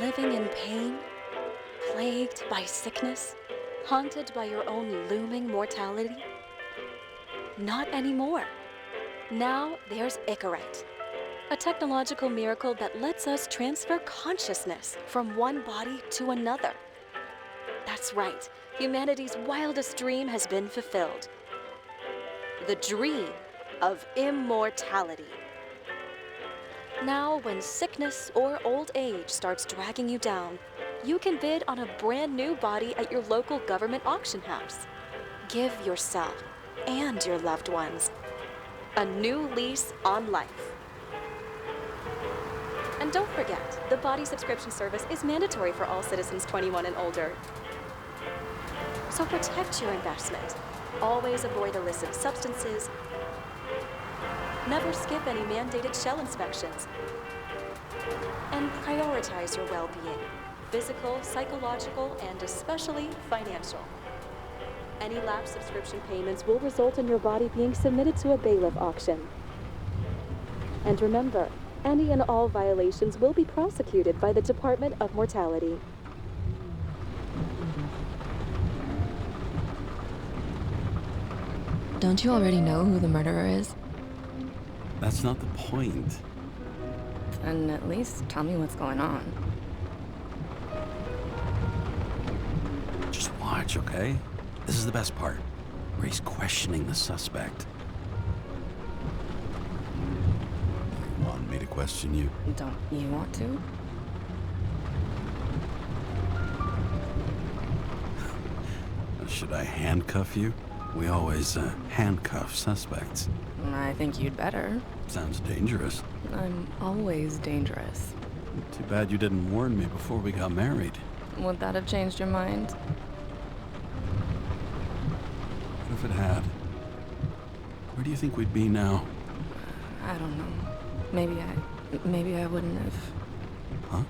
Living in pain, plagued by sickness, haunted by your own looming mortality? Not anymore. Now there's Icarite, a technological miracle that lets us transfer consciousness from one body to another. That's right, humanity's wildest dream has been fulfilled. The dream of immortality. Now, when sickness or old age starts dragging you down, you can bid on a brand new body at your local government auction house. Give yourself and your loved ones a new lease on life. And don't forget, the body subscription service is mandatory for all citizens 21 and older. So protect your investment. Always avoid illicit substances. Never skip any mandated shell inspections. And prioritize your well-being, physical, psychological, and especially financial. Any lapsed subscription payments will result in your body being submitted to a bailiff auction. And remember, any and all violations will be prosecuted by the Department of Mortality. Don't you already know who the murderer is? That's not the point. Then at least tell me what's going on. Just watch, okay? This is the best part, where he's questioning the suspect. You want me to question you? Don't you want to? Should I handcuff you? We always handcuff suspects. I think you'd better. Sounds dangerous. I'm always dangerous. Too bad you didn't warn me before we got married. Would that have changed your mind? What if it had? Where do you think we'd be now? I don't know. Maybe I wouldn't have. Huh?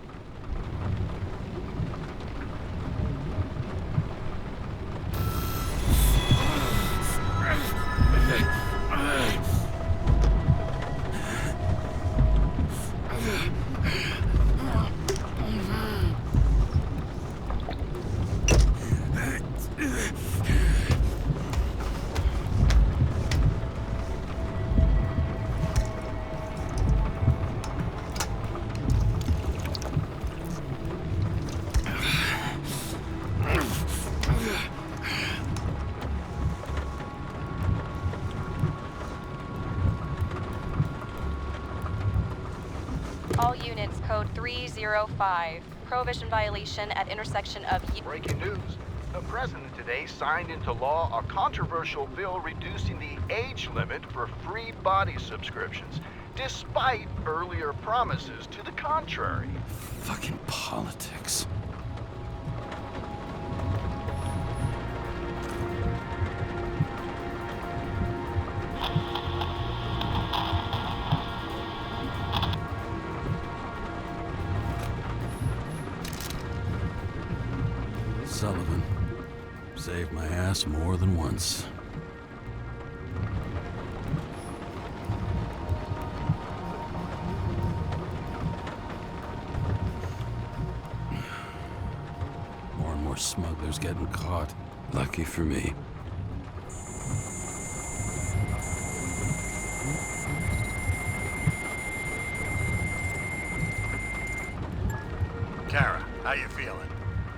All units, code 305. Prohibition violation at intersection of... Breaking news. The president today signed into law a controversial bill reducing the age limit for free body subscriptions, despite earlier promises to the contrary. Fucking politics. Sullivan saved my ass more than once. More and more smugglers getting caught. Lucky for me. Karra, how you feeling?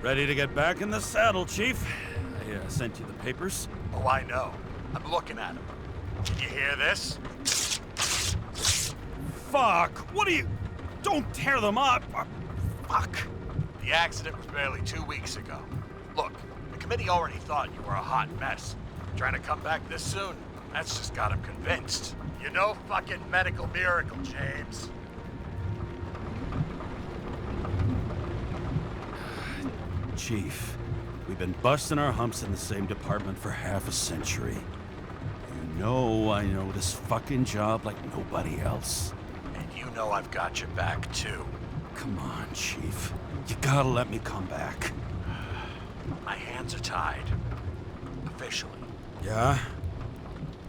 Ready to get back in the saddle, Chief. I sent you the papers. Oh, I know. I'm looking at them. Did you hear this? Fuck! What are you... Don't tear them up! Fuck! The accident was barely 2 weeks ago. Look, the committee already thought you were a hot mess. Trying to come back this soon, that's just got them convinced. You're no fucking medical miracle, James. Chief, we've been busting our humps in the same department for half a century. You know I know this fucking job like nobody else. And you know I've got your back, too. Come on, Chief. You gotta let me come back. My hands are tied. Officially. Yeah?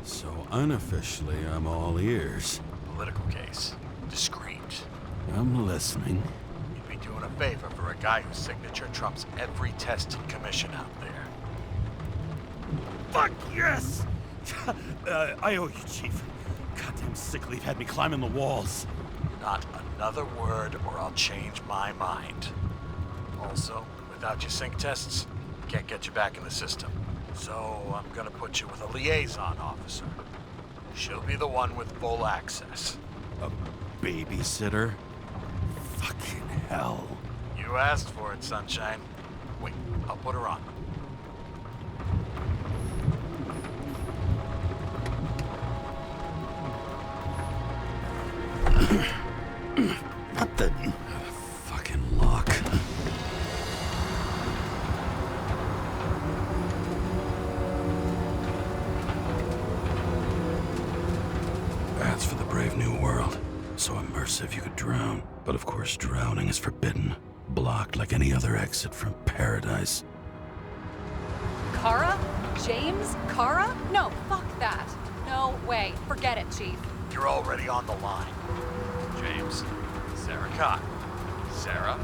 So unofficially, I'm all ears. political case. Discreet. I'm listening. You'd be doing a favor for a guy whose signature trumps every test and commission out there. Fuck yes! I owe you, Chief. Goddamn sick leave had me climbing the walls. Not another word or I'll change my mind. Also, without your sync tests, can't get you back in the system. So I'm gonna put you with a liaison officer. She'll be the one with full access. A babysitter? Fucking hell. You asked for it, Sunshine. Wait, I'll put her on. What the... fucking lock. That's for the brave new world. So immersive you could drown. But of course drowning is forbidden. Blocked like any other exit from paradise. Karra? James Karra? No, fuck that. No way. Forget it, Chief. You're already on the line. James, Sarah Cott. Sarah,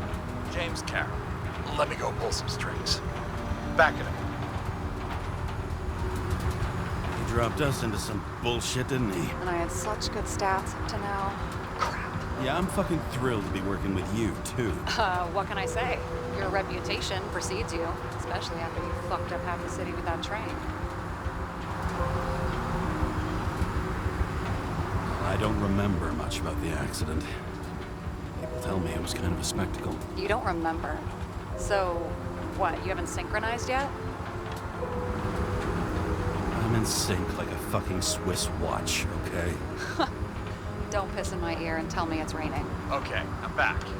James Karra. Let me go pull some strings. Back at him. He dropped us into some bullshit, didn't he? And I had such good stats up to now. Crap. Yeah, I'm fucking thrilled to be working with you, too. What can I say? Your reputation precedes you, especially after you fucked up half the city with that train. I don't remember much about the accident. People tell me it was kind of a spectacle. You don't remember? So, what, you haven't synchronized yet? I'm in sync like a fucking Swiss watch, okay? Don't piss in my ear and tell me it's raining. Okay, I'm back. You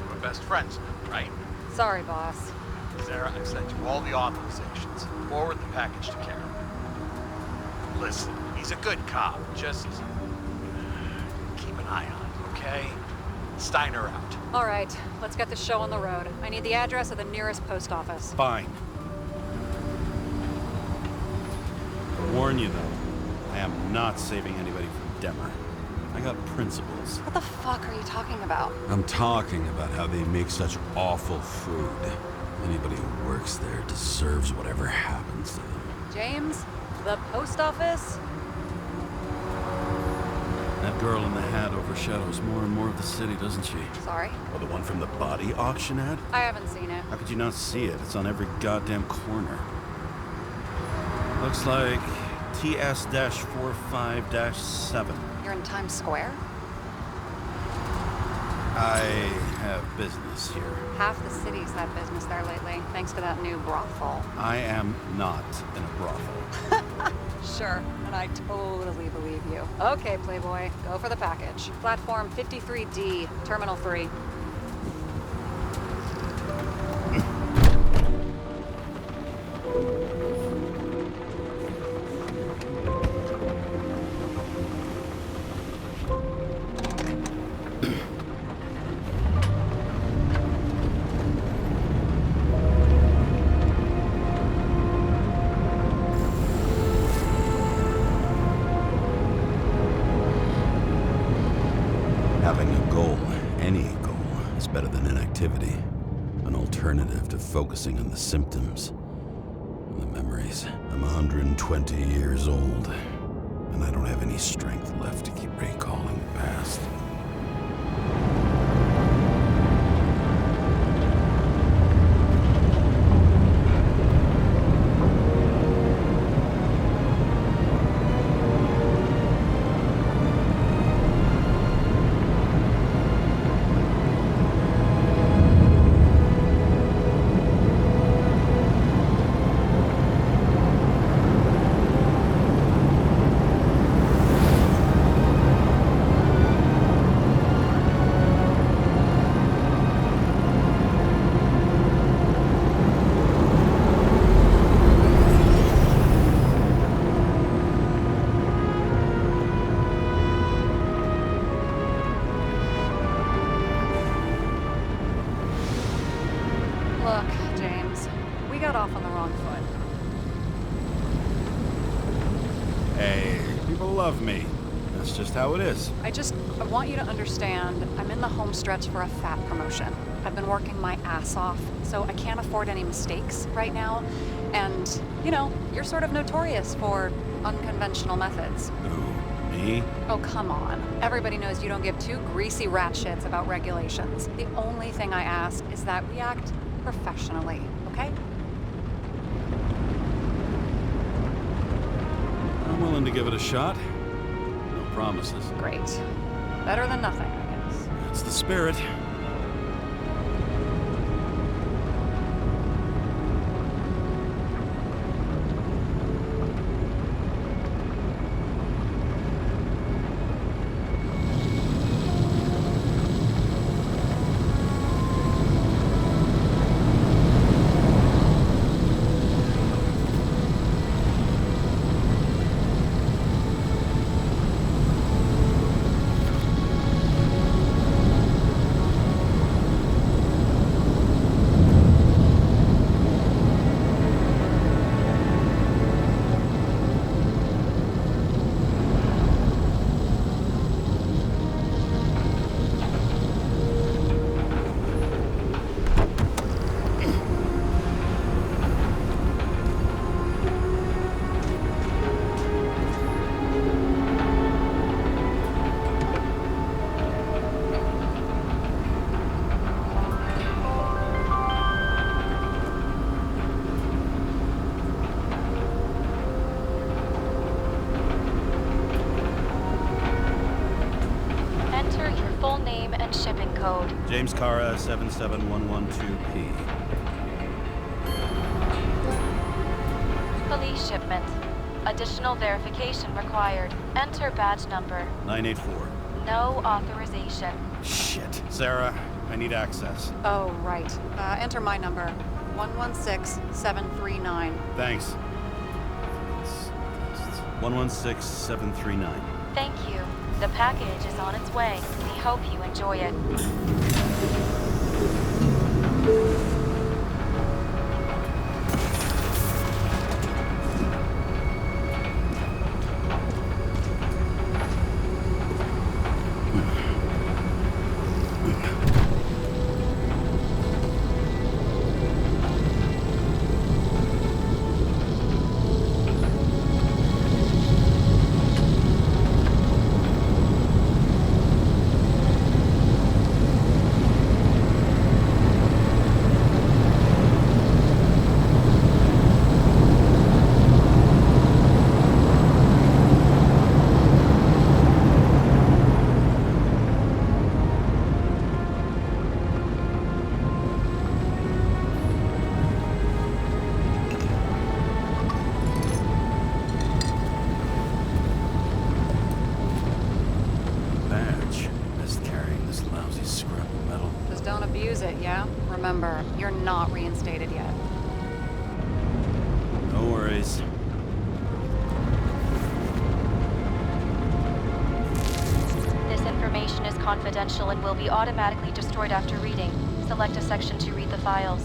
are best friends now, right? Sorry, boss. Sarah, I've sent you all the authorizations. Forward the package to Karra. Listen, he's a good cop. Just keep an eye on him, okay? Steiner out. All right, let's get the show on the road. I need the address of the nearest post office. Fine. I warn you, though, I am not saving anybody from Demmer. I got principles. What the fuck are you talking about? I'm talking about how they make such awful food. Anybody who works there deserves whatever happens to them. James? The post office? That girl in the hat overshadows more and more of the city, doesn't she? Sorry? Oh, the one from the body auction ad? I haven't seen it. How could you not see it? It's on every goddamn corner. Looks like TS-45-7. You're in Times Square? I have business here. Half the city's had business there lately, thanks to that new brothel. I am not in a brothel. Sure, and I totally believe you. Okay, Playboy, go for the package. Platform 53D, Terminal 3. Having a goal, any goal, is better than inactivity. An alternative to focusing on the symptoms and the memories. I'm 120 years old, and I don't have any strength left to keep recalling the past. Look, James, we got off on the wrong foot. Hey, people love me. That's That's just how it is. I want you to understand, I'm in the home stretch for a fat promotion. I've been working my ass off, so I can't afford any mistakes right now. And, you know, you're sort of notorious for unconventional methods. Who, me? Oh, come on. Everybody knows you don't give two greasy rat shits about regulations. The only thing I ask is that we act professionally, okay? I'm willing to give it a shot. No promises. Great. Better than nothing, I guess. That's the spirit. James Karra, 77112P. Police shipment. Additional verification required. Enter badge number. 984. No authorization. Shit. Sarah, I need access. Oh, right. Enter my number. 116739. Thanks. 116739. Thank you. The package is on its way. We hope you enjoy it. Remember, you're not reinstated yet. No worries. This information is confidential and will be automatically destroyed after reading. Select a section to read the files.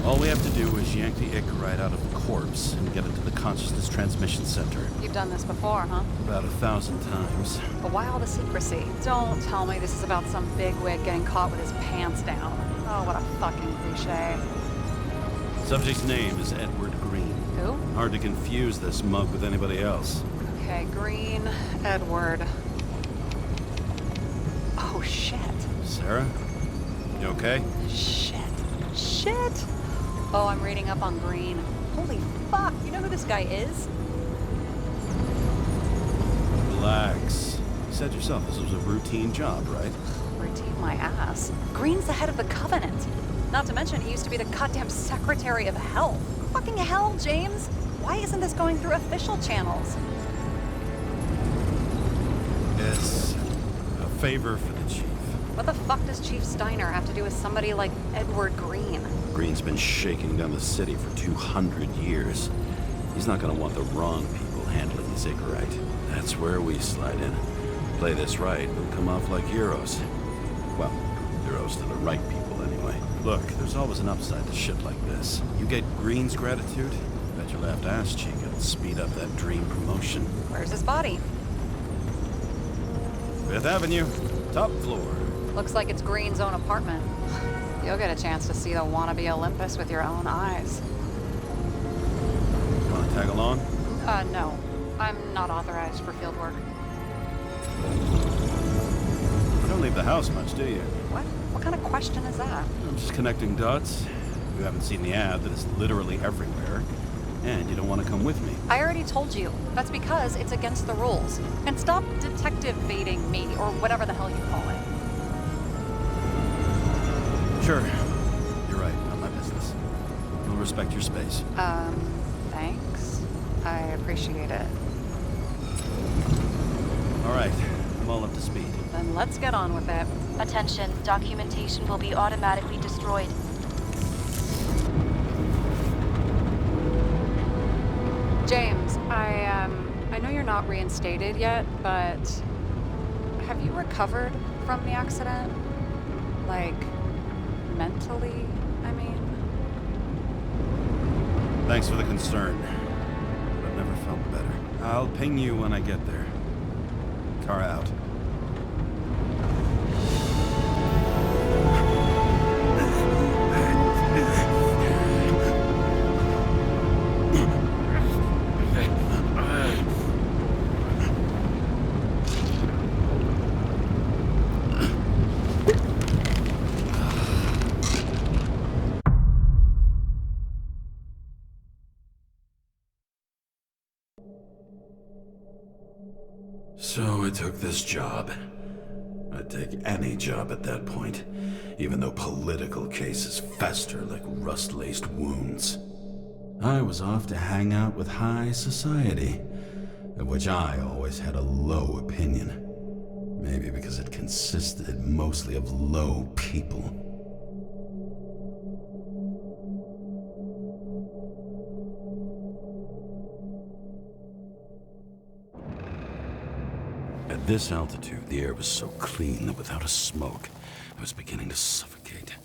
All we have to do is yank the Icarite out of the corpse and get it to the consciousness transmission center. You've done this before, huh? About 1,000 times. But why all the secrecy? Don't tell me this is about some bigwig getting caught with his pants down. Oh, what a fucking cliche. Subject's name is Edward Green. Who? Hard to confuse this mug with anybody else. Okay, Green, Edward. Oh, shit. Sarah? You okay? Shit. Oh, I'm reading up on Green. Holy fuck, you know who this guy is? Relax. You said yourself this was a routine job, right? Routine my ass. Green's the head of the Covenant. Not to mention, he used to be the goddamn Secretary of Health. Fucking hell, James. Why isn't this going through official channels? Yes. A favor for the chief. What the fuck does Chief Steiner have to do with somebody like Edward Green? Green's been shaking down the city for 200 years. He's not gonna want the wrong people handling his Icarite. That's where we slide in. Play this right, we'll come off like heroes. Well, heroes to the right people anyway. Look, there's always an upside to shit like this. You get Green's gratitude, I bet your left ass cheek it'll speed up that dream promotion. Where's his body? 5th Avenue, top floor. Looks like it's Green's own apartment. You'll get a chance to see the wannabe Olympus with your own eyes. Wanna tag along? No. I'm not authorized for field work. You don't leave the house much, do you? What? What kind of question is that? I'm just connecting dots. You haven't seen the ad that is literally everywhere, and you don't want to come with me. I already told you. That's because it's against the rules. And stop detective-baiting me, or whatever the hell you call it. Sure. You're right, not my business. I'll respect your space. Thanks. I appreciate it. All right, I'm all up to speed. Then let's get on with it. Attention, documentation will be automatically destroyed. James, I know you're not reinstated yet, but have you recovered from the accident? Like, mentally, I mean? Thanks for the concern. But I've never felt better. I'll ping you when I get there. Car out. So I took this job. I'd take any job at that point, even though political cases fester like rust-laced wounds. I was off to hang out with high society, of which I always had a low opinion. Maybe because it consisted mostly of low people. At this altitude, the air was so clean that without a smoke, I was beginning to suffocate.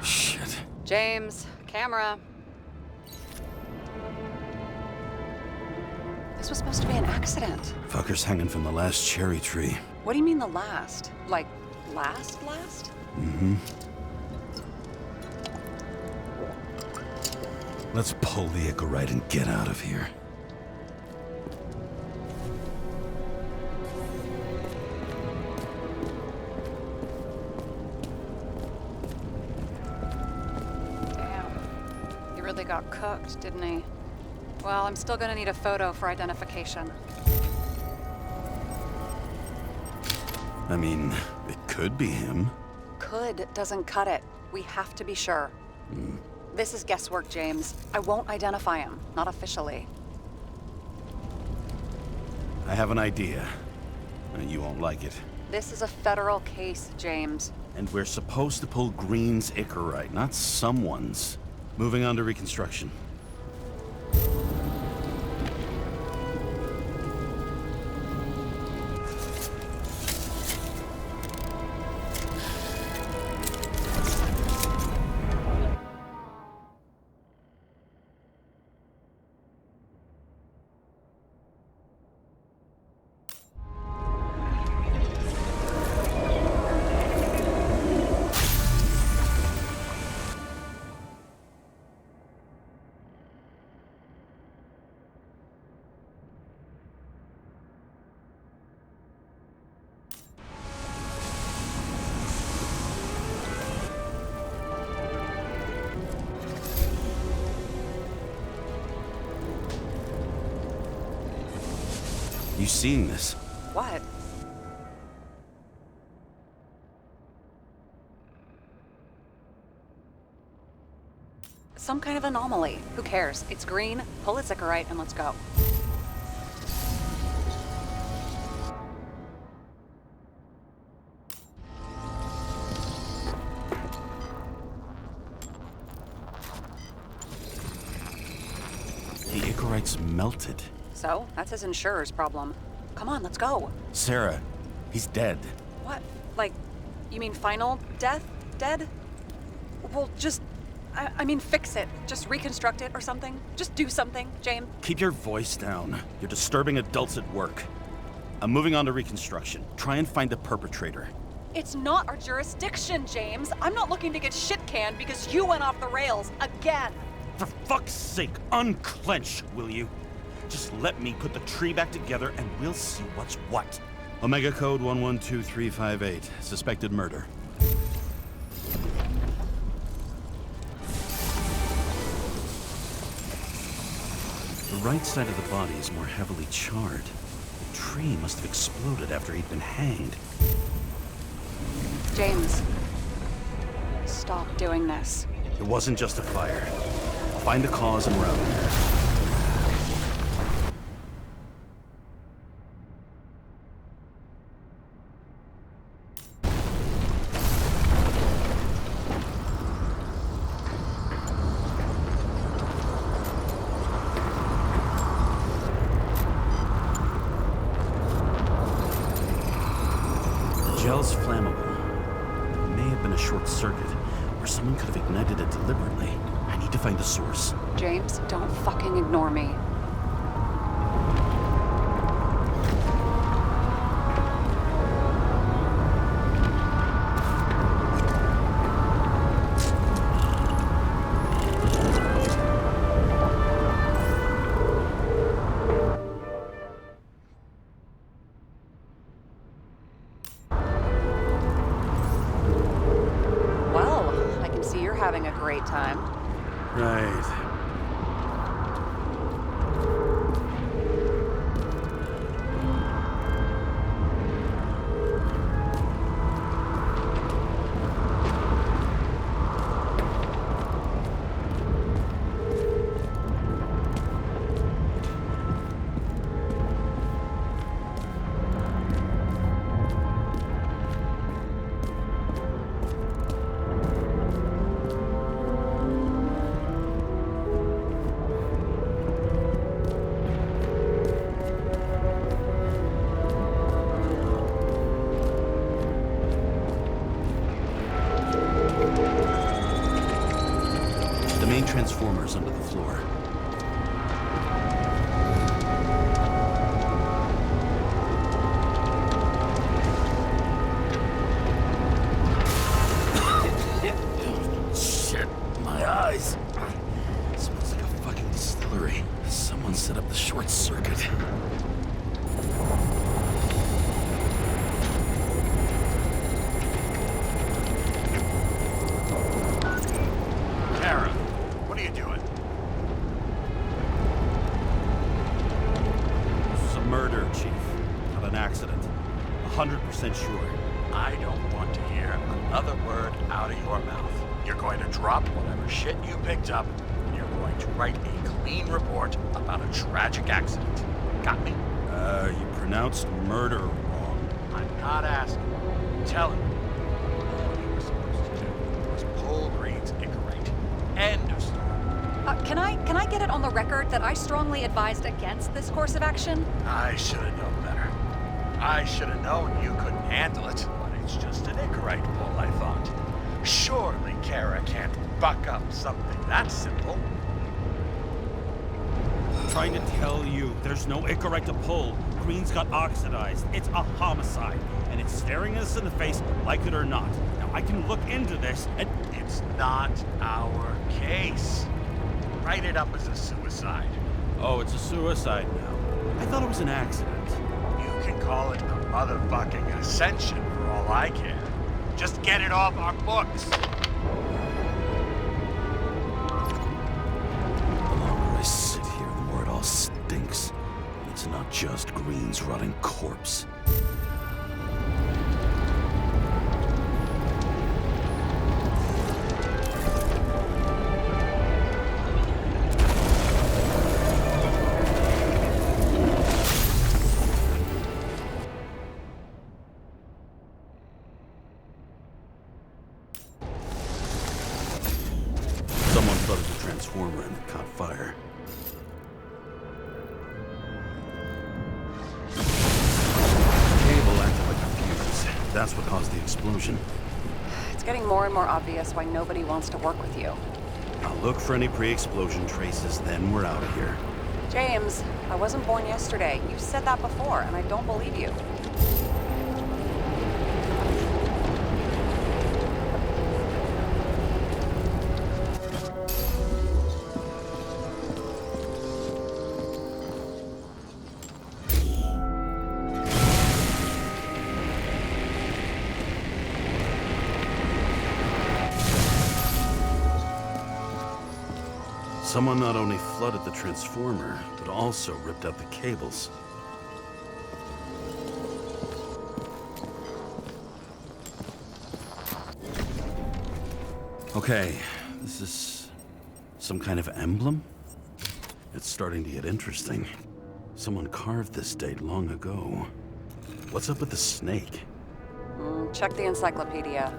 Shit. James, camera. This was supposed to be an accident. Fucker's hanging from the last cherry tree. What do you mean the last? Like, last? Mm-hmm. Let's pull the Icarite and get out of here. Damn. He really got cooked, didn't he? Well, I'm still gonna need a photo for identification. I mean, it could be him. Could doesn't cut it. We have to be sure. This is guesswork, James. I won't identify him. Not officially. I have an idea. You won't like it. This is a federal case, James. And we're supposed to pull Green's Icarite, not someone's. Moving on to reconstruction. You seeing this? What? Some kind of anomaly. Who cares? It's green, pull its Icarite, and let's go. The Icarite's melted. So, that's his insurer's problem. Come on, let's go. Sarah, he's dead. What? Like, you mean final death? Dead? Well, just... I mean, fix it. Just reconstruct it or something. Just do something, James. Keep your voice down. You're disturbing adults at work. I'm moving on to reconstruction. Try and find the perpetrator. It's not our jurisdiction, James. I'm not looking to get shit canned because you went off the rails again. For fuck's sake, unclench, will you? Just let me put the tree back together and we'll see what's what. Omega code 112358. Suspected murder. The right side of the body is more heavily charred. The tree must have exploded after he'd been hanged. James, stop doing this. It wasn't just a fire. I'll find the cause and route. Gel's flammable. It may have been a short circuit, or someone could have ignited it deliberately. I need to find the source. James, don't fucking ignore me. Having a great time. Right. Transformers under the floor. Shit, my eyes. Smells like a fucking distillery. Someone set up the short circuit. Murder, Chief. Not an accident. 100% sure. I don't want to hear another word out of your mouth. You're going to drop whatever shit you picked up, and you're going to write a clean report about a tragic accident. Got me? You pronounced murder wrong. I'm not asking. Tell him. All you were supposed to do was pull Green's Icarate. End of story. Can I get it on the record that I strongly advised against this course of action? I should have known better. I should have known you couldn't handle it, but it's just an Icarite pull, I thought. Surely Karra can't buck up something that simple. I'm trying to tell you, there's no Icarite to pull. Green's got oxidized. It's a homicide, and it's staring us in the face, like it or not. Now, I can look into this, and it's not our case. Write it up as a suicide. Oh, it's a suicide now. I thought it was an accident. You can call it a motherfucking ascension for all I care. Just get it off our books. The longer I sit here, the more it all stinks. And it's not just Green's rotting corpse. Someone flooded the transformer and it caught fire. that's what caused the explosion. It's getting more and more obvious why nobody wants to work with you. I'll look for any pre-explosion traces, then we're out of here. James, I wasn't born yesterday. You've said that before, and I don't believe you. Someone not only flooded the transformer, but also ripped out the cables. Okay, this is some kind of emblem? It's starting to get interesting. Someone carved this date long ago. What's up with the snake? Check the encyclopedia.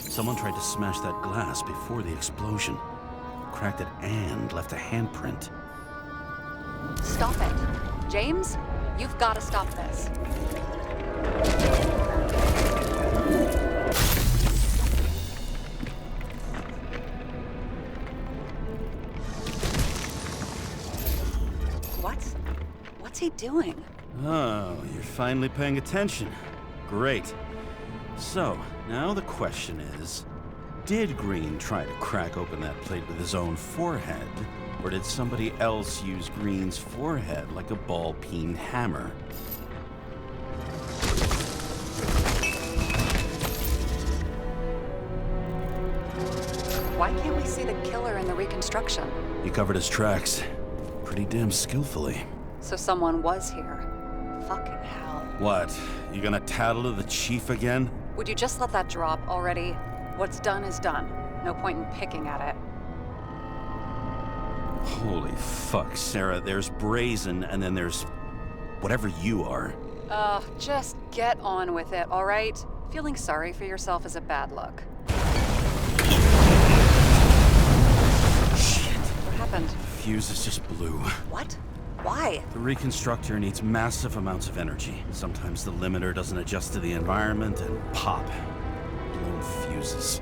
Someone tried to smash that glass before the explosion. Cracked it and left a handprint. Stop it. James, you've got to stop this. What's he doing? Oh, you're finally paying attention. Great. So, now the question is, did Green try to crack open that plate with his own forehead? Or did somebody else use Green's forehead like a ball-peen hammer? Why can't we see the killer in the reconstruction? He covered his tracks pretty damn skillfully. So someone was here. Fucking hell. What? You gonna tattle to the chief again? Would you just let that drop already? What's done is done. No point in picking at it. Holy fuck, Sarah. There's Brazen, and then there's whatever you are. Just get on with it, all right? Feeling sorry for yourself is a bad look. Shit. What happened? Fuse is just blue. What? Why? The reconstructor needs massive amounts of energy. Sometimes the limiter doesn't adjust to the environment, and pop. Blown fuses.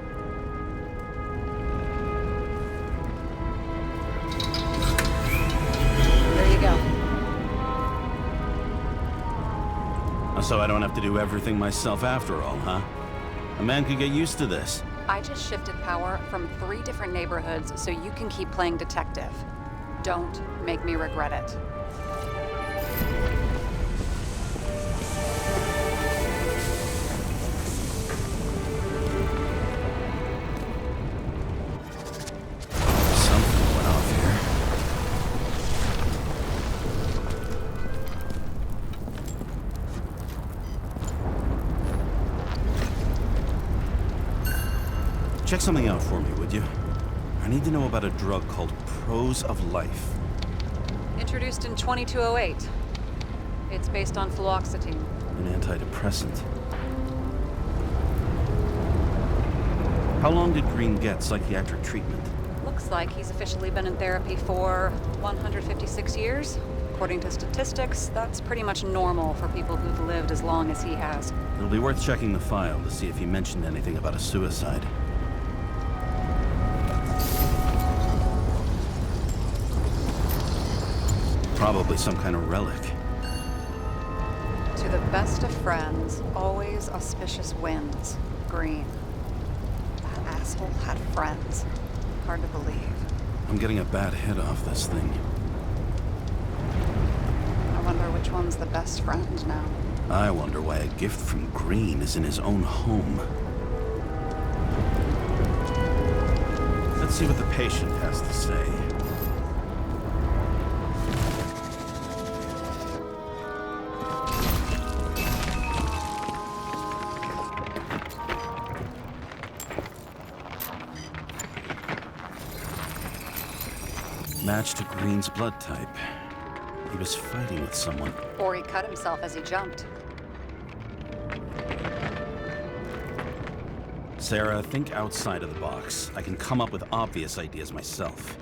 There you go. So I don't have to do everything myself after all, huh? A man could get used to this. I just shifted power from 3 different neighborhoods so you can keep playing detective. Don't make me regret it. Something went off here. Check something out for me, would you? I need to know about a drug called Prose of Life. Introduced in 2208. It's based on fluoxetine. An antidepressant. How long did Green get psychiatric treatment? Looks like he's officially been in therapy for 156 years. According to statistics, that's pretty much normal for people who've lived as long as he has. It'll be worth checking the file to see if he mentioned anything about a suicide. Probably some kind of relic. To the best of friends, always auspicious winds. Green. That asshole had friends. Hard to believe. I'm getting a bad hit off this thing. I wonder which one's the best friend now. I wonder why a gift from Green is in his own home. Let's see what the patient has to say. Match to Green's blood type. He was fighting with someone. Or he cut himself as he jumped. Sarah, think outside of the box. I can come up with obvious ideas myself.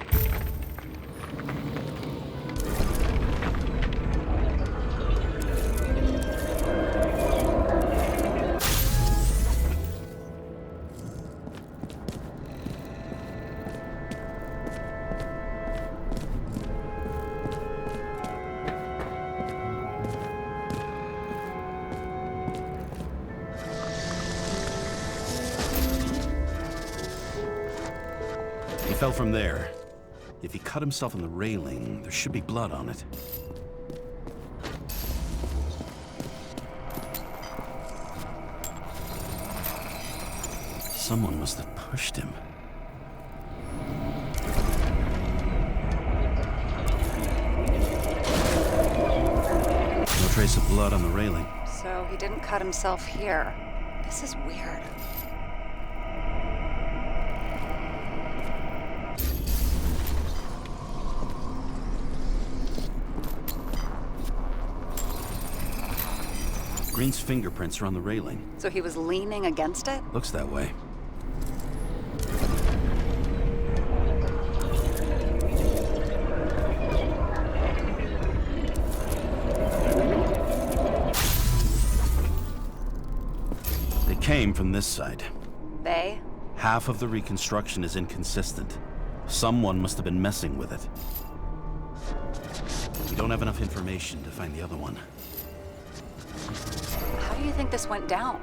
He fell from there. If he cut himself on the railing, there should be blood on it. Someone must have pushed him. No trace of blood on the railing. So he didn't cut himself here. This is weird. Green's fingerprints are on the railing. So he was leaning against it? Looks that way. They came from this side. They? Half of the reconstruction is inconsistent. Someone must have been messing with it. We don't have enough information to find the other one. How do you think this went down?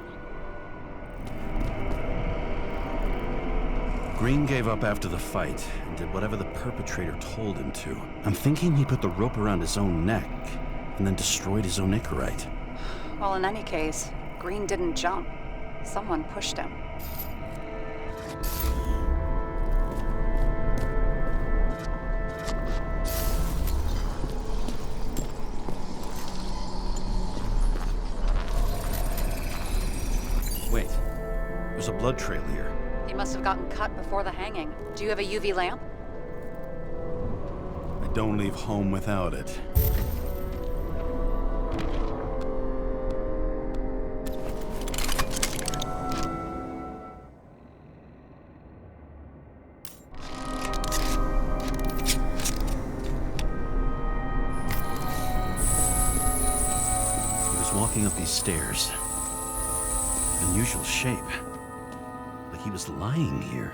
Green gave up after the fight and did whatever the perpetrator told him to. I'm thinking he put the rope around his own neck and then destroyed his own Icarite. Well, in any case, Green didn't jump. Someone pushed him. Wait, there's a blood trail here. He must have gotten cut before the hanging. Do you have a UV lamp? I don't leave home without it. He was walking up these stairs. Unusual shape. Like he was lying here.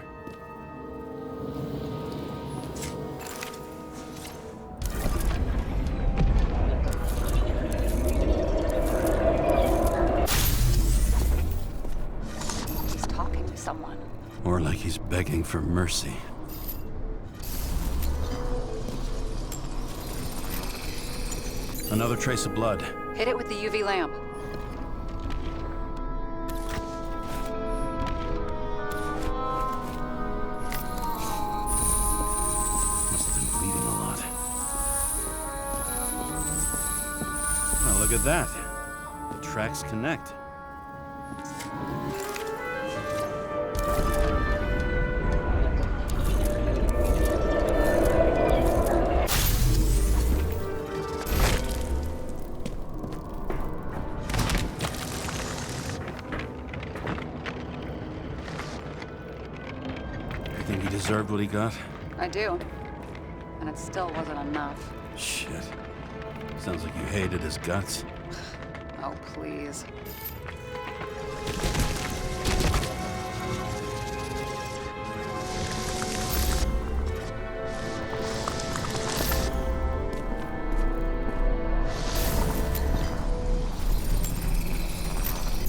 He's talking to someone. Or like he's begging for mercy. Another trace of blood. Hit it with the UV lamp. Look at that. The tracks connect. You think he deserved what he got? I do. And it still wasn't enough. Shit. Sounds like you hated his guts. Oh, please.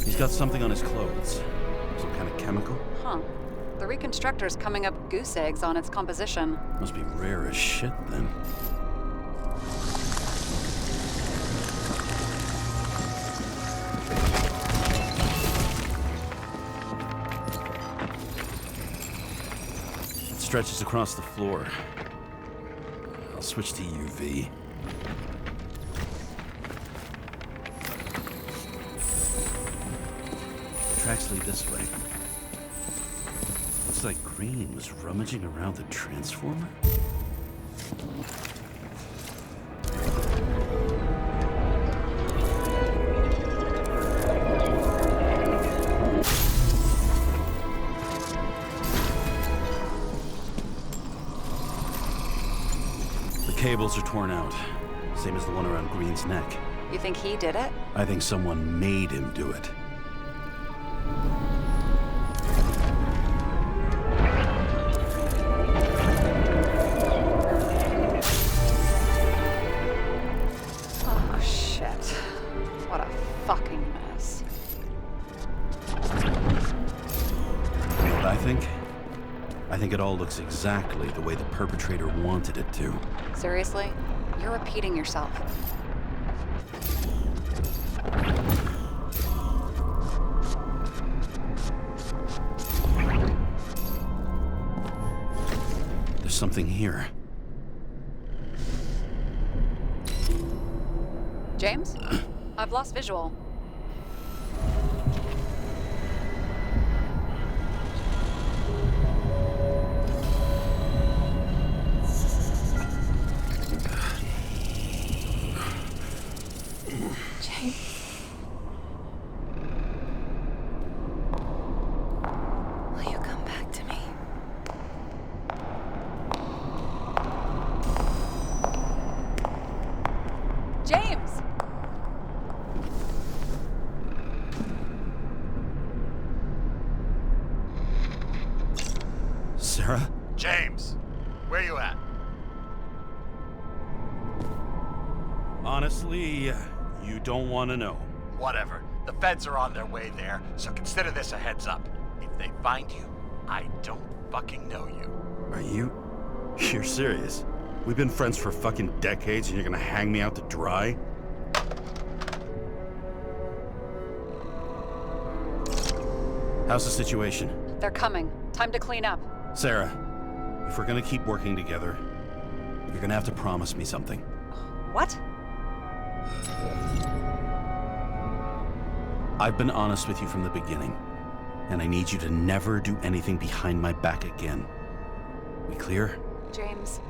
He's got something on his clothes. Some kind of chemical? Huh. The reconstructor's coming up goose eggs on its composition. Must be rare as shit, then. Stretches across the floor. I'll switch to UV. Tracks lead this way. Looks like Green was rummaging around the transformer. cables are torn out. Same as the one around Green's neck. You think he did it? I think someone made him do it. Oh, shit. What a fucking mess. You know what I think? I think it all looks exactly the way the perpetrator wanted it to. Seriously? You're repeating yourself. There's something here. James? I've lost visual. Will you come back to me? James! Sarah? James, where you at? Honestly, you don't want to know. Whatever. The feds are on their way there, so consider this a heads up. If they find you, I don't fucking know you. Are you? You're serious? We've been friends for fucking decades and you're gonna hang me out to dry? How's the situation? They're coming. Time to clean up. Sarah, if we're gonna keep working together, you're gonna have to promise me something. What? I've been honest with you from the beginning, and I need you to never do anything behind my back again. We clear? James.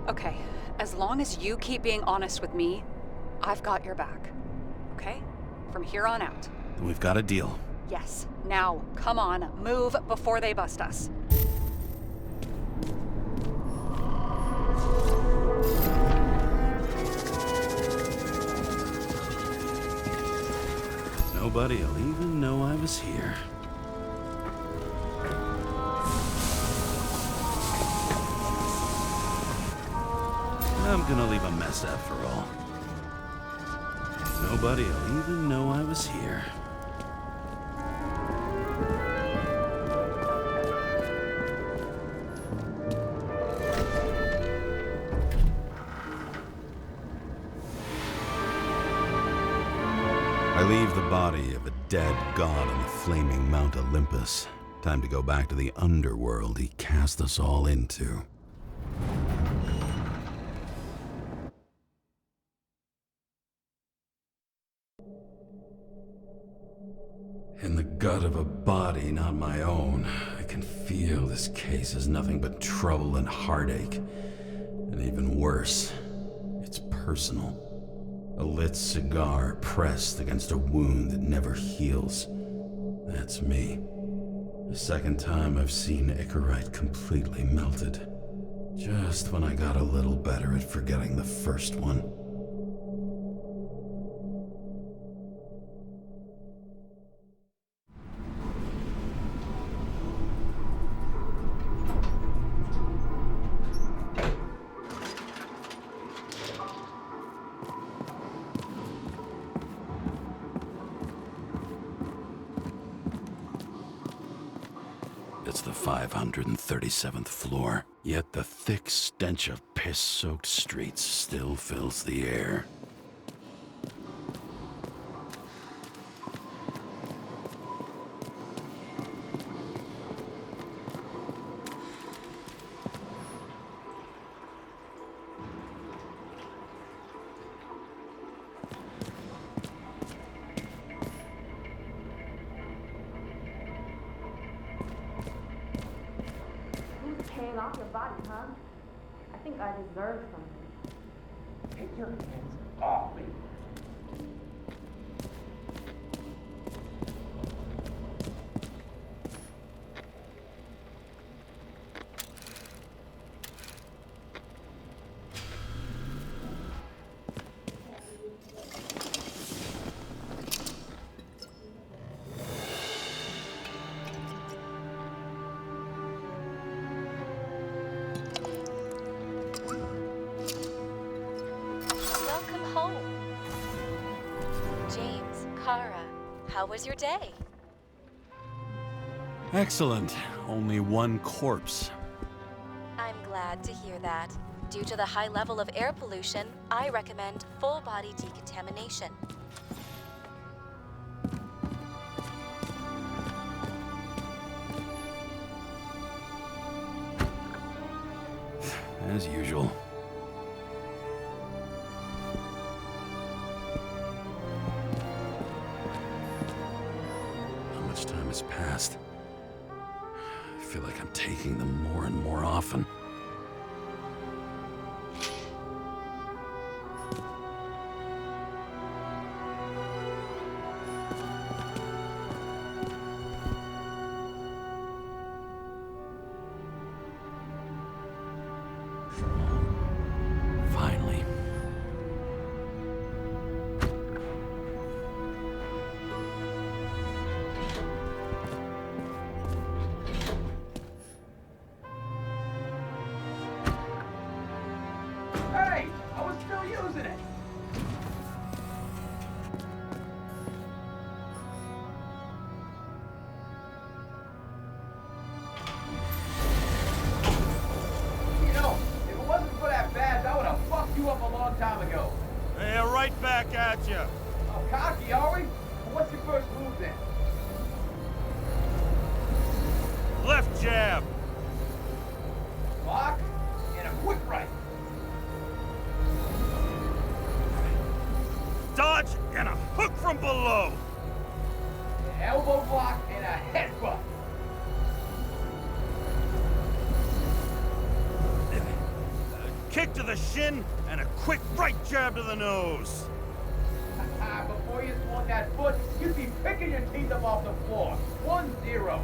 Okay, as long as you keep being honest with me, I've got your back. Okay? From here on out. Then we've got a deal. Yes. Now, come on, move before they bust us. Nobody'll even know I was here. I'm gonna leave a mess after all. Nobody'll even know I was here. I leave the body of a dead god on the flaming Mount Olympus. Time to go back to the underworld he cast us all into. In the gut of a body not my own, I can feel this case is nothing but trouble and heartache. And even worse, it's personal. A lit cigar pressed against a wound that never heals. That's me. The second time I've seen Icarite completely melted. Just when I got a little better at forgetting the first one. It's the 537th floor, yet the thick stench of piss-soaked streets still fills the air. Paying off your body, huh? I think I deserve something. Take your hands off me. how was your day? Excellent. Only one corpse. I'm glad to hear that. Due to the high level of air pollution, I recommend full body decontamination. As usual. How much time has passed? I feel like I'm taking them more and more often. Finally. Hey! I was still using it! You know, if it wasn't for that badge, I would have fucked you up a long time ago. Hey, right back at you. Oh, cocky, are we? Well, what's your first move then? Left jab. Block and a quick right. Dodge and a hook from below. An elbow block and a headbutt. Kick to the shin and a quick right jab to the nose. Before you swung that foot, you'd be picking your teeth up off the floor. 1-0.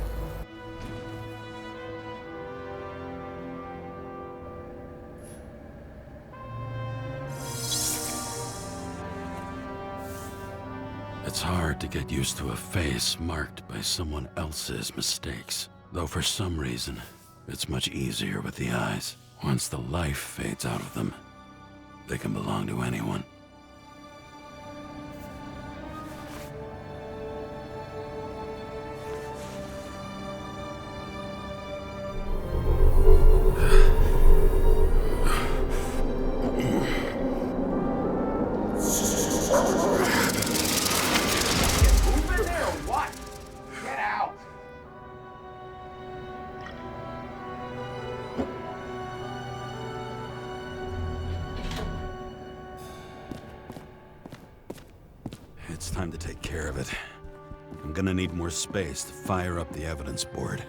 It's hard to get used to a face marked by someone else's mistakes. Though for some reason, it's much easier with the eyes. Once the life fades out of them, they can belong to anyone. Move in there or what? Get out. It's time to take care of it. I'm gonna need more space to fire up the evidence board.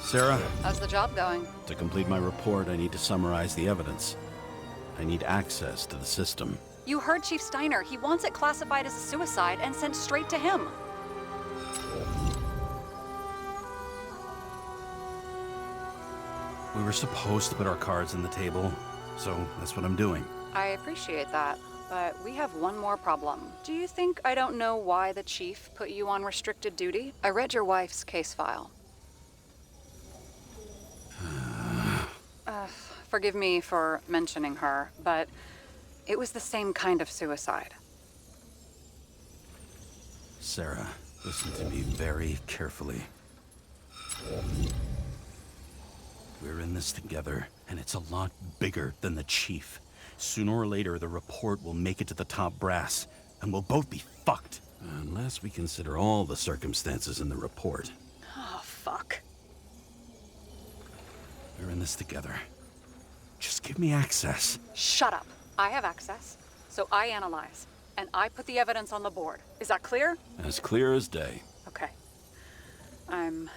Sarah, How's the job going? to complete my report, I need to summarize the evidence. I need access to the system. You heard Chief Steiner. He wants it classified as a suicide and sent straight to him. We were supposed to put our cards on the table, so that's what I'm doing. I appreciate that, but we have one more problem. Do you think I don't know why the chief put you on restricted duty? I read your wife's case file. Forgive me for mentioning her, but it was the same kind of suicide. Sarah, listen to me very carefully. We're in this together, and it's a lot bigger than the chief. Sooner or later, the report will make it to the top brass, and we'll both be fucked. Unless we consider all the circumstances in the report. Oh, fuck. We're in this together. Just give me access. Shut up. I have access, so I analyze, and I put the evidence on the board. Is that clear? As clear as day. Okay. I'm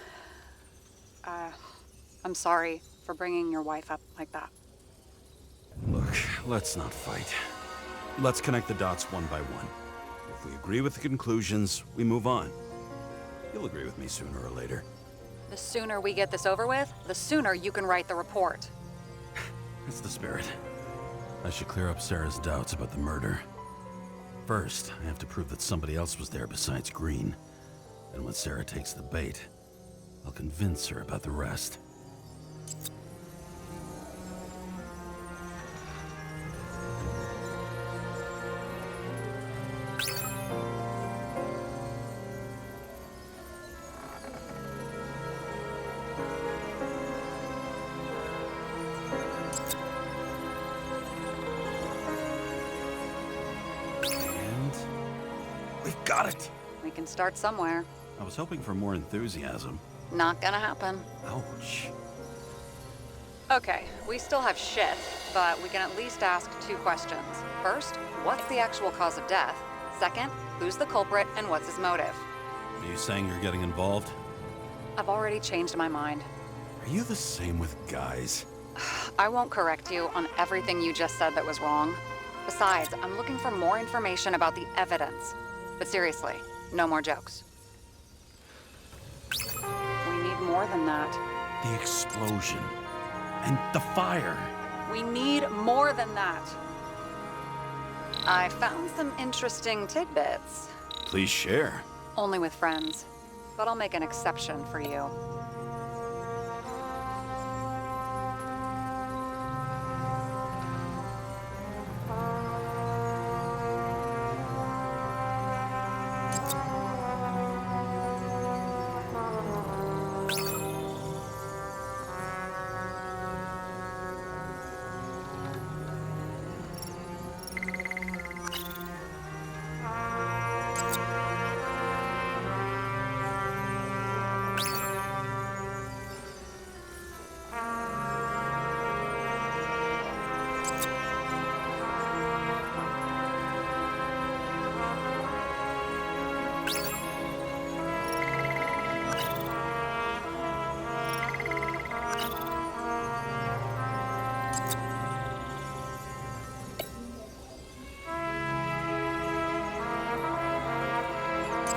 sorry for bringing your wife up like that. Look, let's not fight. Let's connect the dots one by one. If we agree with the conclusions, we move on. You'll agree with me sooner or later. The sooner we get this over with, the sooner you can write the report. That's the spirit. I should clear up Sarah's doubts about the murder. First, I have to prove that somebody else was there besides Green. And when Sarah takes the bait, I'll convince her about the rest. Got it! We can start somewhere. I was hoping for more enthusiasm. Not gonna happen. Ouch. Okay, we still have shit, but we can at least ask 2 questions. First, what's the actual cause of death? Second, who's the culprit and what's his motive? Are you saying you're getting involved? I've already changed my mind. Are you the same with guys? I won't correct you on everything you just said that was wrong. Besides, I'm looking for more information about the evidence. But seriously, no more jokes. We need more than that. The explosion. And the fire. We need more than that. I found some interesting tidbits. Please share. Only with friends. But I'll make an exception for you.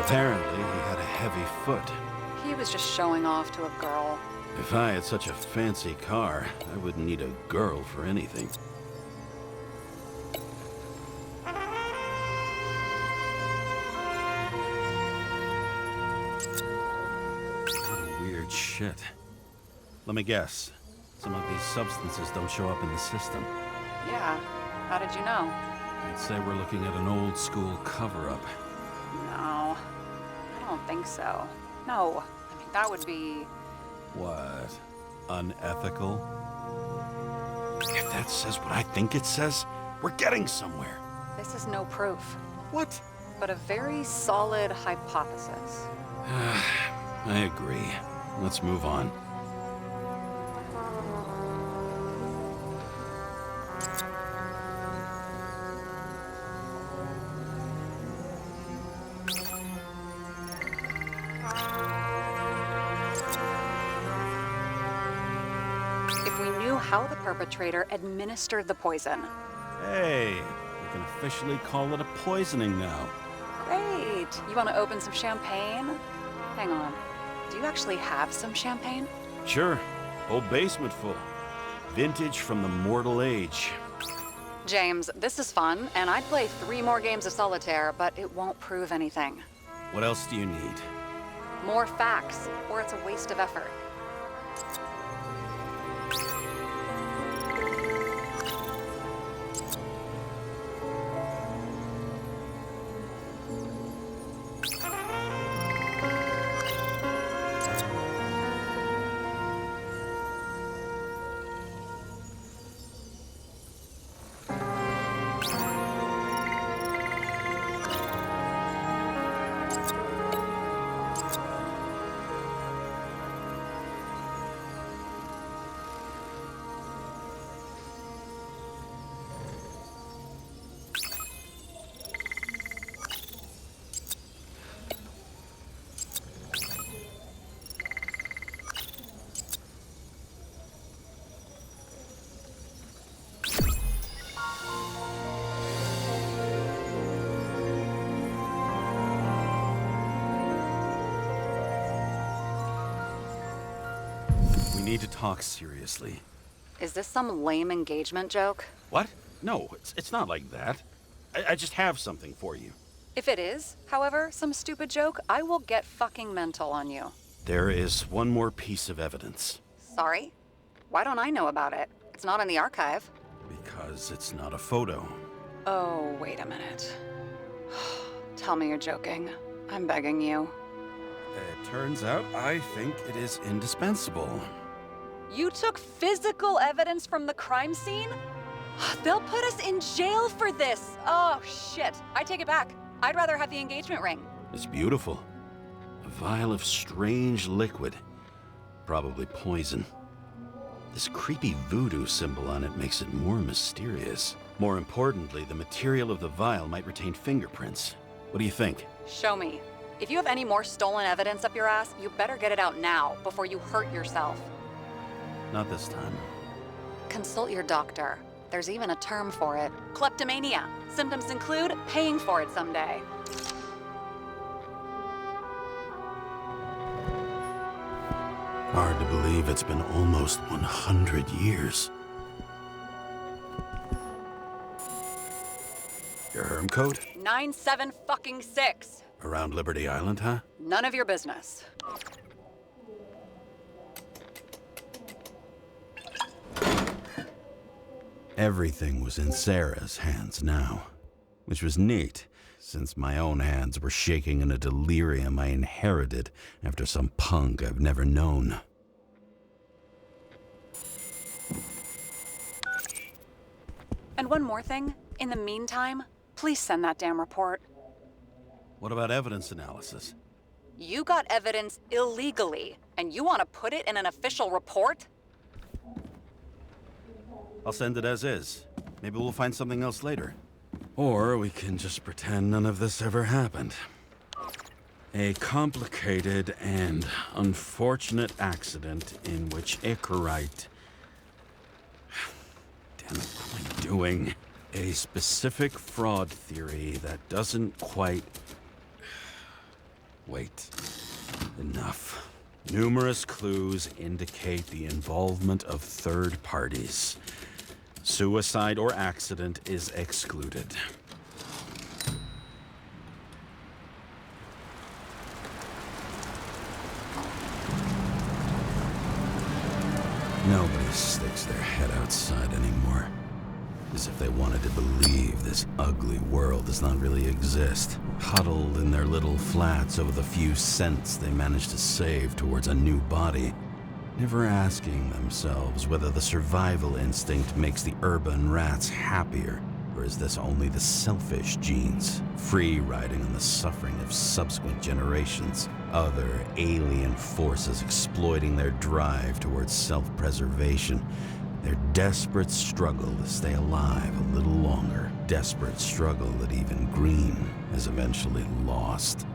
Apparently, he had a heavy foot. He was just showing off to a girl. If I had such a fancy car, I wouldn't need a girl for anything. What a weird shit. Let me guess. Some of these substances don't show up in the system. Yeah. How did you know? I'd say we're looking at an old school cover-up. No. I don't think so. No. I mean, that would be... What? Unethical? If that says what I think it says, we're getting somewhere. This is no proof. What? But a very solid hypothesis. I agree. Let's move on. If we knew how the perpetrator administered the poison. Hey, we can officially call it a poisoning now. Great. You want to open some champagne? Hang on. Do you actually have some champagne? Sure. Whole basement full. Vintage from the mortal age. James, this is fun, and I'd play 3 more games of solitaire, but it won't prove anything. What else do you need? More facts, or it's a waste of effort. We need to talk seriously. Is this some lame engagement joke? What? No, it's not like that. I just have something for you. If it is, however, some stupid joke, I will get fucking mental on you. There is one more piece of evidence. Sorry? Why don't I know about it? It's not in the archive. Because it's not a photo. Oh, wait a minute. Tell me you're joking. I'm begging you. It turns out I think it is indispensable. You took physical evidence from the crime scene? They'll put us in jail for this. Oh, shit. I take it back. I'd rather have the engagement ring. It's beautiful. A vial of strange liquid. Probably poison. This creepy voodoo symbol on it makes it more mysterious. More importantly, the material of the vial might retain fingerprints. What do you think? Show me. If you have any more stolen evidence up your ass, you better get it out now before you hurt yourself. Not this time. Consult your doctor. There's even a term for it. Kleptomania. Symptoms include paying for it someday. Hard to believe it's been almost 100 years. Your herm code? 97-fucking-6. Around Liberty Island, huh? None of your business. Everything was in Sarah's hands now, which was neat, since my own hands were shaking in a delirium I inherited after some punk I've never known. And one more thing. In the meantime, please send that damn report. What about evidence analysis? You got evidence illegally, and you want to put it in an official report? I'll send it as is. Maybe we'll find something else later. Or we can just pretend none of this ever happened. A complicated and unfortunate accident in which Icarite... Damn it, what am I doing? A specific fraud theory that doesn't quite... Wait. Enough. Numerous clues indicate the involvement of third parties. Suicide or accident is excluded. Nobody sticks their head outside anymore. As if they wanted to believe this ugly world does not really exist. Huddled in their little flats over the few cents they managed to save towards a new body. Never asking themselves whether the survival instinct makes the urban rats happier, or is this only the selfish genes, free riding on the suffering of subsequent generations, other alien forces exploiting their drive towards self-preservation, their desperate struggle to stay alive a little longer, desperate struggle that even Green has eventually lost.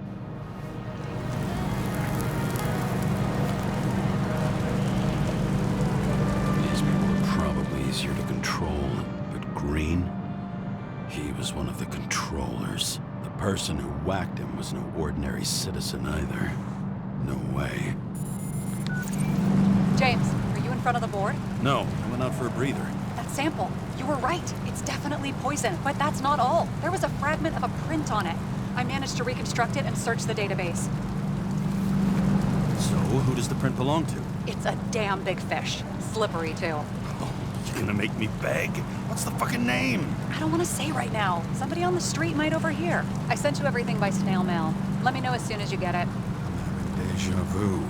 Easier to control, but Green, he was one of the controllers. The person who whacked him was no ordinary citizen either. No way. James, are you in front of the board? No, I went out for a breather. That sample, you were right. It's definitely poison, but that's not all. There was a fragment of a print on it. I managed to reconstruct it and search the database. So, who does the print belong to? It's a damn big fish. Slippery, too. You're gonna make me beg? What's the fucking name? I don't want to say right now. Somebody on the street might overhear. I sent you everything by snail mail. Let me know as soon as you get it. Deja vu.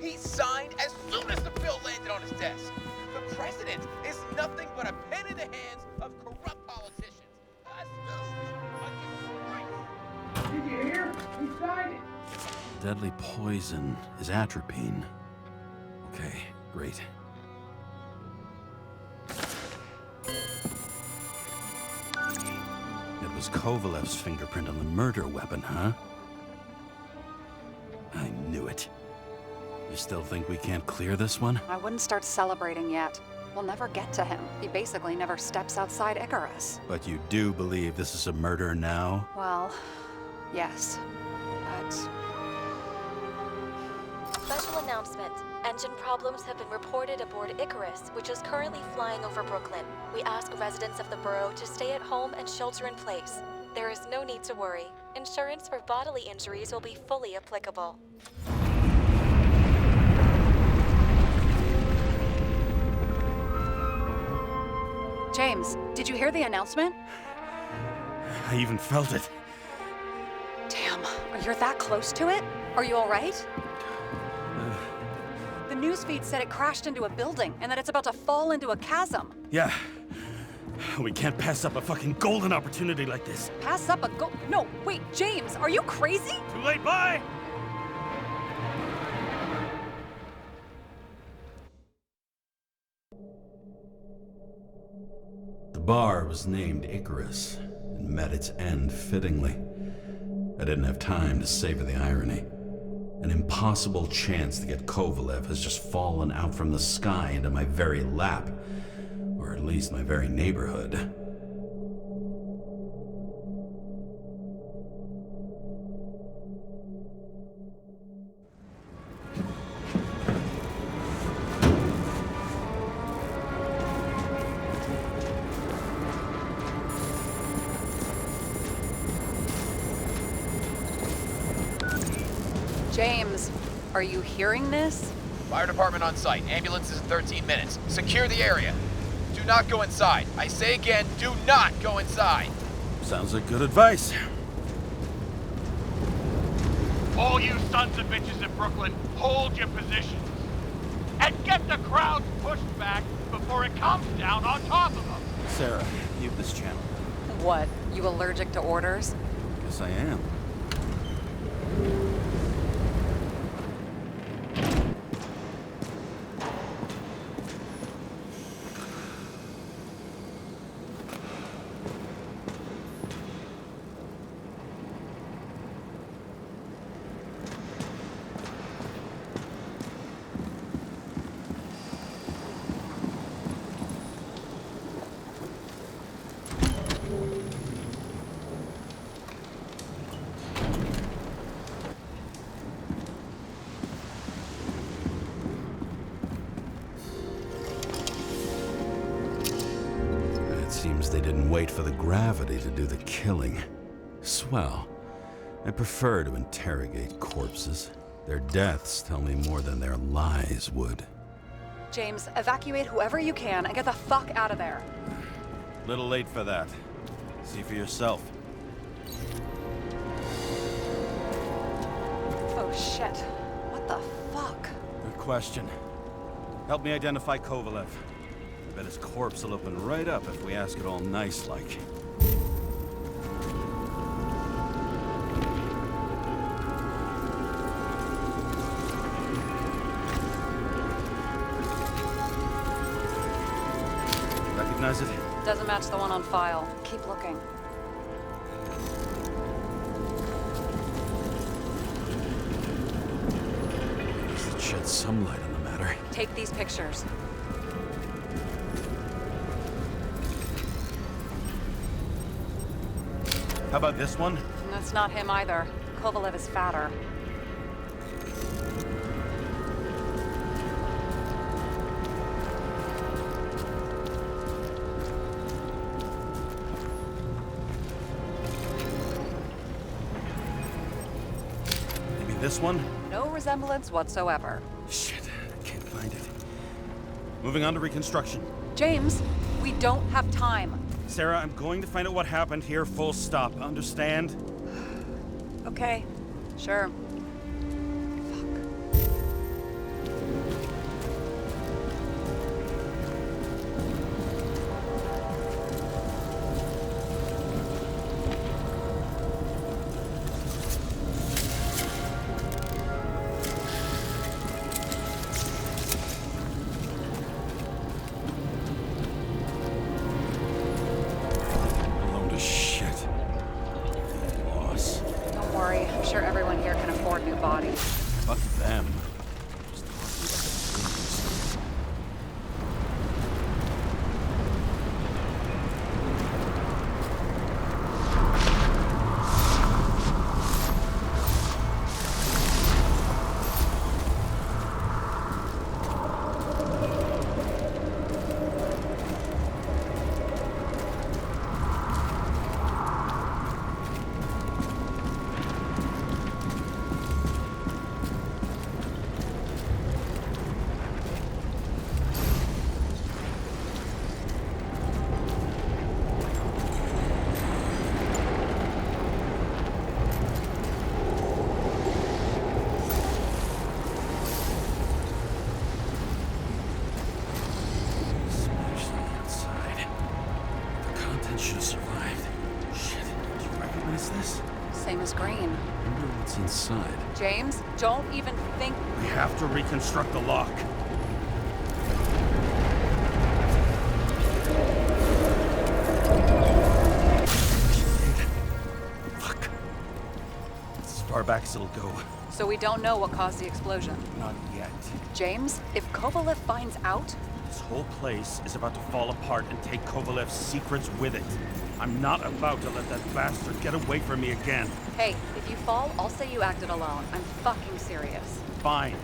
He signed as soon as the bill landed on his desk. The president is nothing but a pen in the hands of corrupt politicians. A stooge against Did you hear? He signed it. Deadly poison is atropine. Okay, great. It was Kovalev's fingerprint on the murder weapon, huh? I knew it. You still think we can't clear this one? I wouldn't start celebrating yet. We'll never get to him. He basically never steps outside Icarus. But you do believe this is a murder now? Well, yes. But... Special announcement. Engine problems have been reported aboard Icarus, which is currently flying over Brooklyn. We ask residents of the borough to stay at home and shelter in place. There is no need to worry. Insurance for bodily injuries will be fully applicable. James, did you hear the announcement? I even felt it. Damn, you're that close to it? Are you all right? The newsfeed said it crashed into a building and that it's about to fall into a chasm. Yeah. We can't pass up a fucking golden opportunity like this. Pass up a No, wait, James, are you crazy? Too late, bye! The bar was named Icarus and met its end fittingly. I didn't have time to savor the irony. An impossible chance to get Kovalev has just fallen out from the sky into my very lap, or at least my very neighborhood. James, are you hearing this? Fire department on site. Ambulances in 13 minutes. Secure the area. Do not go inside. I say again, do not go inside. Sounds like good advice. All you sons of bitches in Brooklyn, hold your positions. And get the crowd pushed back before it comes down on top of them. Sarah, mute this channel. What, you allergic to orders? Guess I am. Seems they didn't wait for the gravity to do the killing. Swell. I prefer to interrogate corpses. Their deaths tell me more than their lies would. James, evacuate whoever you can and get the fuck out of there. Little late for that. See for yourself. Oh shit. What the fuck? Good question. Help me identify Kovalev. I bet his corpse will open right up if we ask it all nice-like. Recognize it? Doesn't match the one on file. Keep looking. It sheds some light on the matter. Take these pictures. How about this one? That's not him either. Kovalev is fatter. Maybe this one? No resemblance whatsoever. Shit, I can't find it. Moving on to reconstruction. James, we don't have time. Sarah, I'm going to find out what happened here, full stop. Understand? Okay, sure. inside. James, don't even think... We have to reconstruct the lock. Fuck. It's as far back as it'll go. So we don't know what caused the explosion. Not yet. James, if Kovalev finds out... This whole place is about to fall apart and take Kovalev's secrets with it. I'm not about to let that bastard get away from me again. Hey, if you fall, I'll say you acted alone. I'm fucking serious. Fine.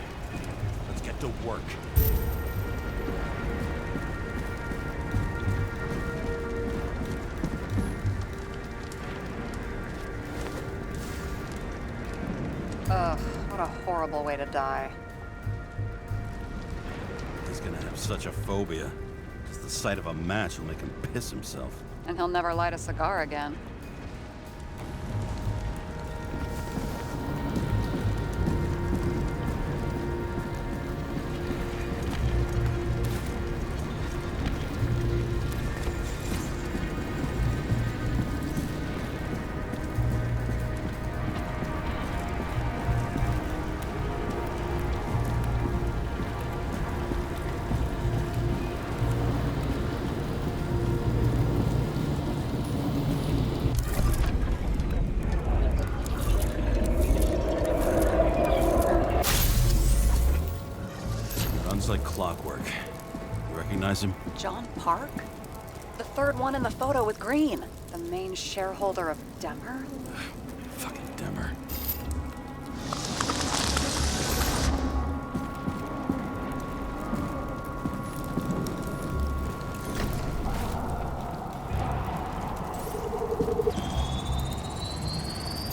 Let's get to work. Ugh, what a horrible way to die. He's gonna have such a phobia. Just the sight of a match will make him piss himself. And he'll never light a cigar again. Runs like clockwork. You recognize him? John Park? The third one in the photo with Green. The main shareholder of Demmer? Fucking Demmer.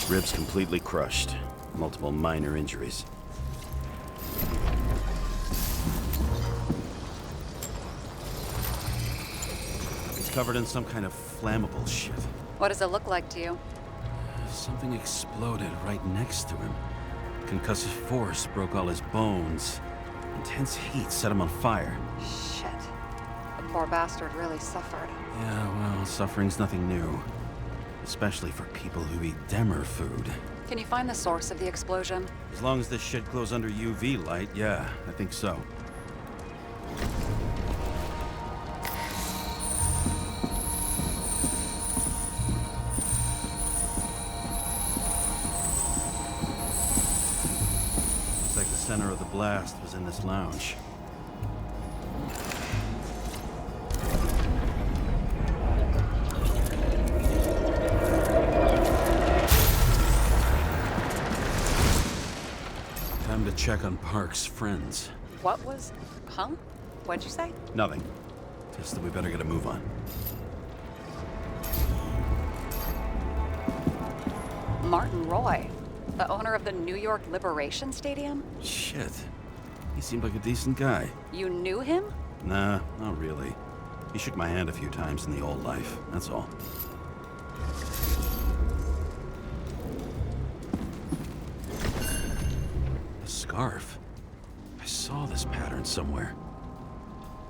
Ribs completely crushed. Multiple minor injuries. He's covered in some kind of flammable shit. What does it look like to you? Something exploded right next to him. Concussive force broke all his bones. Intense heat set him on fire. Shit. The poor bastard really suffered. Yeah, well, suffering's nothing new. Especially for people who eat Demmer food. Can you find the source of the explosion? As long as this shit glows under UV light, yeah, I think so. Looks like the center of the blast was in this lounge. Time to check on Park's friends. What was... Huh? What'd you say? Nothing. Just that we better get a move on. Martin Roy, the owner of the New York Liberation Stadium? Shit. He seemed like a decent guy. You knew him? Nah, not really. He shook my hand a few times in the old life, that's all. A scarf. I saw this pattern somewhere.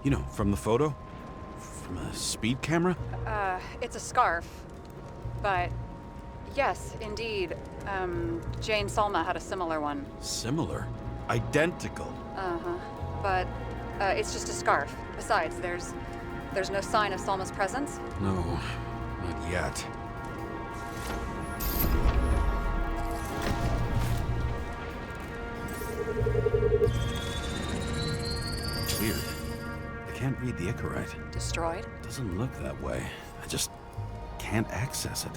You know, from the photo? From a speed camera? It's a scarf. But, yes, indeed. Jane Salma had a similar one. Similar? Identical? Uh-huh. But, it's just a scarf. Besides, there's no sign of Salma's presence. No, not yet. Weird. I can't read the Icarite. Destroyed? Doesn't look that way. I just can't access it.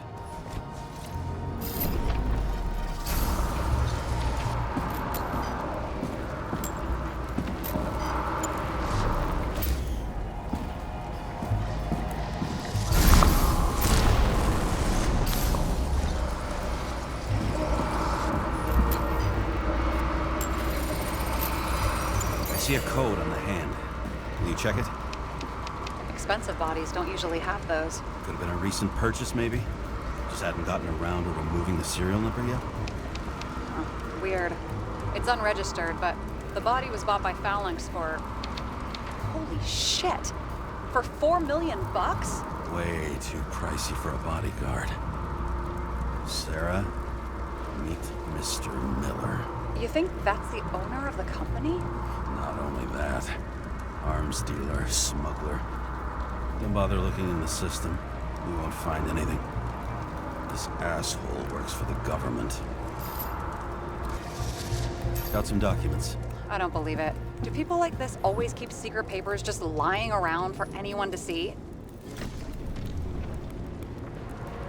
I see a code on the hand. Will you check it? Expensive bodies don't usually have those. Could have been a recent purchase, maybe? Just hadn't gotten around to removing the serial number yet? Huh. Weird. It's unregistered, but the body was bought by Phalanx for... Holy shit! For $4 million bucks? Way too pricey for a bodyguard. Sarah, Meet Mr. Miller. You think that's the owner of the company? Not only that, arms dealer, smuggler. Don't bother looking in the system. You won't find anything. This asshole works for the government. Got some documents. I don't believe it. Do people like this always keep secret papers just lying around for anyone to see?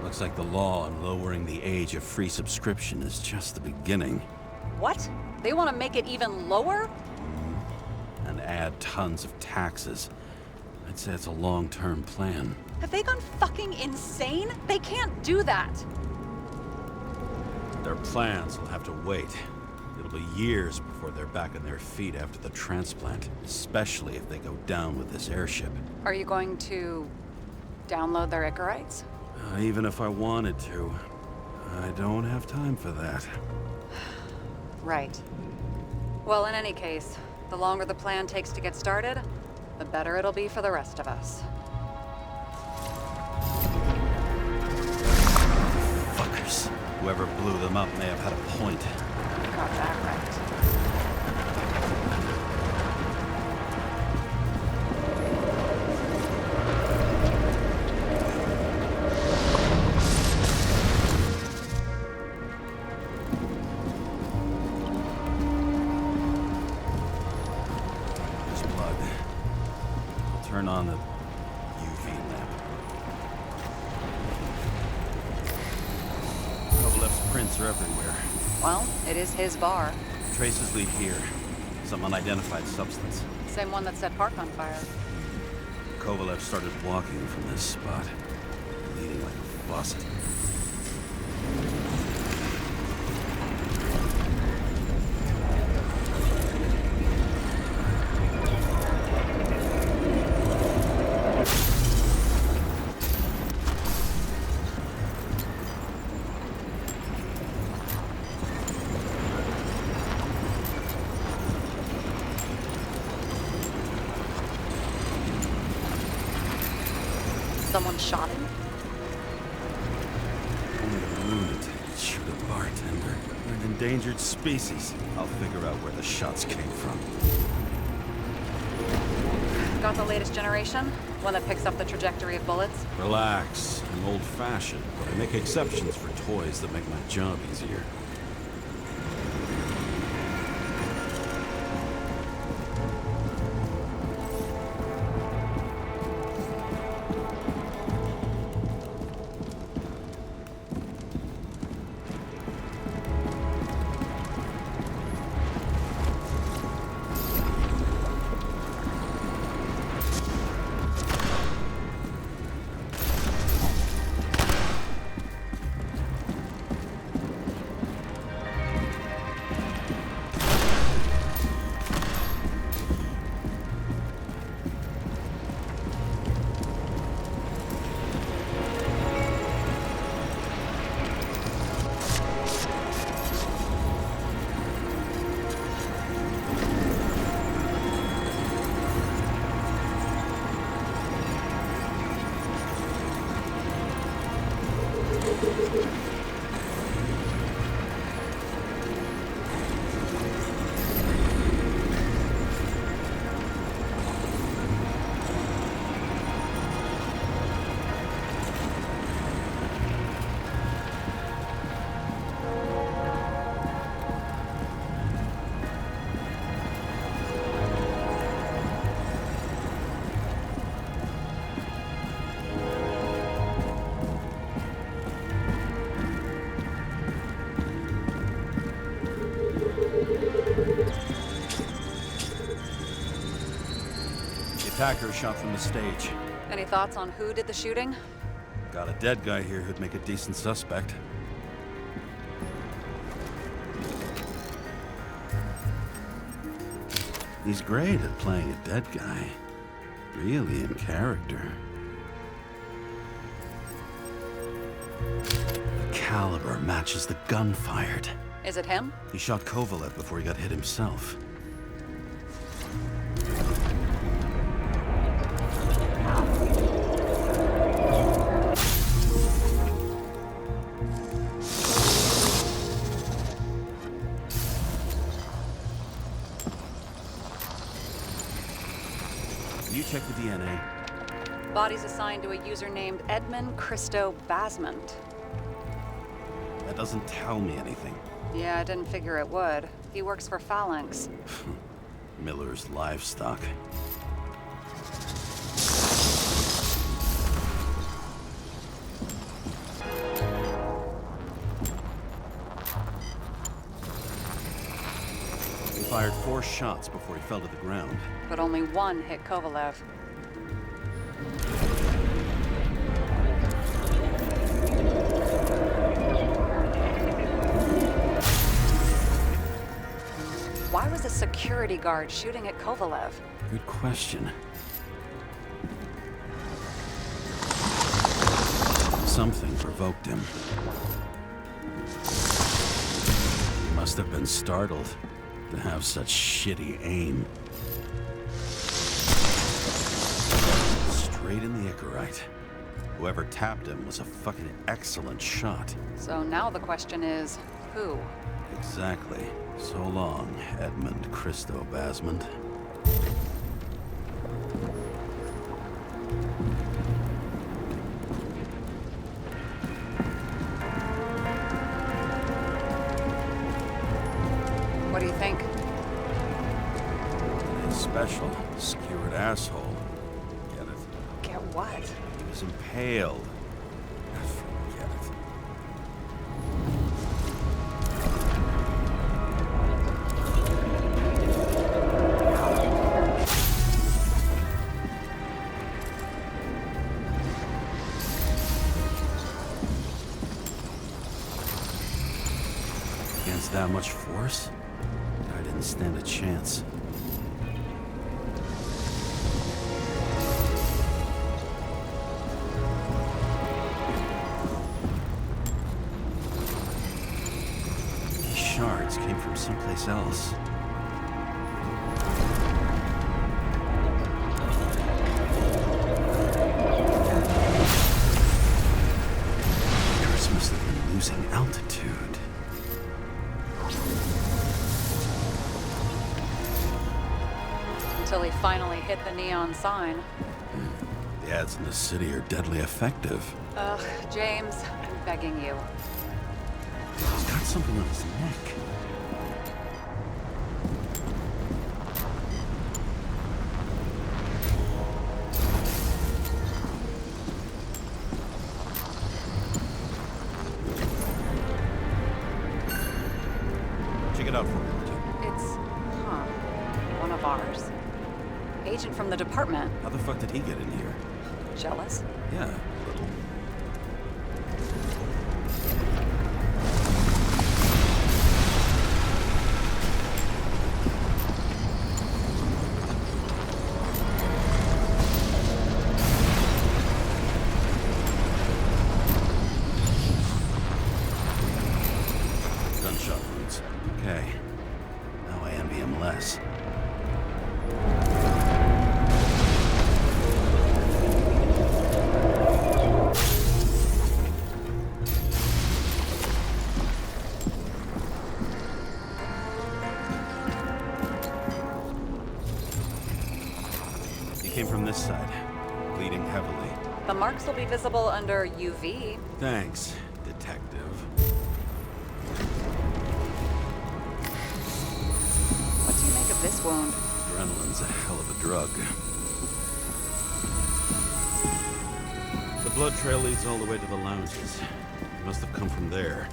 Looks like the law on lowering the age of free subscription is just the beginning. What? They want to make it even lower? And add tons of taxes. I'd say it's a long-term plan. Have they gone fucking insane? They can't do that! Their plans will have to wait. It'll be years before they're back on their feet after the transplant, especially if they go down with this airship. Are you going to download their Icarites? Even if I wanted to, I don't have time for that. Right. Well, in any case, the longer the plan takes to get started, the better it'll be for the rest of us. Fuckers. Whoever blew them up may have had a point. Got that right. There's blood. I'll turn on the UV lamp. Kovalev's prints are everywhere. Well, it is his bar. Traces lead here. Some unidentified substance. Same one that set Park on fire. Kovalev started walking from this spot, bleeding like a faucet. Someone shot him? Only a lunatic would shoot a bartender. We're an endangered species. I'll figure out where the shots came from. Got the latest generation? One that picks up the trajectory of bullets? Relax. I'm old-fashioned, but I make exceptions for toys that make my job easier. Attacker shot from the stage. Any thoughts on who did the shooting? Got a dead guy here who'd make a decent suspect. He's great at playing a dead guy. Really in character. The caliber matches the gun fired. Is it him? He shot Kovalev before he got hit himself. Have you checked the DNA? Body's assigned to a user named Edmund Christo Basmond. That doesn't tell me anything. Yeah, I didn't figure it would. He works for Phalanx. Miller's livestock. He fired 4 shots before he fell to the ground. But only one hit Kovalev. Why was a security guard shooting at Kovalev? Good question. Something provoked him. He must have been startled to have such shitty aim. Straight in the Icarite. Whoever tapped him was a fucking excellent shot. So now the question is, who? Exactly. So long, Edmund Christo Basmond. What do you think? His special, skewered asshole. Get it? Get what? He was impaled. Forget it. Against that much force? I didn't stand a chance. These shards came from someplace else. Yours must have been losing altitude. Until he finally hit the neon sign. The ads in the city are deadly effective. Ugh, James, I'm begging you. He's got something on his neck. Check it out for me, would you? It's, one of ours. Agent from the department. How the fuck did he get in here? Jealous? Yeah, a little. Gunshot wounds. Okay. Now I envy him less. He came from this side, bleeding heavily. The marks will be visible under UV. Thanks, Detective. What do you make of this wound? Adrenaline's a hell of a drug. The blood trail leads all the way to the lounges. It must have come from there.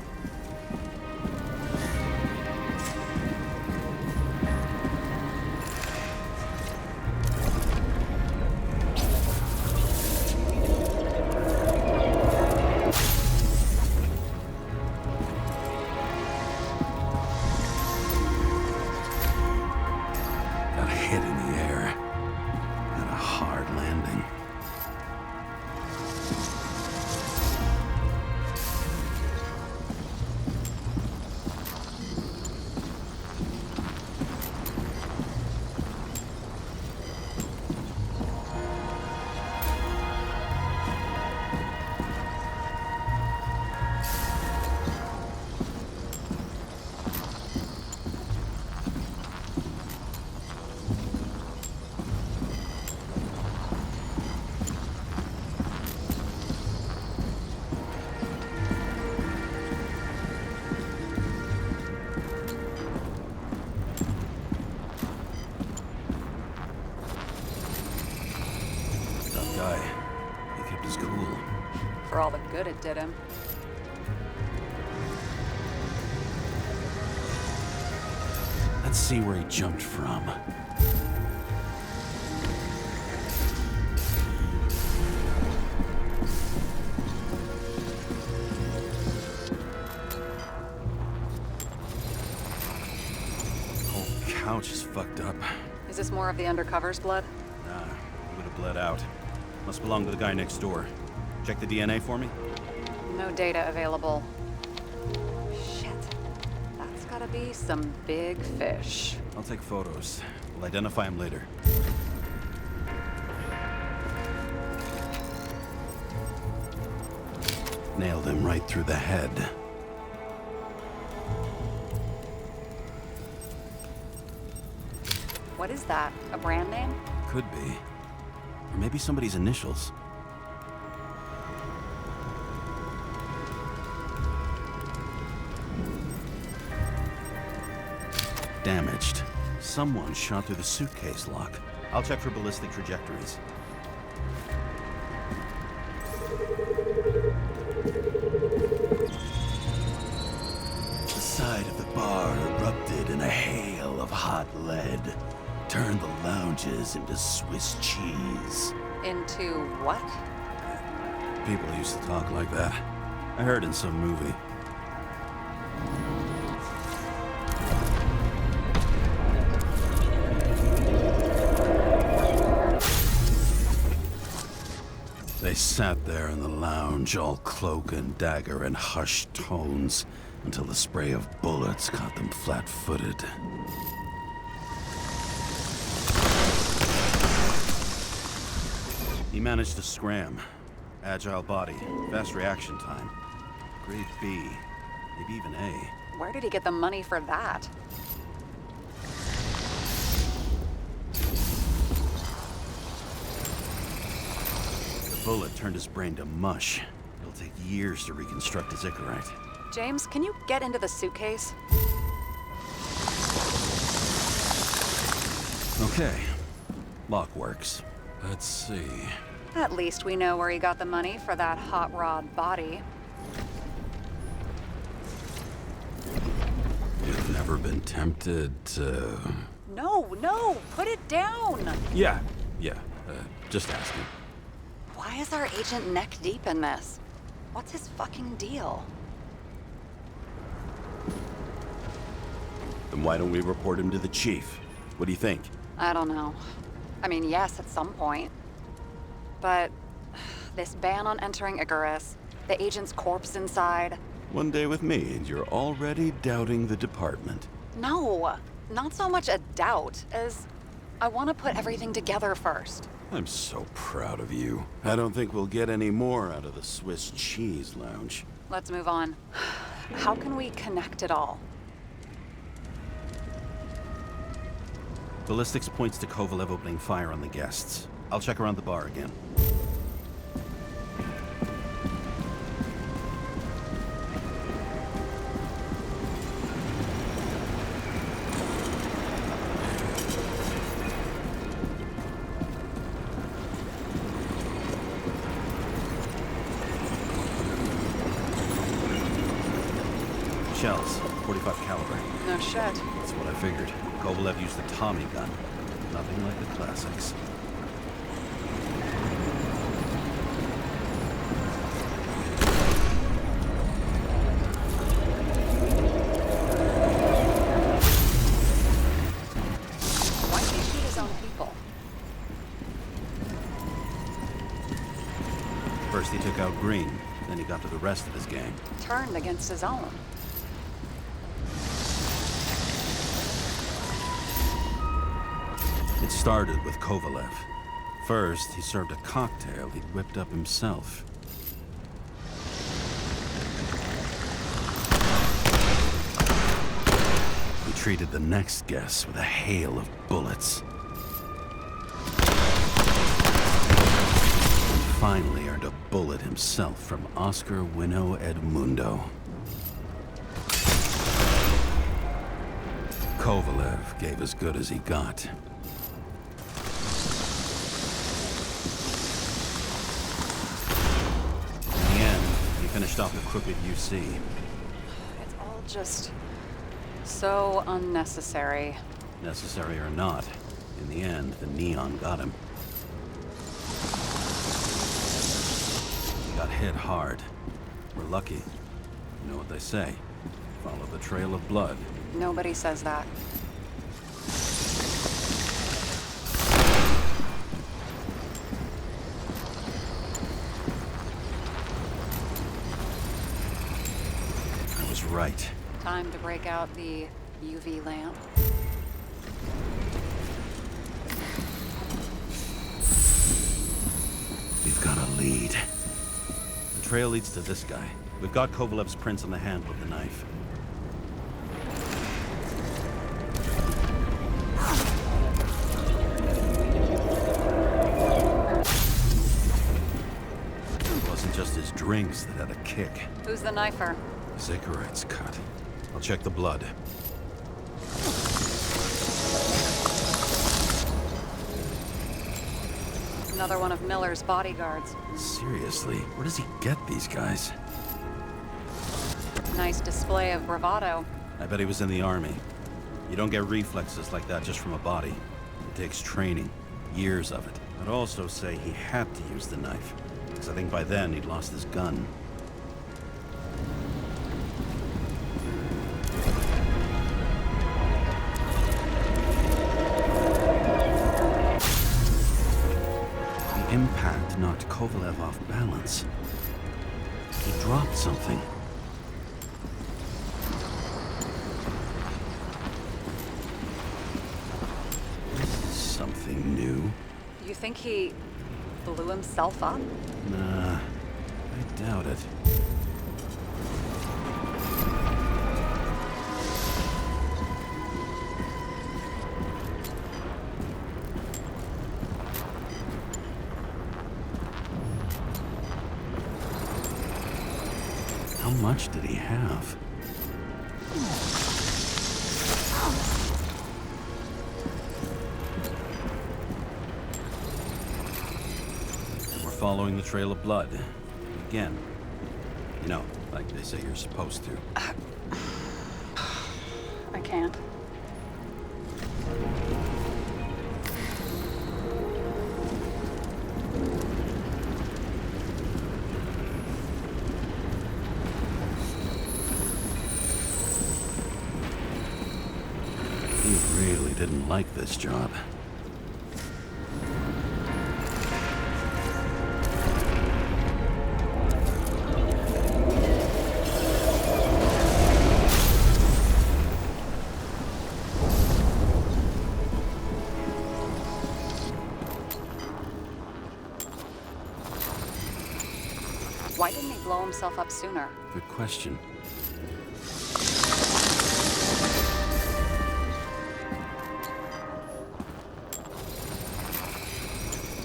Got hit in the air. Had a hard landing. guy. He kept his cool. For all the good it did him. Let's see where he jumped from. Whole couch is fucked up. Is this more of the undercover's blood? Nah, he would have bled out. Must belong to the guy next door. Check the DNA for me? No data available. Shit. That's gotta be some big fish. I'll take photos. We'll identify him later. Nailed him right through the head. What is that? A brand name? Could be. Or maybe somebody's initials. Damaged. Someone shot through the suitcase lock. I'll check for ballistic trajectories. The side of the bar erupted in a hail of hot lead. Turned the lounges into Swiss cheese. Into what? People used to talk like that. I heard in some movie. They sat there in the lounge, all cloak and dagger and hushed tones, until the spray of bullets caught them flat-footed. He managed to scram. Agile body, fast reaction time. Grade B, maybe even A. Where did he get the money for that? The bullet turned his brain to mush. It'll take years to reconstruct his Icarite. James, can you get into the suitcase? Okay. Lock works. Let's see. At least we know where he got the money for that hot rod body. You've never been tempted to... No, put it down! Yeah, just asking. Why is our agent neck deep in this? What's his fucking deal? Then why don't we report him to the chief? What do you think? I don't know. I mean, yes, at some point. But this ban on entering Icarus, the agent's corpse inside. One day with me, and you're already doubting the department. No, not so much a doubt as I want to put everything together first. I'm so proud of you. I don't think we'll get any more out of the Swiss cheese lounge. Let's move on. How can we connect it all? Ballistics points to Kovalev opening fire on the guests. I'll check around the bar again. Shells, 45 caliber. No shit. That's what I figured. Kovalev used the Tommy gun. Nothing like the classics. Why did he shoot his own people? First he took out Green, then he got to the rest of his gang. Turned against his own. It started with Kovalev. First, he served a cocktail he'd whipped up himself. He treated the next guest with a hail of bullets. And finally earned a bullet himself from Oscar Winnow Edmundo. Kovalev gave as good as he got. finished off the crooked UC. It's all just so unnecessary. Necessary or not, in the end, the neon got him. He got hit hard. We're lucky. You know what they say. Follow the trail of blood. Nobody says that. I was right. Time to break out the UV lamp. We've got a lead. The trail leads to this guy. We've got Kovalev's prints on the handle of the knife. It wasn't just his drinks that had a kick. Who's the knifer? Zacharyte's cut. I'll check the blood. Another one of Miller's bodyguards. Seriously, where does he get these guys? Nice display of bravado. I bet he was in the army. You don't get reflexes like that just from a body. It takes training, years of it. I'd also say he had to use the knife, because I think by then he'd lost his gun. The impact knocked Kovalev off balance. He dropped something. Something new? You think he blew himself up? Nah, I doubt it. How much did he have? Following the trail of blood. Again. You know, like they say you're supposed to. I can't. He really didn't like this job. Why didn't he blow himself up sooner? Good question.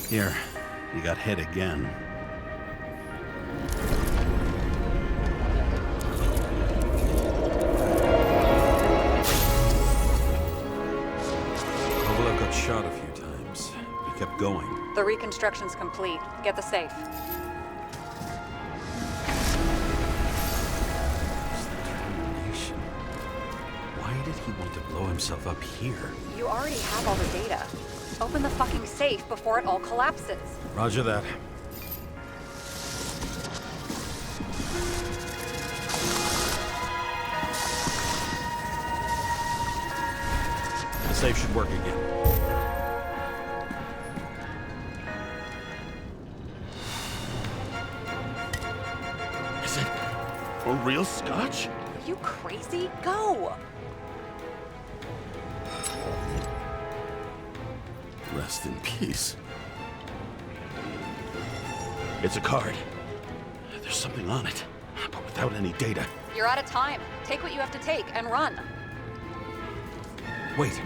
Here, you got hit again. Kovalev got shot a few times. He kept going. The reconstruction's complete. Get the safe. Why did he want to blow himself up here? You already have all the data. Open the fucking safe before it all collapses. Roger that. The safe should work again. Is it a real scotch? Are you crazy? Go! Rest in peace. It's a card. There's something on it, but without any data. You're out of time. Take what you have to take and run. Wait,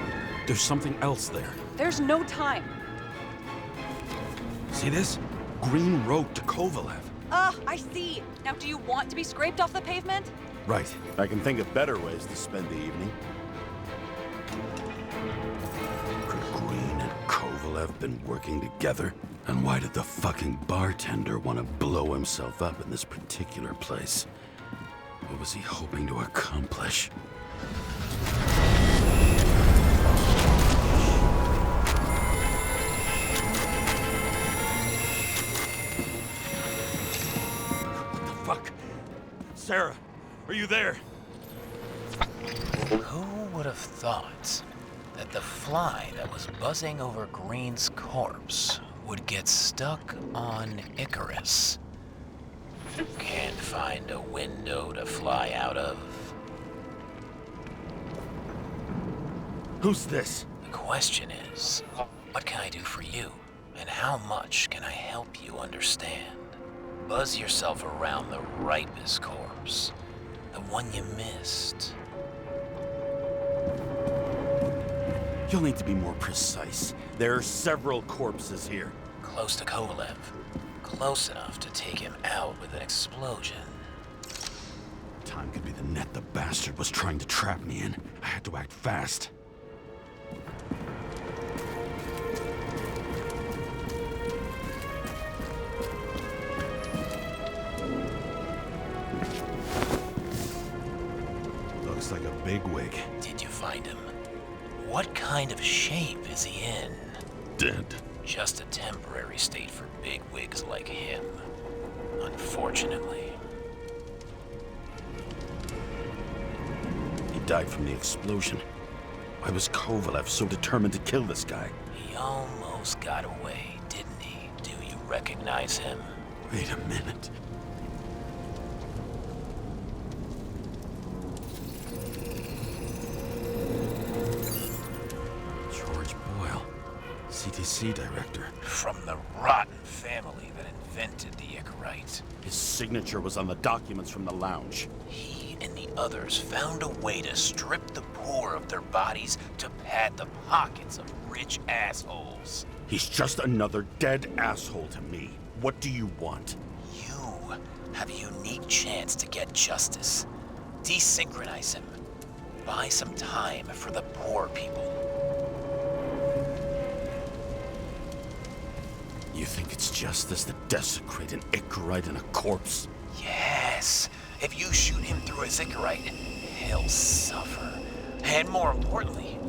there's something else there. There's no time. See this? Green Road to Kovalev. I see. Now, do you want to be scraped off the pavement? Right. I can think of better ways to spend the evening. Could Green and Kovalev Kovalev been working together? And why did the fucking bartender want to blow himself up in this particular place? What was he hoping to accomplish? What the fuck? Sarah, are you there? Who would have thought that the fly that was buzzing over Green's corpse would get stuck on Icarus? Can't find a window to fly out of. Who's this? The question is, what can I do for you? And how much can I help you understand? Buzz yourself around the ripest corpse. The one you missed. You'll need to be more precise. There are several corpses here. Close to Kovalev. Close enough to take him out with an explosion. Time could be the net the bastard was trying to trap me in. I had to act fast. Looks like a bigwig. Did you find him? What kind of shape is he in? Dead. Just a temporary state for bigwigs like him. Unfortunately. He died from the explosion. Why was Kovalev so determined to kill this guy? He almost got away, didn't he? Do you recognize him? Wait a minute. CTC director. From the rotten family that invented the Icarite. His signature was on the documents from the lounge. He and the others found a way to strip the poor of their bodies to pad the pockets of rich assholes. He's just another dead asshole to me. What do you want? You have a unique chance to get justice. Desynchronize him. Buy some time for the poor people. You think it's justice to desecrate an Icarite and a corpse? Yes. If you shoot him through his Icarite, he'll suffer. And more importantly,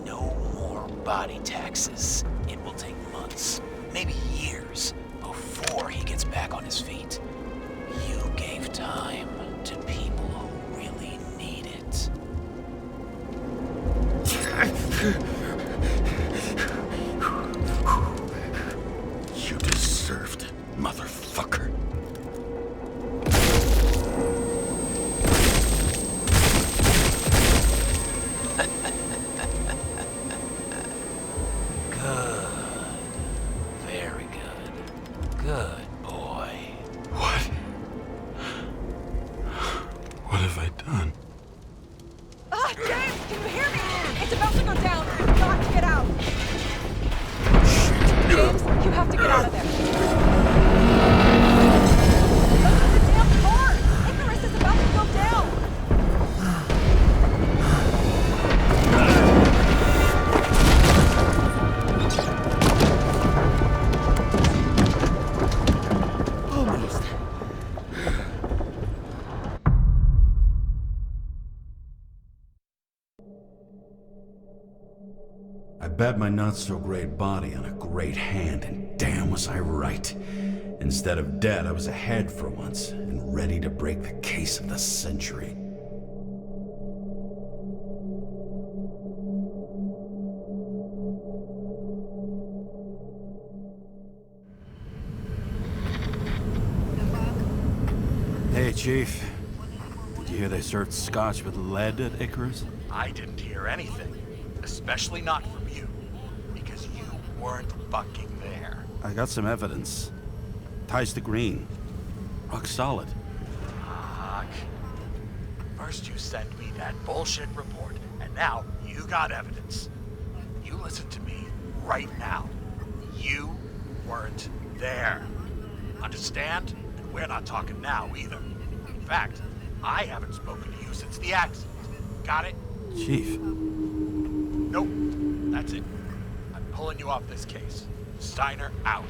no more body taxes. It will take months, maybe years, before he gets back on his feet. You gave time to people who really need it. You deserved it, motherfucker. Good. Very good. Good boy. What? What have I done? Ah, James, can you hear me? It's about to go down. You've got to get out. James, you have to get out of there. Look at the damn car! Icarus is about to go down! Almost. I bet my not-so-great body on a great hand, and damn was I right. Instead of dead, I was ahead for once, and ready to break the case of the century. Hey, Chief. Did you hear they served scotch with lead at Icarus? I didn't hear anything. Especially not from you. Because you weren't fucking there. I got some evidence. Ties to Green. Rock solid. Fuck. First you sent me that bullshit report, and now you got evidence. You listen to me right now. You weren't there. Understand? And we're not talking now either. In fact, I haven't spoken to you since the accident. Got it? Chief. Nope. That's it. I'm pulling you off this case. Steiner out.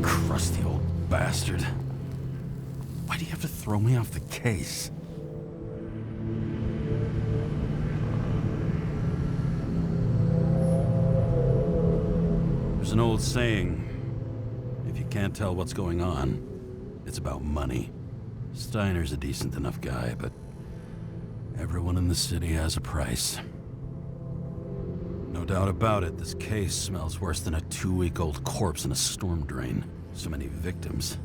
Crusty old bastard. Why do you have to throw me off the case? There's an old saying, if you can't tell what's going on, it's about money. Steiner's a decent enough guy, but everyone in the city has a price. No doubt about it, this case smells worse than a 2-week-old corpse in a storm drain. So many victims.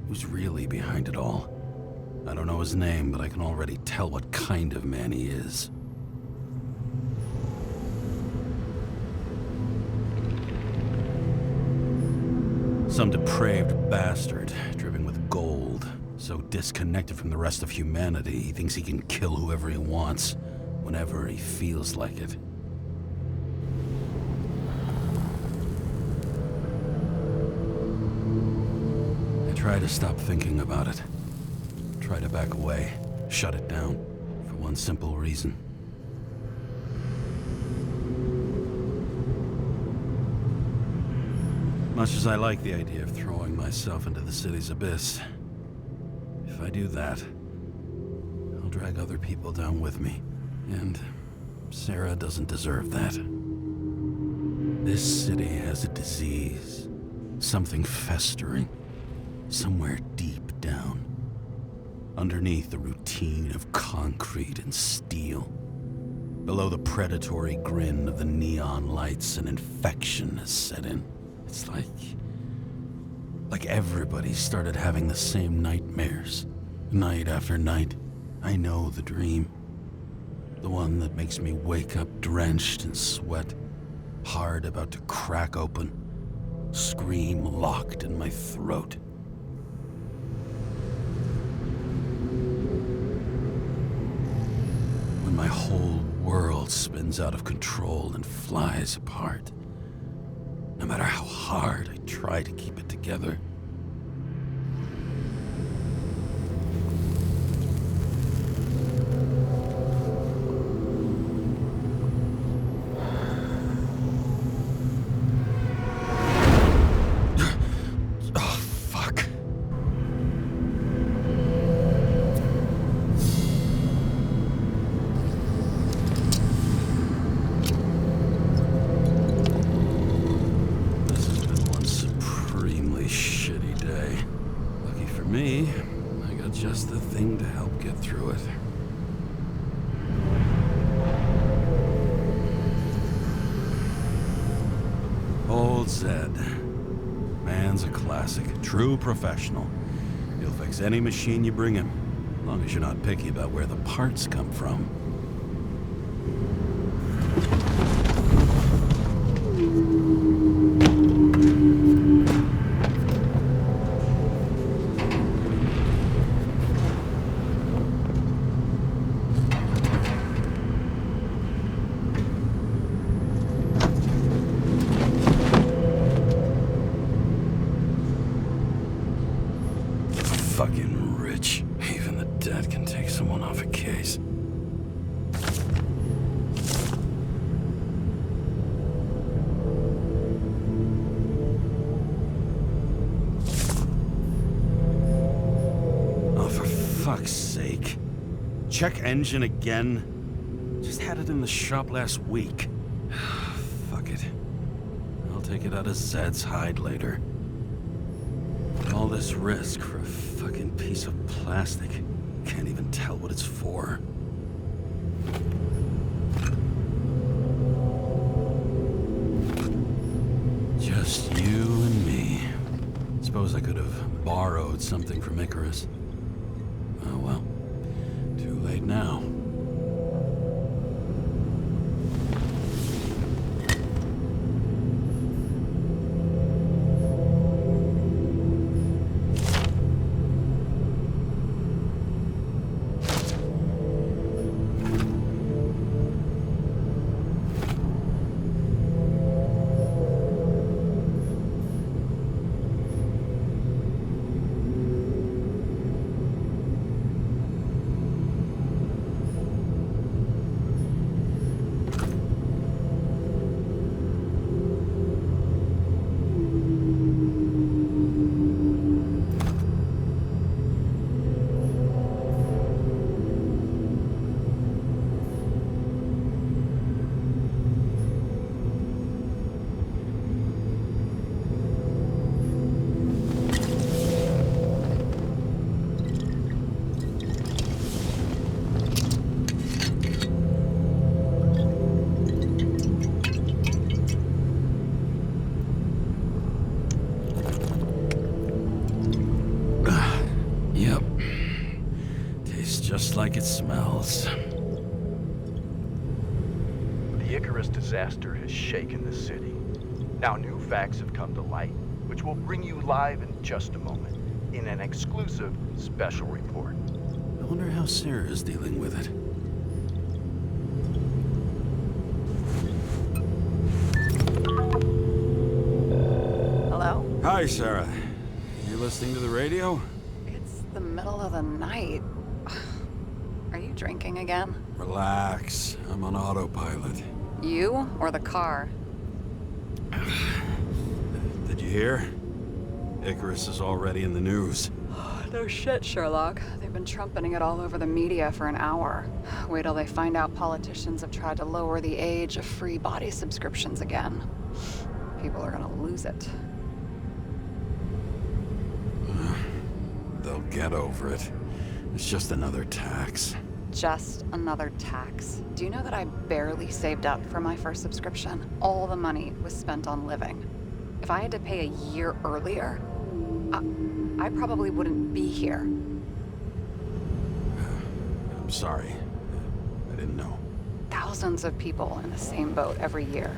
Who's really behind it all? I don't know his name, but I can already tell what kind of man he is. Some depraved bastard, driven with gold, so disconnected from the rest of humanity, he thinks he can kill whoever he wants, whenever he feels like it. I try to stop thinking about it. Try to back away, shut it down, for one simple reason. Much as I like the idea of throwing myself into the city's abyss, if I do that, I'll drag other people down with me. And Sarah doesn't deserve that. This city has a disease, something festering, somewhere deep down, underneath the routine of concrete and steel. Below the predatory grin of the neon lights, an infection has set in. It's like everybody started having the same nightmares, night after night. I know the dream. The one that makes me wake up drenched in sweat, heart about to crack open, scream locked in my throat. When my whole world spins out of control and flies apart. No matter how hard I try to keep it together. Oh, fuck. Me, I got just the thing to help get through it. Old Zed. Man's a classic, true professional. He'll fix any machine you bring him, as long as you're not picky about where the parts come from. Fucking rich. Even the dead can take someone off a case. Oh, for fuck's sake. Check engine again? Just had it in the shop last week. Fuck it. I'll take it out of Zed's hide later. All this risk for a fucking piece of plastic. Can't even tell what it's for. Just you and me. Suppose I could have borrowed something from Icarus. Oh well. Too late now. just like it smells. The Icarus disaster has shaken the city. Now new facts have come to light, which we'll bring you live in just a moment, in an exclusive special report. I wonder how Sarah is dealing with it. Hello? Hi, Sarah. You listening to the radio? It's the middle of the night. Are you drinking again? Relax. I'm on autopilot. You or the car? Did you hear? Icarus is already in the news. No shit, Sherlock. They've been trumpeting it all over the media for an hour. Wait till they find out politicians have tried to lower the age of free body subscriptions again. People are gonna lose it. They'll get over it. It's just another tax. Just another tax. Do you know that I barely saved up for my first subscription? All the money was spent on living. If I had to pay a year earlier, I probably wouldn't be here. I'm sorry. I didn't know. Thousands of people in the same boat every year.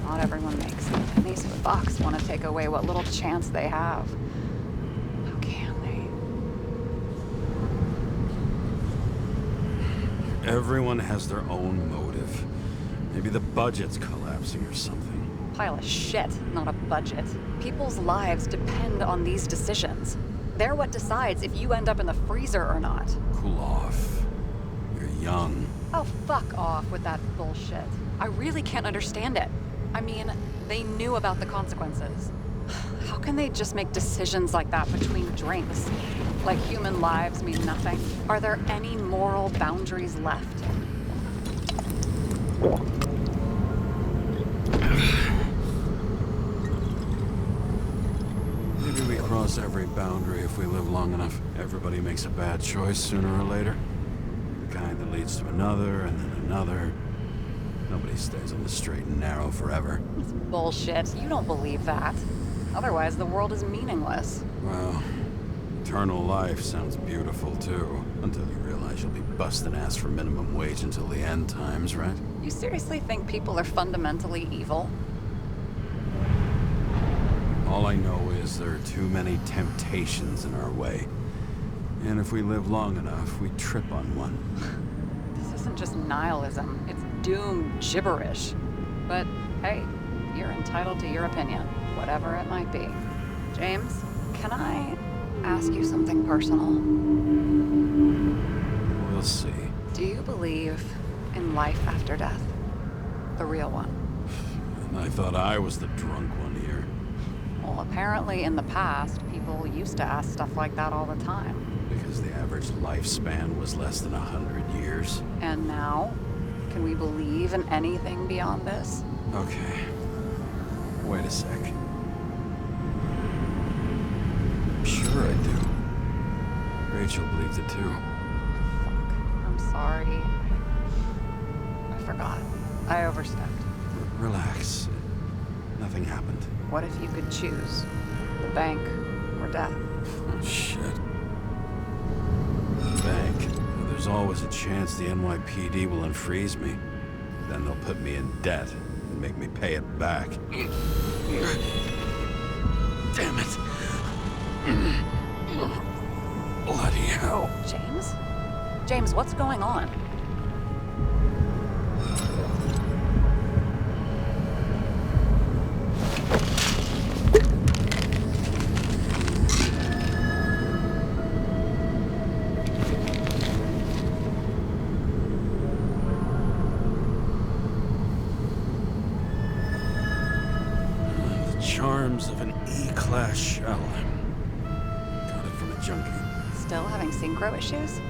Not everyone makes it, and these fucks want to take away what little chance they have. How can they? Everyone has their own motive. Maybe the budget's collapsing or something. Pile of shit, not a budget. People's lives depend on these decisions. They're what decides if you end up in the freezer or not. Cool off. You're young. Oh, fuck off with that bullshit. I really can't understand it. I mean, they knew about the consequences. How can they just make decisions like that between drinks? Like human lives mean nothing? Are there any moral boundaries left? Maybe we cross every boundary if we live long enough. Everybody makes a bad choice sooner or later. The kind that leads to another, and then another. Nobody stays on the straight and narrow forever. It's bullshit. You don't believe that. Otherwise, the world is meaningless. Well, eternal life sounds beautiful, too. Until you realize you'll be busting ass for minimum wage until the end times, right? You seriously think people are fundamentally evil? All I know is there are too many temptations in our way. And if we live long enough, we trip on one. This isn't just nihilism. It's doom gibberish. But hey, you're entitled to your opinion, whatever it might be. James, can I ask you something personal? We'll see. Do you believe in life after death? The real one? And I thought I was the drunk one here. Well, apparently in the past, people used to ask stuff like that all the time. Because the average lifespan was less than 100 years. And now? Can we believe in anything beyond this? Okay. Wait a sec. Sure I do. Rachel believes it too. Fuck. I'm sorry. I forgot. I overstepped. Relax. Nothing happened. What if you could choose? The bank or death? Shit. Bank. There's always a chance the NYPD will unfreeze me. Then they'll put me in debt and make me pay it back. Damn it. Bloody hell. James? James, what's going on? Charms of an E-class shell. Got it from a junkie. Still having synchro issues?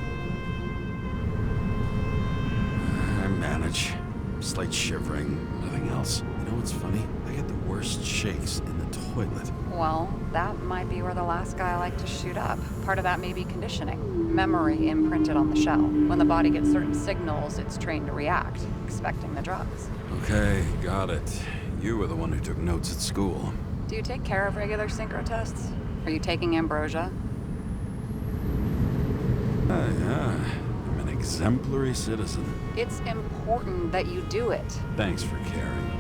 I manage. Slight shivering, nothing else. You know what's funny? I get the worst shakes in the toilet. Well, that might be where the last guy liked to shoot up. Part of that may be conditioning. Memory imprinted on the shell. When the body gets certain signals, it's trained to react, expecting the drugs. Okay, got it. You were the one who took notes at school. Do you take care of regular synchro tests? Are you taking ambrosia? Yeah. I'm an exemplary citizen. It's important that you do it. Thanks for caring.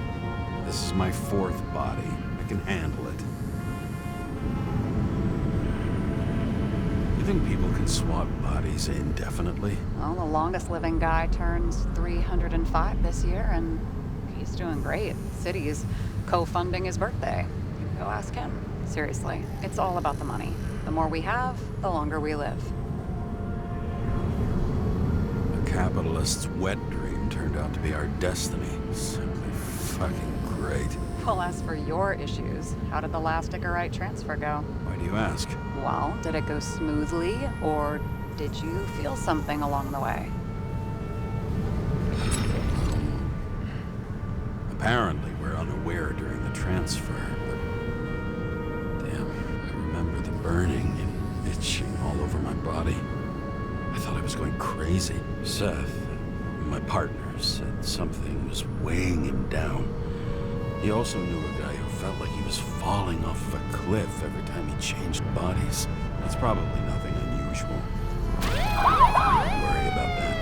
This is my fourth body. I can handle it. You think people can swap bodies indefinitely? Well, the longest living guy turns 305 this year, and he's doing great. City's co-funding his birthday. Go ask him. Seriously, it's all about the money. The more we have, the longer we live. A capitalist's wet dream turned out to be our destiny. Simply fucking great. Well, as for your issues, how did the last Icarite transfer go? Why do you ask? Well, did it go smoothly, or did you feel something along the way? Apparently, we're unaware during the transfer, but... Damn, I remember the burning and itching all over my body. I thought I was going crazy. Seth, my partner, said something was weighing him down. He also knew a guy who felt like he was falling off of a cliff every time he changed bodies. That's probably nothing unusual. Don't worry about that.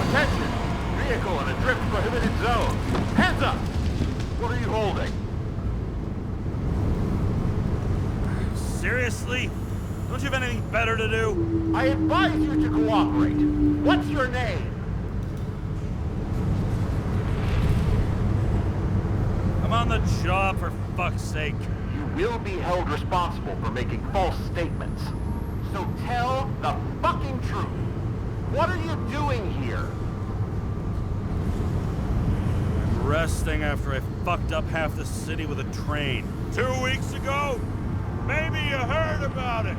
Attention! Vehicle in a drift prohibited zone. Hands up! What are you holding? Seriously? Don't you have anything better to do? I advise you to cooperate. What's your name? I'm on the job, for fuck's sake. You will be held responsible for making false statements. So tell the fucking truth. What are you doing here? I'm resting after I fucked up half the city with a train. 2 weeks ago? Maybe you heard about it.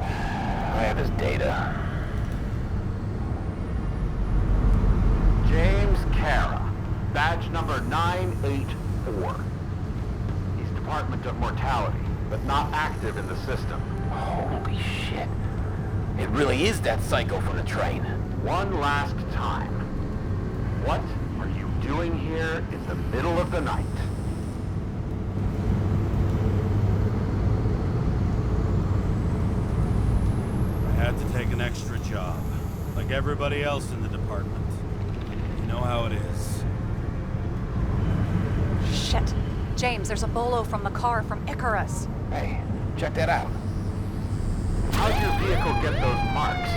I have his data. James Karra, badge number 984. He's Department of Mortality, but not active in the system. Holy shit. It really is that psycho from the train. One last time. What are you doing here in the middle of the night? I had to take an extra job, like everybody else in the department. You know how it is. Shit. James, there's a bolo from the car from Icarus. Hey, check that out. How'd your vehicle get those marks?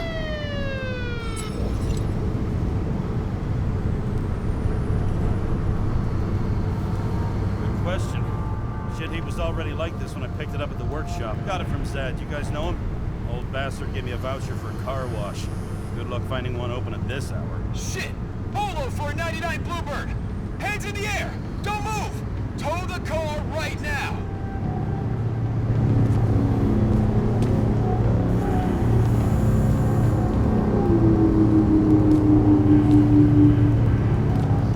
Good question. Shit, he was already like this when I picked it up at the workshop. Got it from Zed. You guys know him? Old bastard gave me a voucher for a car wash. Good luck finding one open at this hour. Shit! Bolo for a 99 Bluebird! Hands in the air! Don't move! Tow the car right now!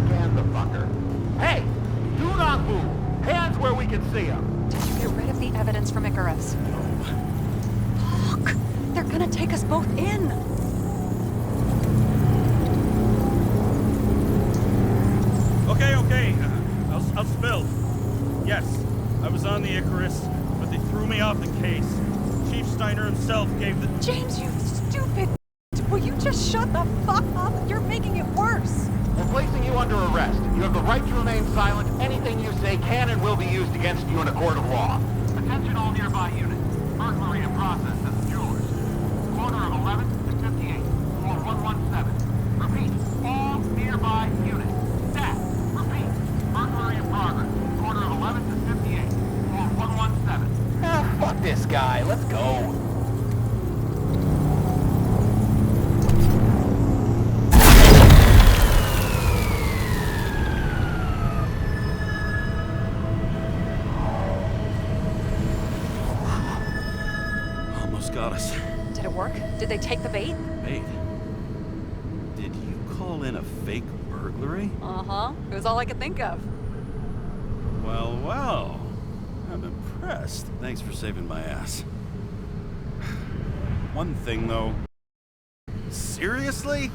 Scan the fucker. Hey! Do not move! Hands where we can see him! Did you get rid of the evidence from Icarus? Fuck! They're gonna take us both in! Okay. I'll spill. Yes, I was on the Icarus, but they threw me off the case. Chief Steiner himself gave the... James, you stupid! Will you just shut the fuck up? You're making it worse! We're placing you under arrest. You have the right to remain silent. Anything you say can and will be used against you in a court of law. Attention all nearby units. Burglary in process at the jewelers. Corner of 11th and 58. Floor 117. Repeat. All nearby units. Staff. Repeat. Burglary in progress. Corner of 11th and 58. Floor 117. Ah, fuck this guy. Let's go. Got us. Did it work? Did they take the bait? Bait? Did you call in a fake burglary? Uh-huh. It was all I could think of. Well. I'm impressed. Thanks for saving my ass. One thing, though. Seriously?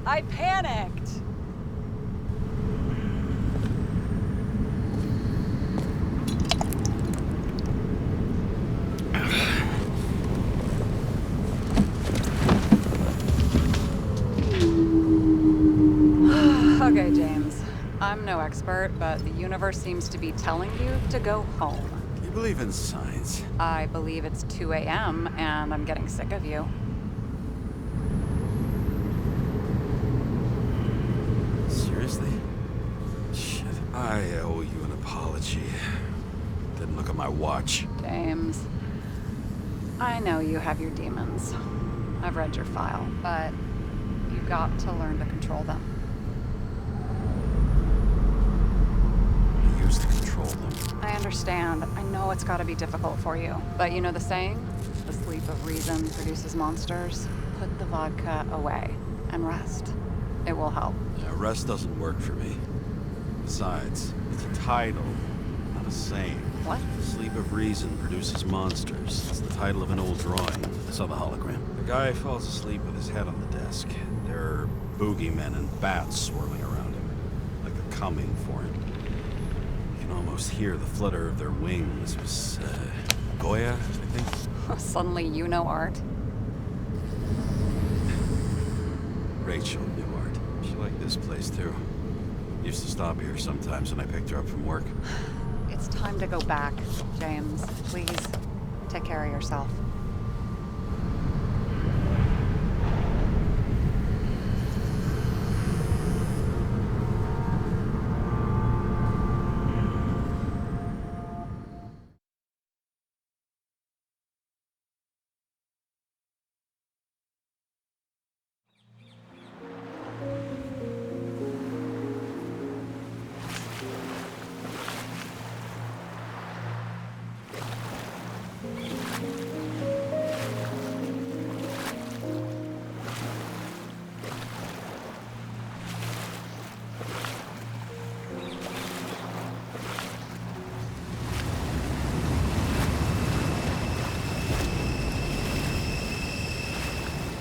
I panicked. I'm no expert, but the universe seems to be telling you to go home. You believe in science? I believe it's 2 a.m. and I'm getting sick of you. Seriously? Shit. I owe you an apology. Didn't look at my watch. James, I know you have your demons. I've read your file, but you got to learn to control them. I used to control them. I understand. I know it's gotta be difficult for you. But you know the saying? The sleep of reason produces monsters. Put the vodka away and rest. It will help. Yeah, rest doesn't work for me. Besides, it's a title, not a saying. What? Sleep of Reason Produces Monsters. It's the title of an old drawing. I saw the hologram. The guy falls asleep with his head on the desk. There are boogeymen and bats swirling around him, like they're coming for him. You can almost hear the flutter of their wings. It was, Goya, I think? Suddenly you know art. Rachel knew art. She liked this place, too. Used to stop here sometimes when I picked her up from work. It's time to go back, James. Please, take care of yourself.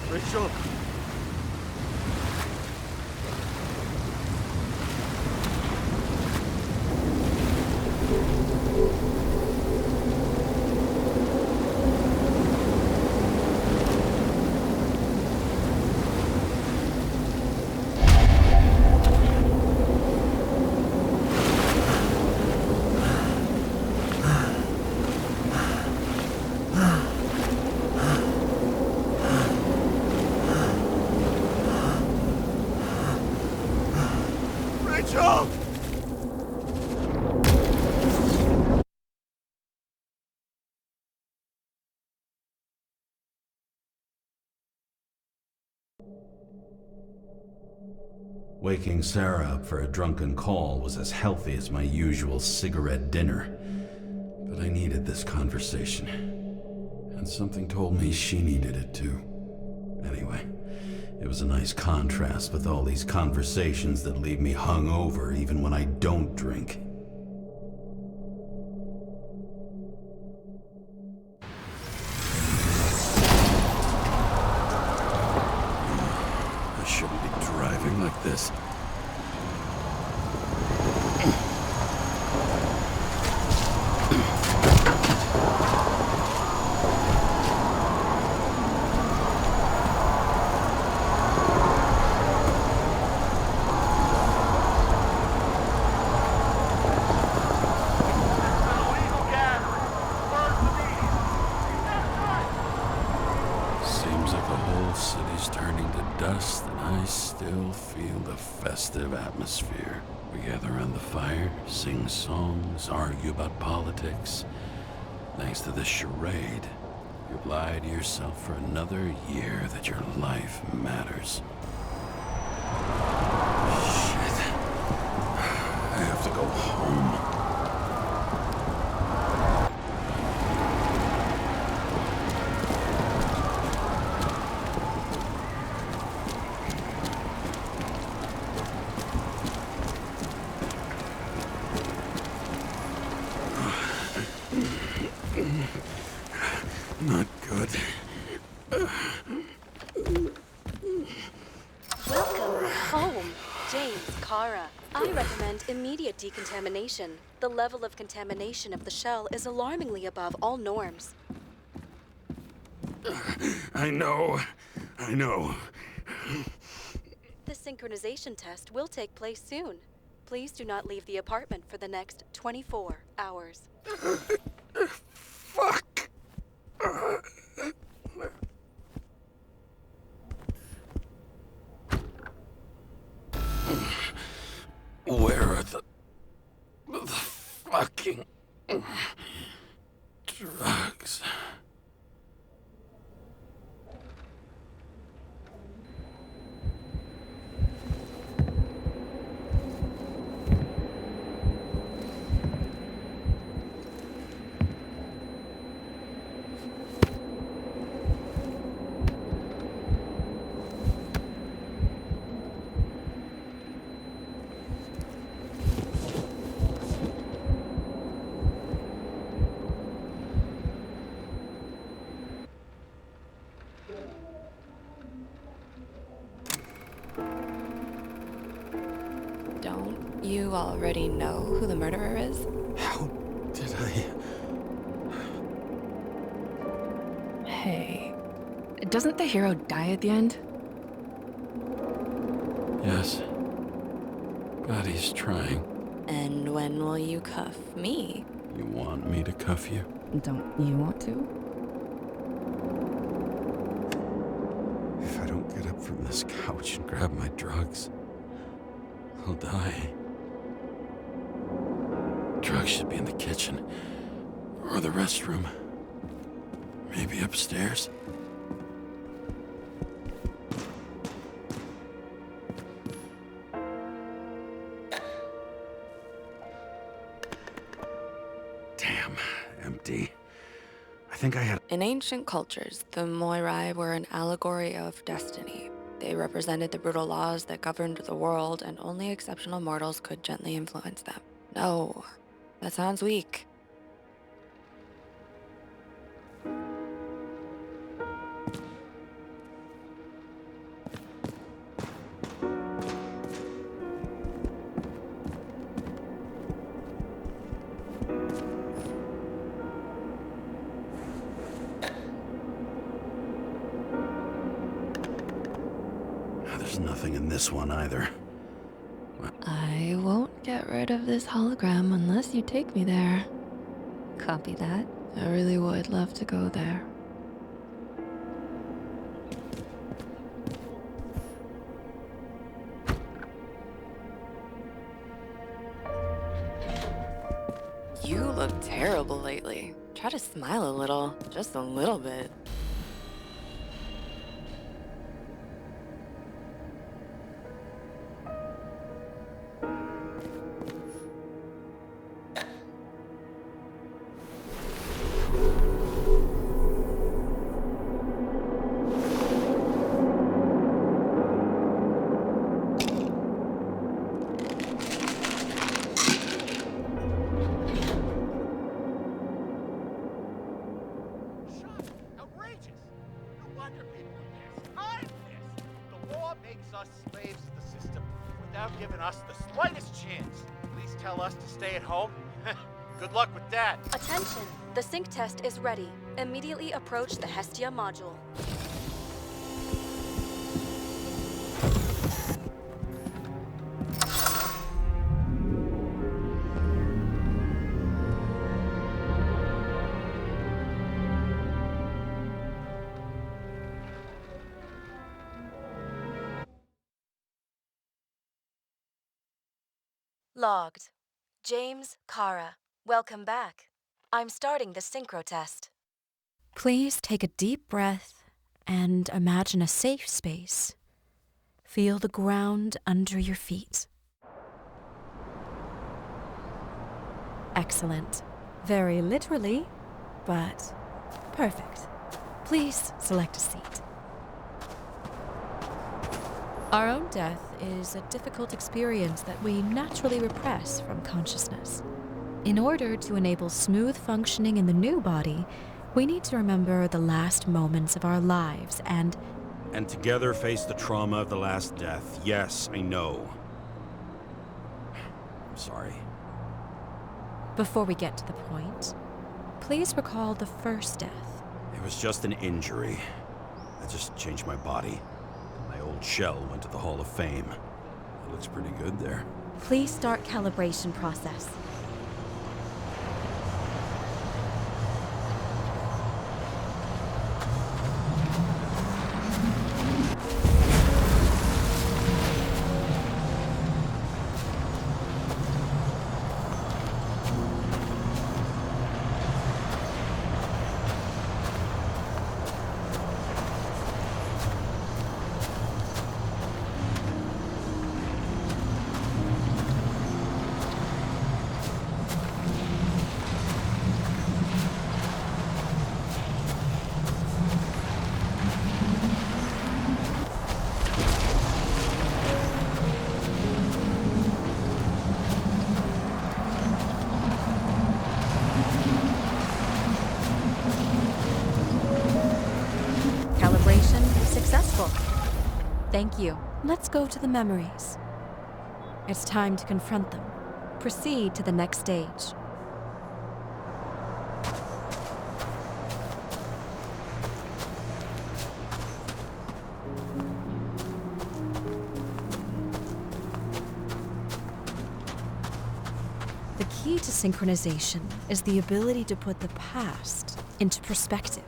Rachel! Rachel! Waking Sarah up for a drunken call was as healthy as my usual cigarette dinner. But I needed this conversation. And something told me she needed it too. Anyway, it was a nice contrast with all these conversations that leave me hungover even when I don't drink. I shouldn't be driving like this. Seems like the whole city's turning to dust, and I still feel the festive atmosphere. We gather around the fire, sing songs, argue about politics. Thanks to this charade, you lie to yourself for another year that your life matters. Shit. I have to go home. Not good. Welcome home, James Karra. I recommend immediate decontamination. The level of contamination of the shell is alarmingly above all norms. I know. The synchronization test will take place soon. Please do not leave the apartment for the next 24 hours. Fuck! Where are the fucking drugs? Don't you already know who the murderer is? How did I... Hey, doesn't the hero die at the end? Yes. God, he's trying. And when will you cuff me? You want me to cuff you? Don't you want to? If I don't get up from this couch and grab my drugs, I'll die. Drugs should be in the kitchen. Or the restroom. Maybe upstairs. Damn, empty. I think I had... In ancient cultures, the Moirai were an allegory of destiny. They represented the brutal laws that governed the world, and only exceptional mortals could gently influence them. No, that sounds weak. There's nothing in this one either. I won't get rid of this hologram unless you take me there. Copy that. I really would love to go there. You look terrible lately. Try to smile a little, just a little bit. Giving us the slightest chance. Please tell us to stay at home. Good luck with that. Attention! The sync test is ready. Immediately approach the Hestia module. Logged. James Karra. Welcome back. I'm starting the synchro test. Please take a deep breath and imagine a safe space. Feel the ground under your feet. Excellent. Very literally, but perfect. Please select a seat. Our own death is a difficult experience that we naturally repress from consciousness. In order to enable smooth functioning in the new body, we need to remember the last moments of our lives and together face the trauma of the last death. Yes, I know. I'm sorry. Before we get to the point, please recall the first death. It was just an injury. I just changed my body. My old shell went to the Hall of Fame. It looks pretty good there. Please start calibration process. Calibration successful. Thank you. Let's go to the memories. It's time to confront them. Proceed to the next stage. The key to synchronization is the ability to put the past into perspective.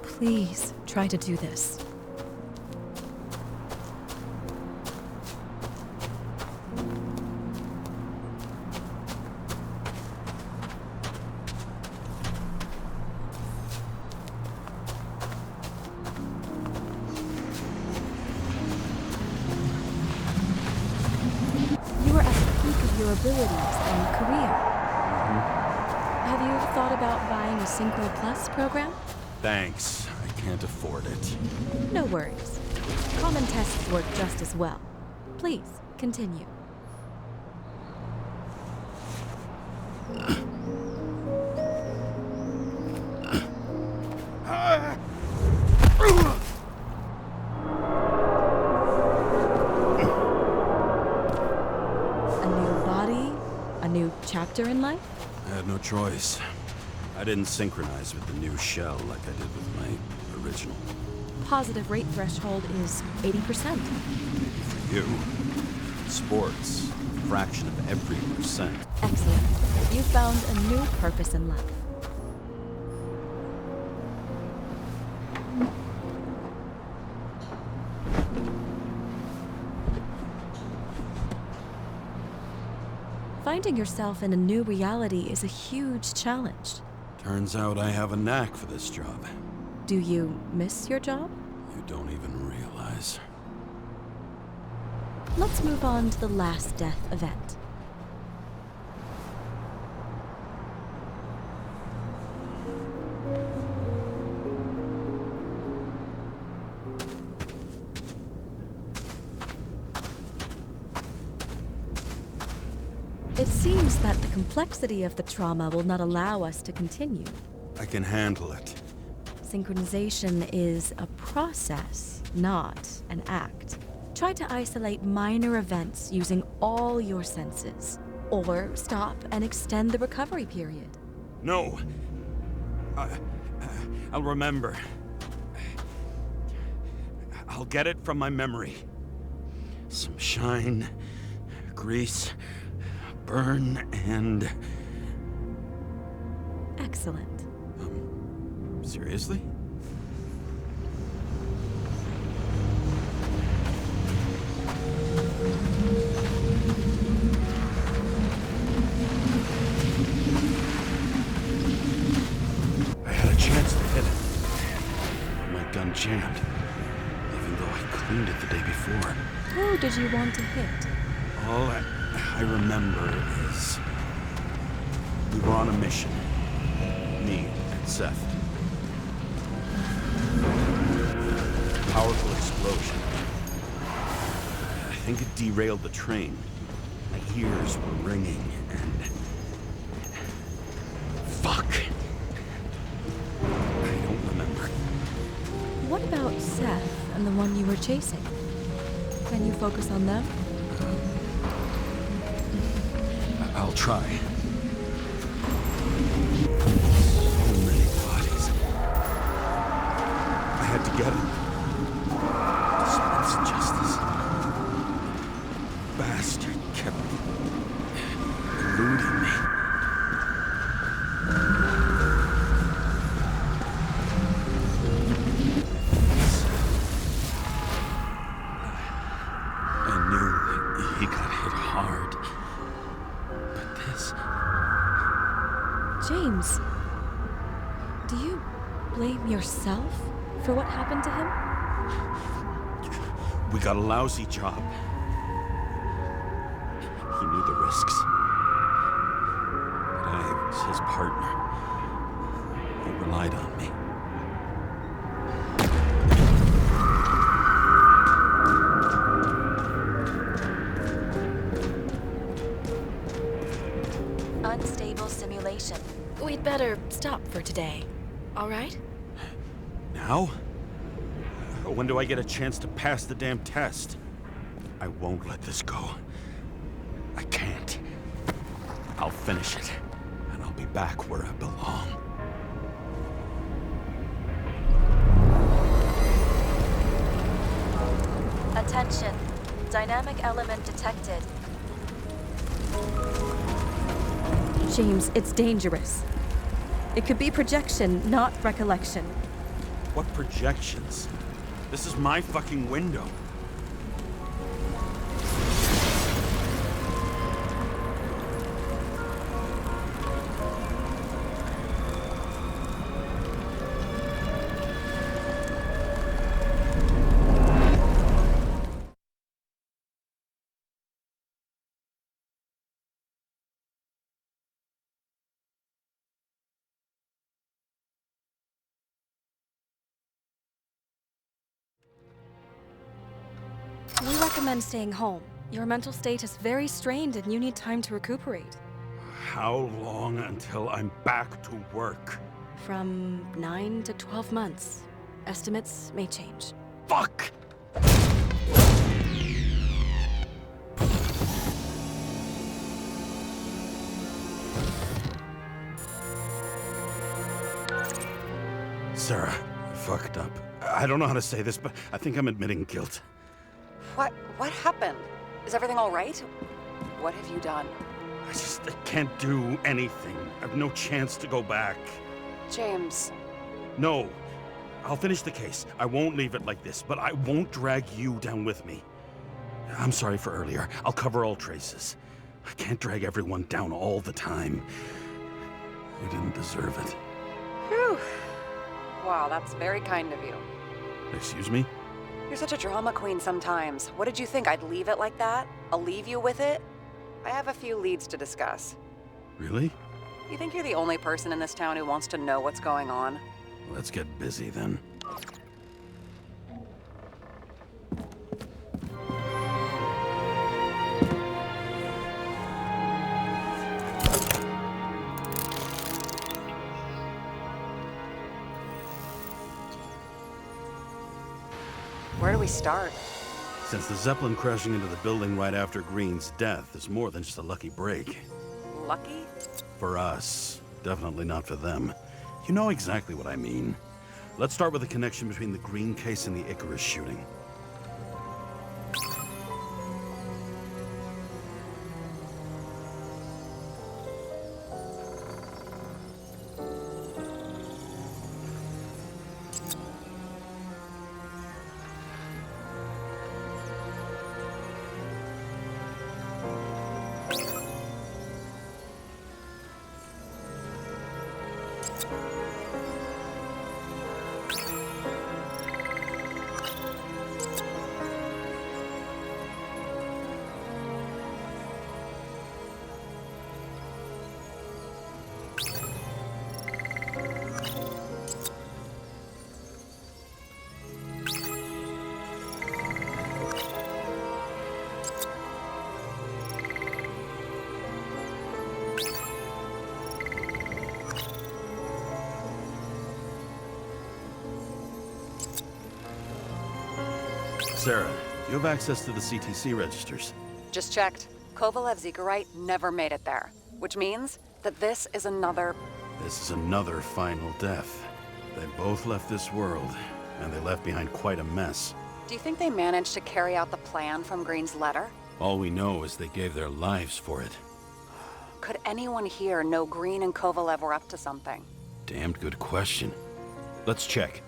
Please try to do this. You are at the peak of your abilities and career. Have you thought about buying a Synchro Plus program? Thanks. I can't afford it. No worries. Common tests work just as well. Please, continue. A new body? A new chapter in life? I had no choice. I didn't synchronize with the new shell like I did with my original. Positive rate threshold is 80%. Maybe for you. Sports, a fraction of every percent. Excellent. You found a new purpose in life. Finding yourself in a new reality is a huge challenge. Turns out I have a knack for this job. Do you miss your job? You don't even realize. Let's move on to the last death event. It seems that the complexity of the trauma will not allow us to continue. I can handle it. Synchronization is a process, not an act. Try to isolate minor events using all your senses, or stop and extend the recovery period. No. I'll remember. I'll get it from my memory. Some shine, grease, burn, and... Excellent. Seriously? I had a chance to hit it. My gun jammed, even though I cleaned it the day before. Who did you want to hit? All I remember is we were on a mission. Me and Seth. Powerful explosion. I think it derailed the train. My ears were ringing and... Fuck! I don't remember. What about Seth and the one you were chasing? Can you focus on them? I'll try. So many bodies. I had to get him. Dispense justice. Bastard kept me this. James, do you blame yourself for what happened to him? We got a lousy job. He knew the risks. But I was his partner. He relied on me. Unstable simulation. We'd better stop for today, all right? Now? When do I get a chance to pass the damn test? I won't let this go. I can't. I'll finish it, and I'll be back where I belong. Attention. Dynamic element detected. James, it's dangerous. It could be projection, not recollection. What projections? This is my fucking window. We recommend staying home. Your mental state is very strained and you need time to recuperate. How long until I'm back to work? From 9 to 12 months. Estimates may change. Fuck! Sarah, I fucked up. I don't know how to say this, but I think I'm admitting guilt. What happened? Is everything all right? What have you done? I can't do anything. I have no chance to go back. James. No. I'll finish the case. I won't leave it like this, but I won't drag you down with me. I'm sorry for earlier. I'll cover all traces. I can't drag everyone down all the time. You didn't deserve it. Whew. Wow, that's very kind of you. Excuse me? You're such a drama queen sometimes. What did you think, I'd leave it like that? I'll leave you with it? I have a few leads to discuss. Really? You think you're the only person in this town who wants to know what's going on? Let's get busy then. Where do we start? Since the Zeppelin crashing into the building right after Green's death is more than just a lucky break. Lucky? For us. Definitely not for them. You know exactly what I mean. Let's start with the connection between the Green case and the Icarus shooting. Sarah, you have access to the CTC registers. Just checked. Kovalev's Zekarite never made it there, which means that this is another final death. They both left this world, and they left behind quite a mess. Do you think they managed to carry out the plan from Green's letter? All we know is they gave their lives for it. Could anyone here know Green and Kovalev were up to something? Damned good question. Let's check.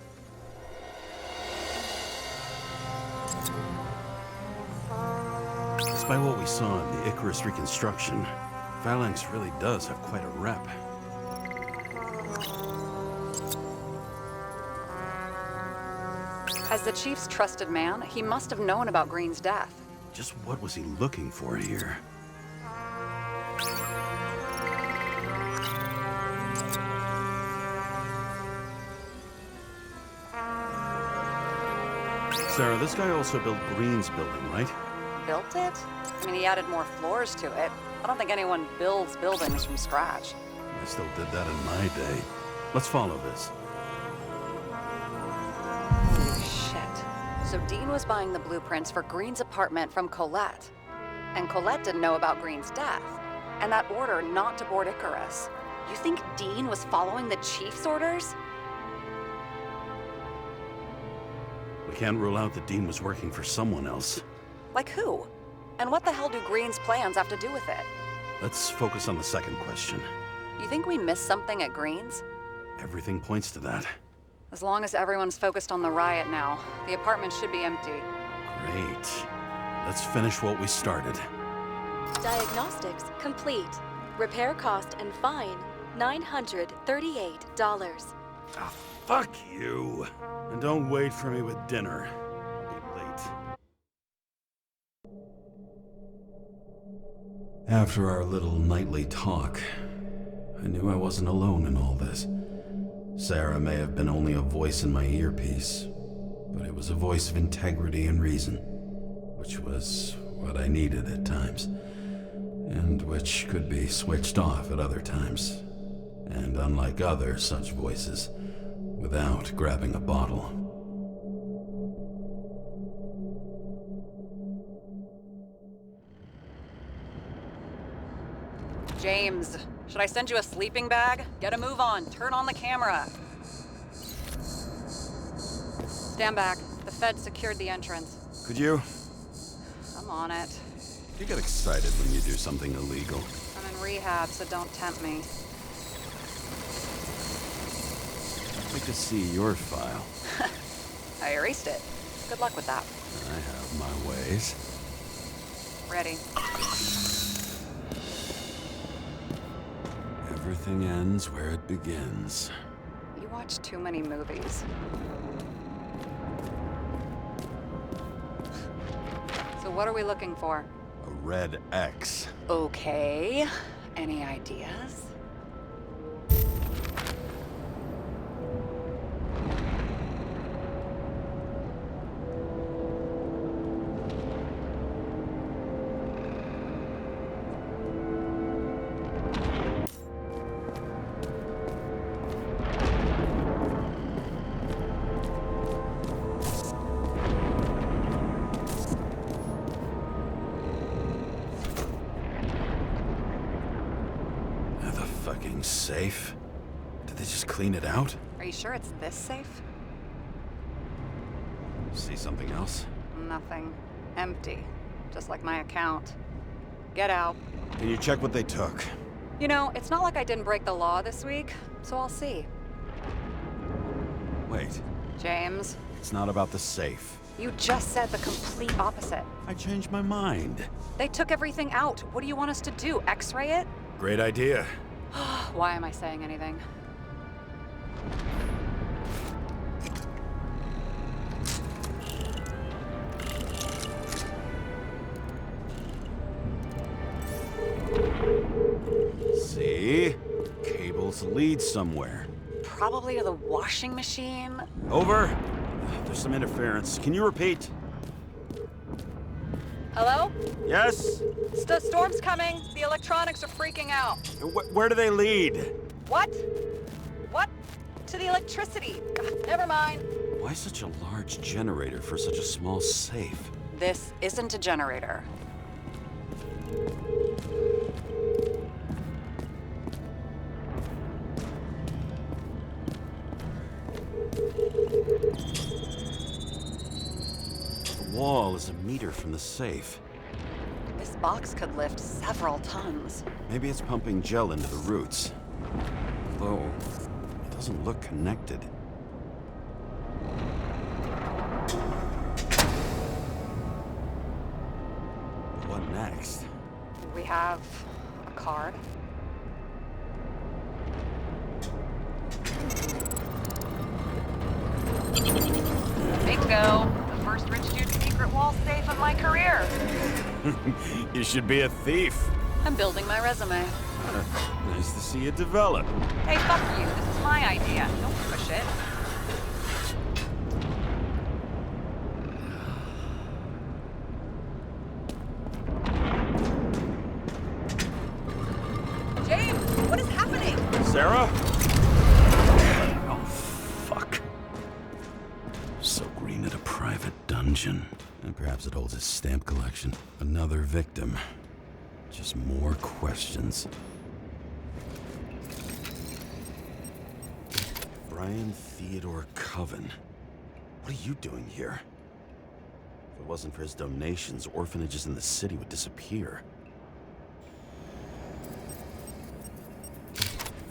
Despite what we saw in the Icarus reconstruction, Phalanx really does have quite a rep. As the chief's trusted man, he must have known about Green's death. Just what was he looking for here? Sarah, this guy also built Green's building, right? Built it? I mean, he added more floors to it. I don't think anyone builds buildings from scratch. I still did that in my day. Let's follow this. Holy shit. So Dean was buying the blueprints for Green's apartment from Colette. And Colette didn't know about Green's death. And that order not to board Icarus. You think Dean was following the chief's orders? We can't rule out that Dean was working for someone else. Like who? And what the hell do Green's plans have to do with it? Let's focus on the second question. You think we missed something at Green's? Everything points to that. As long as everyone's focused on the riot now, the apartment should be empty. Great. Let's finish what we started. Diagnostics complete. Repair cost and fine, $938. Ah, fuck you. And don't wait for me with dinner. I'll be late. After our little nightly talk, I knew I wasn't alone in all this. Sarah may have been only a voice in my earpiece, but it was a voice of integrity and reason, which was what I needed at times, and which could be switched off at other times, and unlike other such voices, without grabbing a bottle. James, should I send you a sleeping bag? Get a move on. Turn on the camera. Stand back. The Fed secured the entrance. Could you? I'm on it. You get excited when you do something illegal. I'm in rehab, so don't tempt me. I'd like to see your file. I erased it. Good luck with that. I have my ways. Ready. Everything ends where it begins. You watch too many movies. So what are we looking for? A red X. Okay. Any ideas? Safe? Did they just clean it out? Are you sure it's this safe? See something else? Nothing. Empty. Just like my account. Get out. Can you check what they took? You know, it's not like I didn't break the law this week, so I'll see. Wait. James. It's not about the safe. You just said the complete opposite. I changed my mind. They took everything out. What do you want us to do? X-ray it? Great idea. Why am I saying anything? See? Cables lead somewhere. Probably to the washing machine. Over. There's some interference. Can you repeat? Hello? Yes? The storm's coming. The electronics are freaking out. Where do they lead? What? What? To the electricity. God, never mind. Why such a large generator for such a small safe? This isn't a generator. The wall is a meter from the safe. This box could lift several tons. Maybe it's pumping gel into the roots. Although, it doesn't look connected. What next? We have a a card? Bingo! The first rich dude's secret wall safe of my career. You should be a thief. I'm building my resume. Nice to see you develop. Hey, fuck you. This is my idea. Don't push it. James, what is happening? Sarah? Oh, fuck. So Green at a private dungeon. And perhaps it holds his stamp collection. Another victim. Just more questions. Brian Theodore Coven. What are you doing here? If it wasn't for his donations, orphanages in the city would disappear.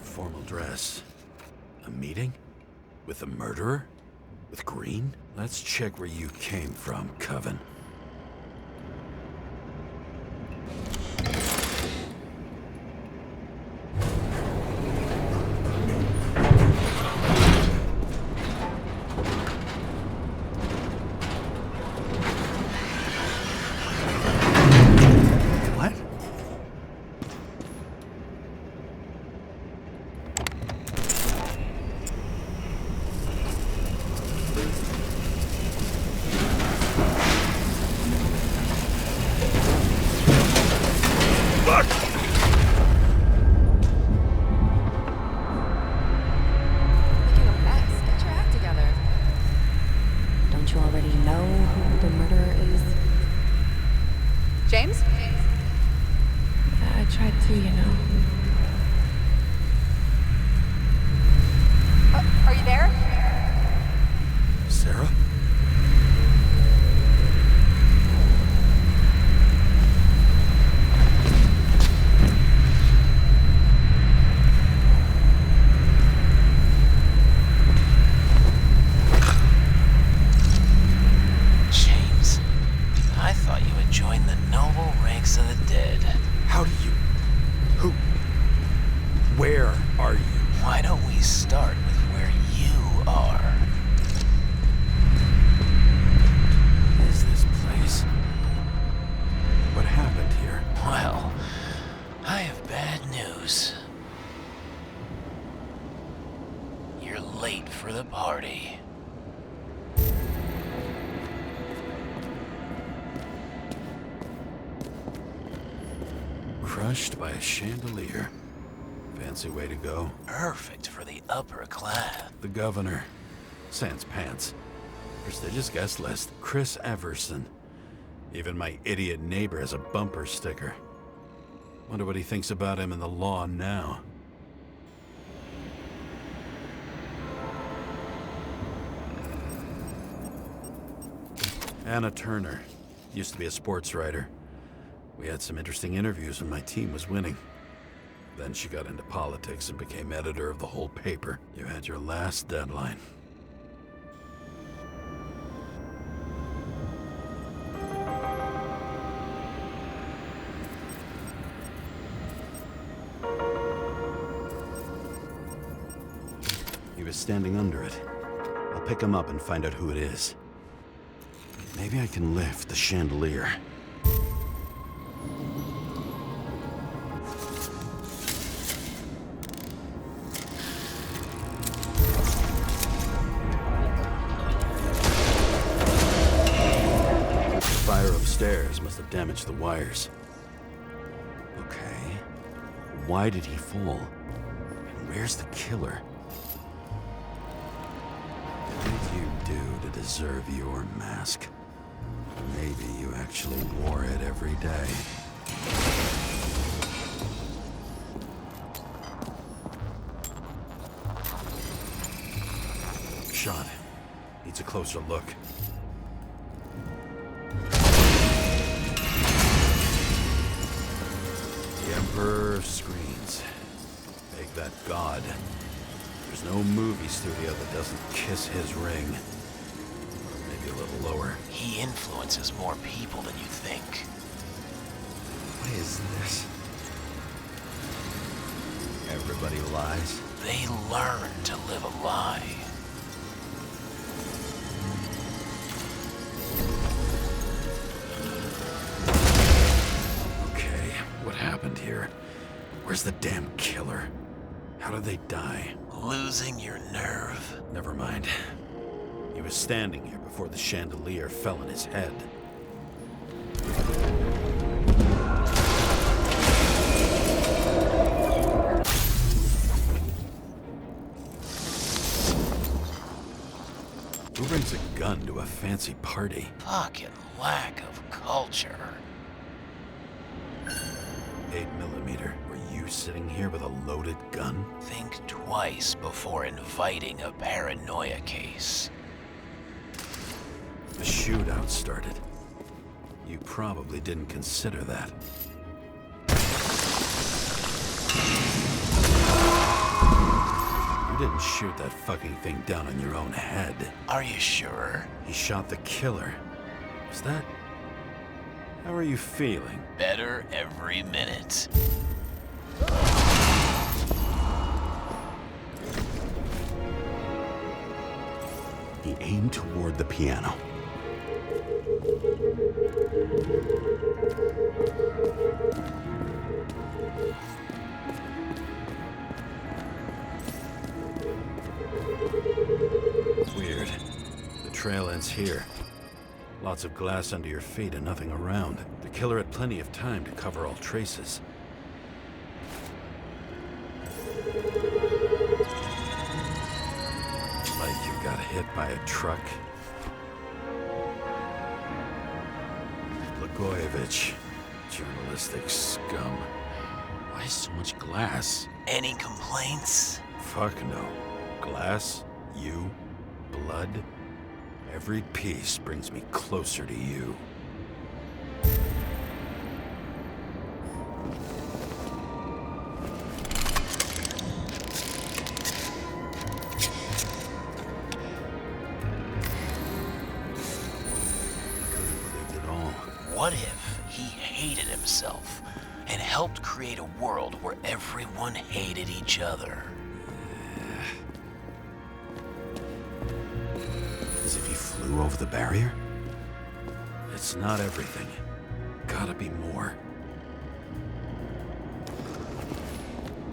Formal dress. A meeting? With a murderer? With Green? Let's check where you came from, Coven. What? Making a mess. Get your act together. Don't you already know who the murderer is? James? I tried to, you know. Are you there? Sarah? James, I thought you had joined the noble ranks of the dead. How do you... Who... Where are you? Why don't we start with where you are? What is this place? What happened here? Well, I have bad news. You're late for the party. Crushed by a chandelier. Fancy way to go. Perfect for the upper class. The governor. Sans pants. Prestigious guest list. Chris Everson. Even my idiot neighbor has a bumper sticker. Wonder what he thinks about him and the law now. Anna Turner. Used to be a sports writer. We had some interesting interviews when my team was winning. Then she got into politics and became editor of the whole paper. You had your last deadline. He was standing under it. I'll pick him up and find out who it is. Maybe I can lift the chandelier. Fire upstairs must have damaged the wires. Okay. Why did he fall? And where's the killer? What did you do to deserve your mask? Maybe you actually wore it every day. Shot. Needs a closer look. The Emperor of Screens. Make that god. There's no movie studio that doesn't kiss his ring. Or maybe a little lower. He influences more people than you think. What is this? Everybody lies. They learn to live a lie. Okay, what happened here? Where's the damn killer? How did they die? Losing your nerve? Never mind. He was standing here before the chandelier fell on his head. Who brings a gun to a fancy party? Fucking lack of culture. 8mm. Were you sitting here with a loaded gun? Think twice before inviting a paranoia case. The shootout started. You probably didn't consider that. You didn't shoot that fucking thing down on your own head. Are you sure? He shot the killer. Is that... How are you feeling? Better every minute. He aimed toward the piano. Weird. The trail ends here. Lots of glass under your feet and nothing around. The killer had plenty of time to cover all traces. Like you got hit by a truck. Blagojevich. Journalistic scum. Why so much glass? Any complaints? Fuck no. Glass, you, blood. Every piece brings me closer to you. What if he hated himself and helped create a world where everyone hated each other? As if he flew over the barrier? It's not everything. Gotta be more.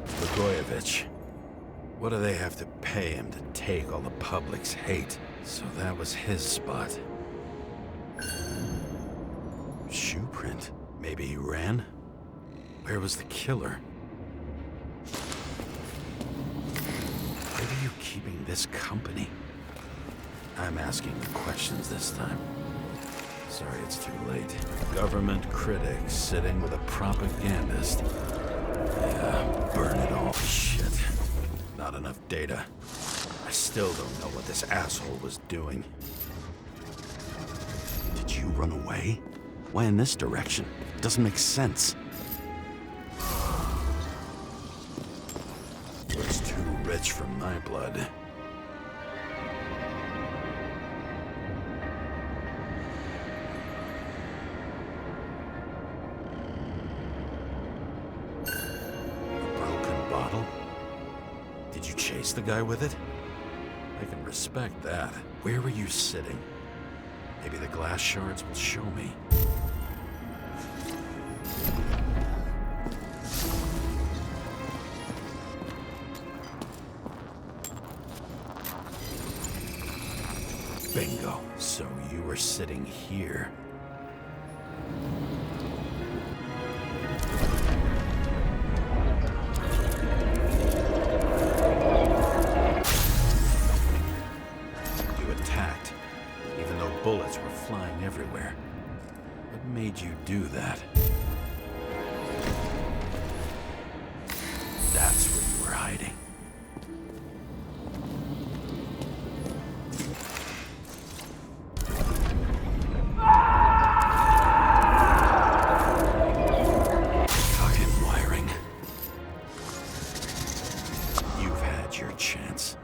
Blagojevich. What do they have to pay him to take all the public's hate? So that was his spot. Shoe print. Maybe he ran? Where was the killer? Why are you keeping this company? I'm asking the questions this time. Sorry it's too late. Government critic sitting with a propagandist. Yeah, burn it all. Shit. Not enough data. I still don't know what this asshole was doing. Did you run away? Why in this direction? Doesn't make sense. Looks too rich for my blood. Did you chase the guy with it? I can respect that. Where were you sitting? Maybe the glass shards will show me. Bingo. So you were sitting here. Bullets were flying everywhere. What made you do that? That's where you were hiding. Fucking wiring. You've had your chance.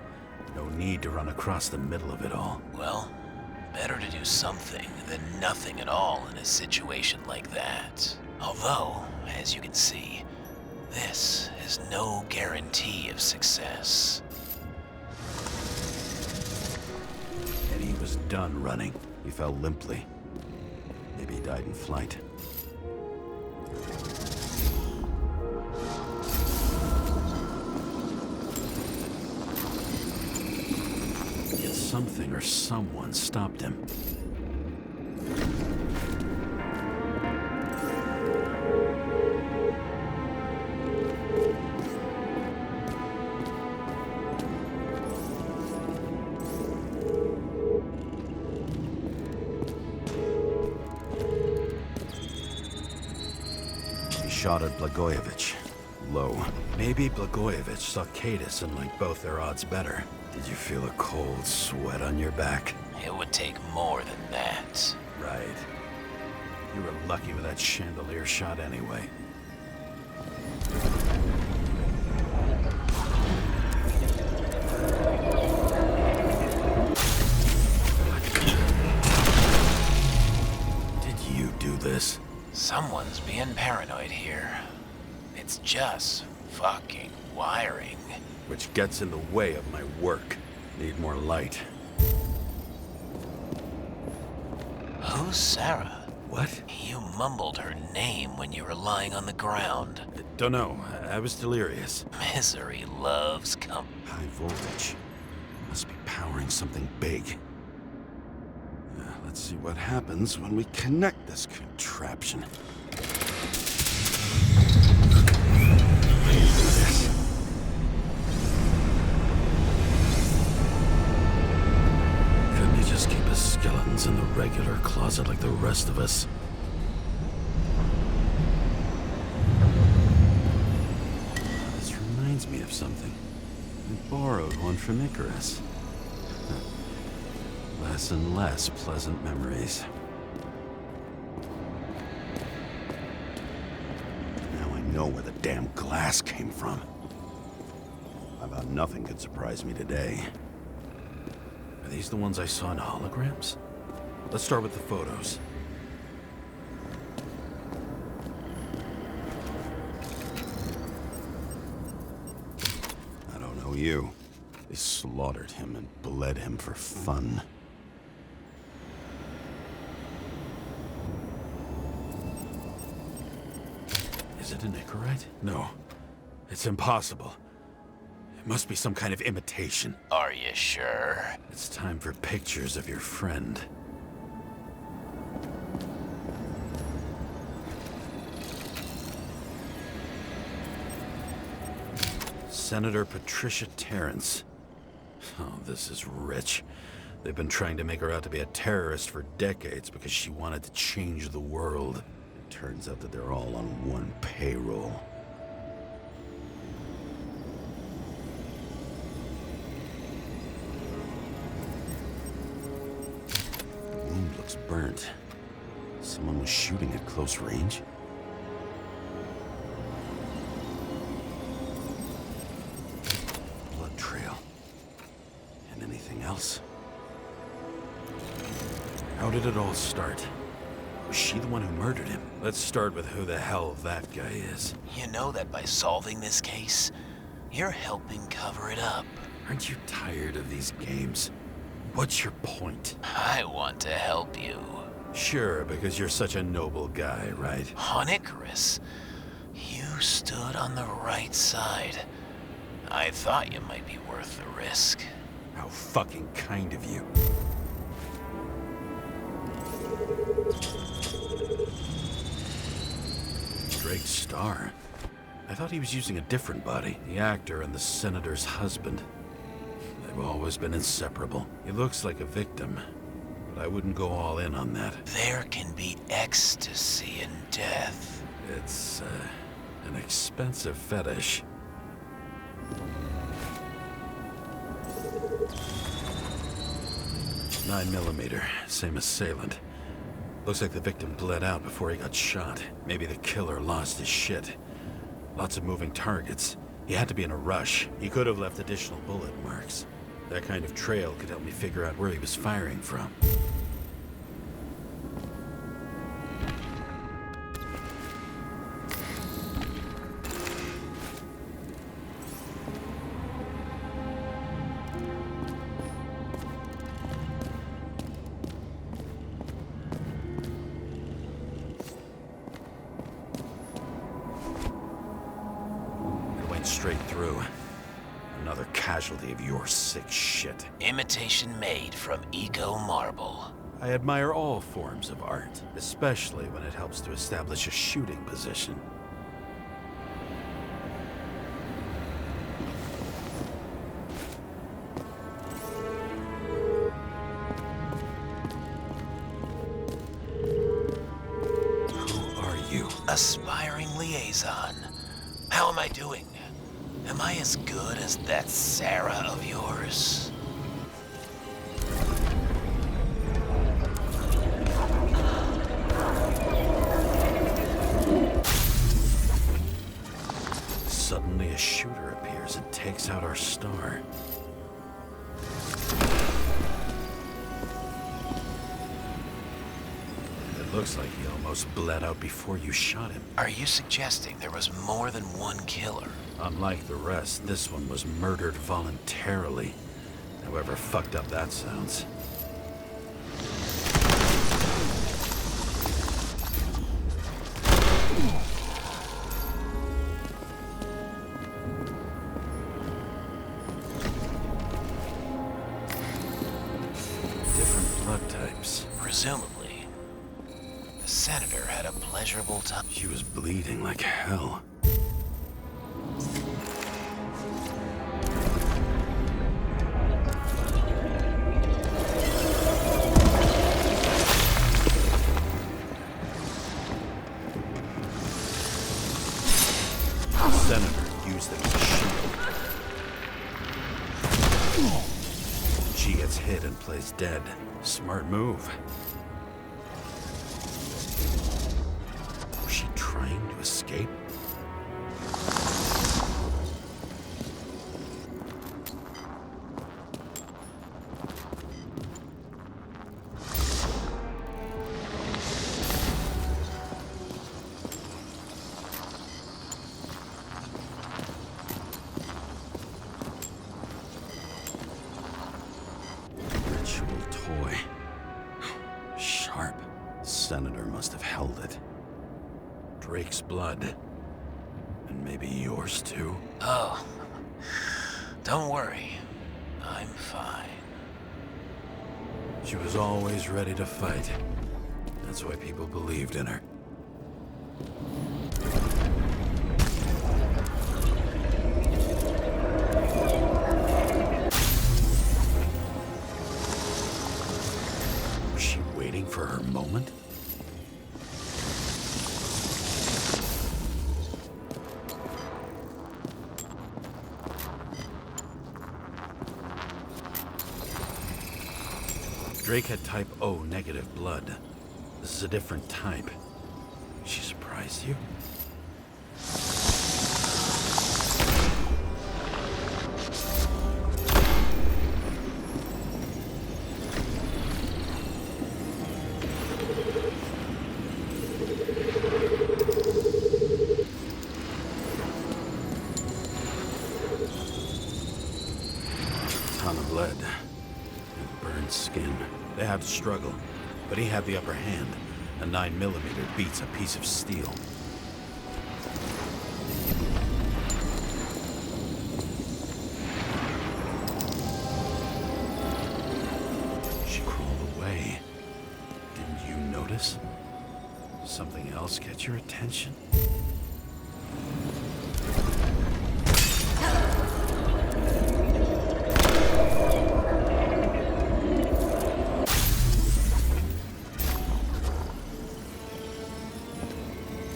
No need to run across the middle of it all. Well, better to do something than nothing at all in a situation like that. Although, as you can see, This is no guarantee of success. And he was done running. He fell limply. Maybe he died in flight. Yet something or someone stopped him. Shot at Blagojevich. Low. Maybe Blagojevich saw Cadis and liked both their odds better. Did you feel a cold sweat on your back? It would take more than that. Right. You were lucky with that chandelier shot anyway. Did you do this? Someone's being paranoid here. It's just fucking wiring. Which gets in the way of my work. Need more light. Who's Sarah? What? You mumbled her name when you were lying on the ground. Don't know. I was delirious. Misery loves company. High voltage. Must be powering something big. Let's see what happens when we connect this contraption. Couldn't you just keep his skeletons in the regular closet like the rest of us? This reminds me of something. I borrowed one from Icarus. Less and less pleasant memories. Now I know where the damn glass came from. I thought nothing could surprise me today. Are these the ones I saw in holograms? Let's start with the photos. I don't know you. They slaughtered him and bled him for fun. Is it an Icarite? No. It's impossible. It must be some kind of imitation. Are you sure? It's time for pictures of your friend. Senator Patricia Terrence. Oh, this is rich. They've been trying to make her out to be a terrorist for decades because she wanted to change the world. It turns out that they're all on one payroll. The wound looks burnt. Someone was shooting at close range? Blood trail. And anything else? How did it all start? Was she the one who murdered him? Let's start with who the hell that guy is. You know that by solving this case, you're helping cover it up. Aren't you tired of these games? What's your point? I want to help you. Sure, because you're such a noble guy, right? On Icarus, you stood on the right side. I thought you might be worth the risk. How fucking kind of you. Drake Starr. I thought he was using a different body. The actor and the senator's husband. They've always been inseparable. He looks like a victim, but I wouldn't go all in on that. There can be ecstasy in death. It's, an expensive fetish. .9mm, same assailant. Looks like the victim bled out before he got shot. Maybe the killer lost his shit. Lots of moving targets. He had to be in a rush. He could have left additional bullet marks. That kind of trail could help me figure out where he was firing from. through. Another casualty of your sick shit. Imitation made from eco marble. I admire all forms of art, especially when it helps to establish a shooting position. Who are you? Aspiring liaison. How am I doing? Am I as good as that Sarah of yours? Suddenly a shooter appears and takes out our star. It looks like he almost bled out before you shot him. Are you suggesting there was more than one killer? Unlike the rest, this one was murdered voluntarily. However fucked up that sounds. Different blood types. Presumably, the senator had a pleasurable time. She was bleeding like hell. The senator used it as a shield. She gets hit and plays dead. Smart move. Was she trying to escape? Ritual toy. Sharp. Senator must have held it. Drake's blood. And maybe yours too? Oh, don't worry. I'm fine. She was always ready to fight. That's why people believed in her. Was she waiting for her moment? Drake had type O negative blood. This is a different type. She surprised you? Ton of lead. And burned skin. They had to struggle, but he had the upper hand. A 9mm beats a piece of steel. She crawled away. Didn't you notice? Something else get your attention?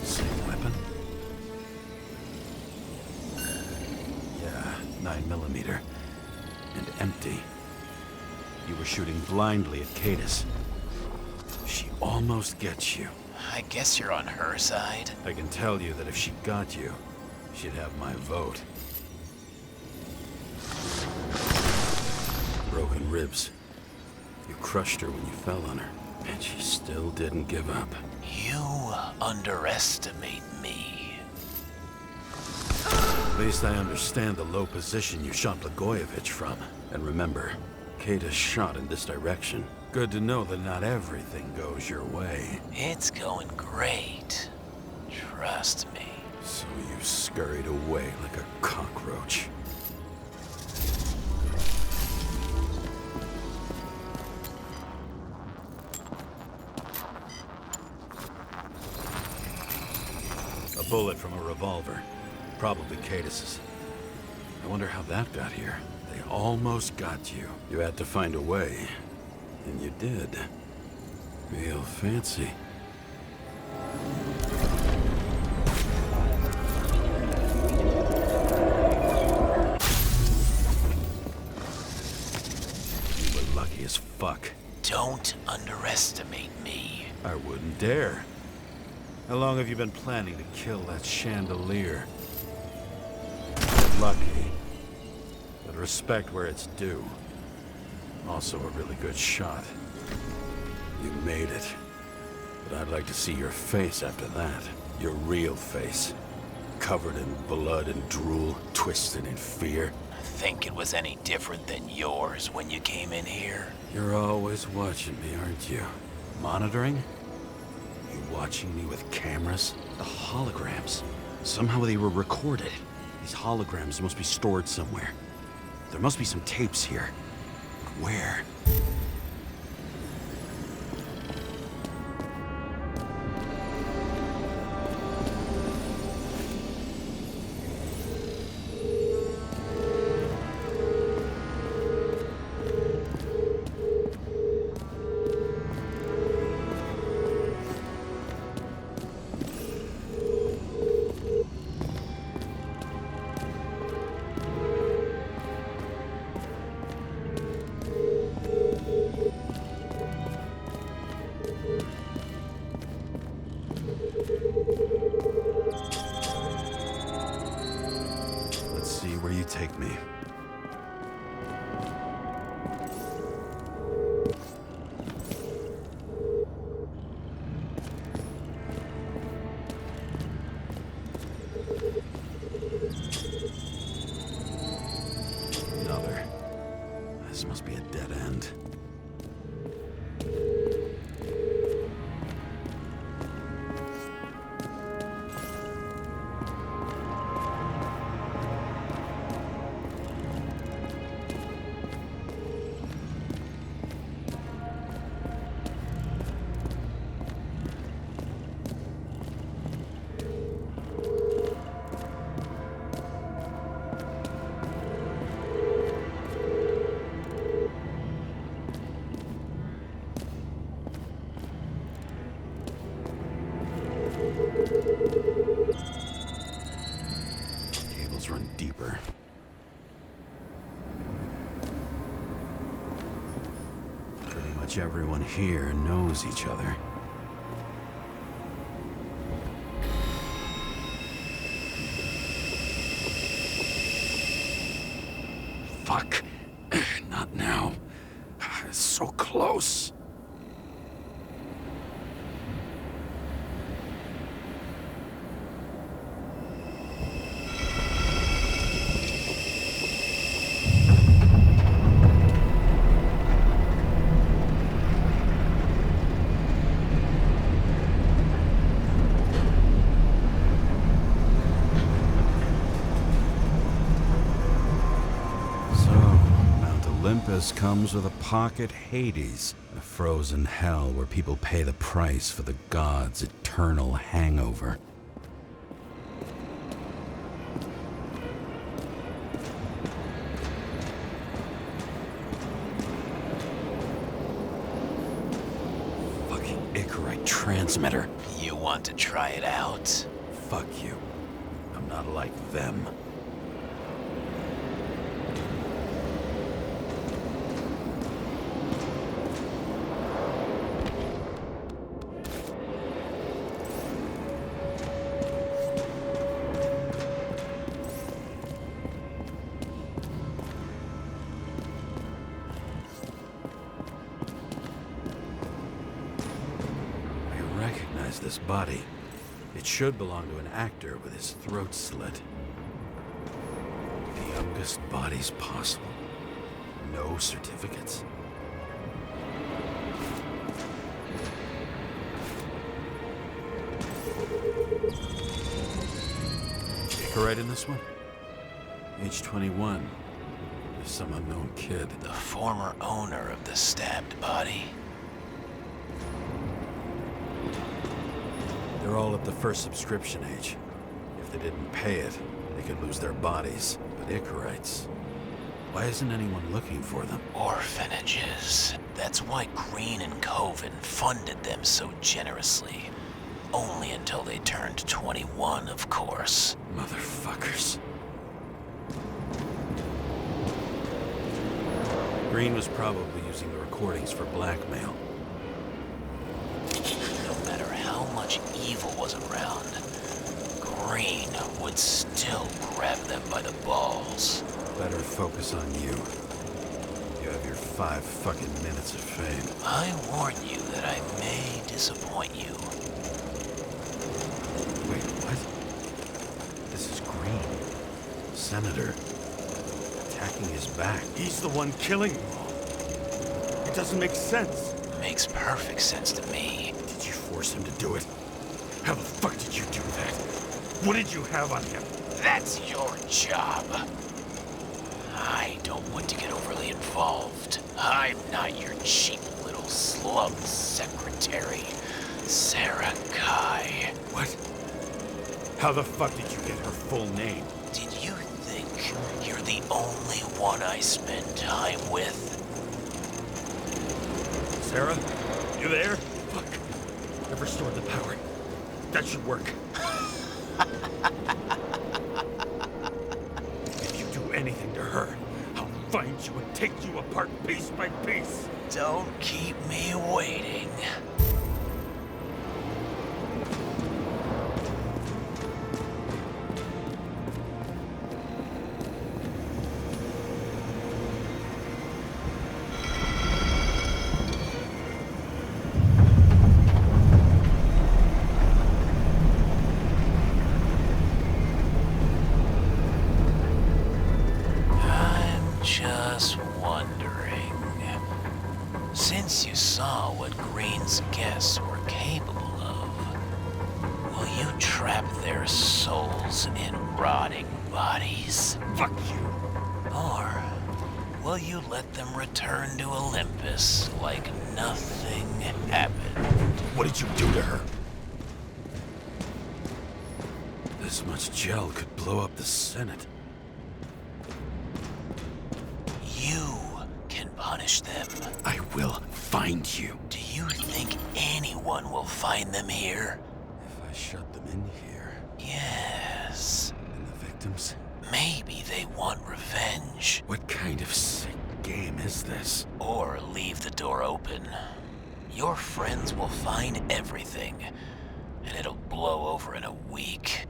Same weapon? Yeah, 9mm. And empty. You were shooting blindly at Cadus. She almost gets you. I guess you're on her side. I can tell you that if she got you, she'd have my vote. Broken ribs. You crushed her when you fell on her, and she still didn't give up. You underestimate me. At least I understand the low position you shot Blagojevich from. And remember, Cadus shot in this direction. Good to know that not everything goes your way. It's going great. Trust me. So you scurried away like a cockroach. A bullet from a revolver. Probably Cadis's. I wonder how that got here. They almost got you. You had to find a way. And you did. Real fancy. You were lucky as fuck. Don't underestimate me. I wouldn't dare. How long have you been planning to kill that chandelier? Lucky. But respect where it's due. Also a really good shot. You made it. But I'd like to see your face after that. Your real face. Covered in blood and drool, twisted in fear. Think it was any different than yours when you came in here? You're always watching me, aren't you? Monitoring? You watching me with cameras? The holograms. Somehow they were recorded. These holograms must be stored somewhere. There must be some tapes here. Where? Let's see where you take me. Another. This must be a dead end. Cables run deeper. Pretty much everyone here knows each other. Fuck. Not now. It's so close. Olympus comes with a pocket Hades, a frozen hell where people pay the price for the gods' eternal hangover. Fucking Icarite transmitter. You want to try it out? Fuck you. I'm not like them. This body. It should belong to an actor with his throat slit. The youngest bodies possible. No certificates. right in this one? Age 21. There's some unknown kid. The former owner of the stabbed body. They're all at the first subscription age. If they didn't pay it, they could lose their bodies. But Icarites, why isn't anyone looking for them? Orphanages. That's why Green and Coven funded them so generously. Only until they turned 21, of course. Motherfuckers. Green was probably using the recordings for blackmail. No matter how much evil was around, Green would still grab them by the balls. Better focus on you. You have your 5 fucking minutes of fame. I warn you that I may disappoint you. Wait, what? This is Green. Senator. Attacking his back. He's the one killing them all. It doesn't make sense. Makes perfect sense to me. Did you force him to do it? How the fuck did you do that? What did you have on him? That's your job. I don't want to get overly involved. I'm not your cheap little slum secretary, Sarah Kai. What? How the fuck did you get her full name? Did you think you're the only one I spend time with? Sarah? You there? Fuck. I've restored the power. That should work. If you do anything to her, I'll find you and take you apart piece by piece. Don't keep me waiting. Just wondering, since you saw what Green's guests were capable of, will you trap their souls in rotting bodies? Fuck you! Or will you let them return to Olympus like nothing happened? What did you do to her? This much gel could blow up the Senate. You can punish them. I will find you. Do you think anyone will find them here? If I shut them in here... Yes. And the victims? Maybe they want revenge. What kind of sick game is this? Or leave the door open. Your friends will find everything, and it'll blow over in a week.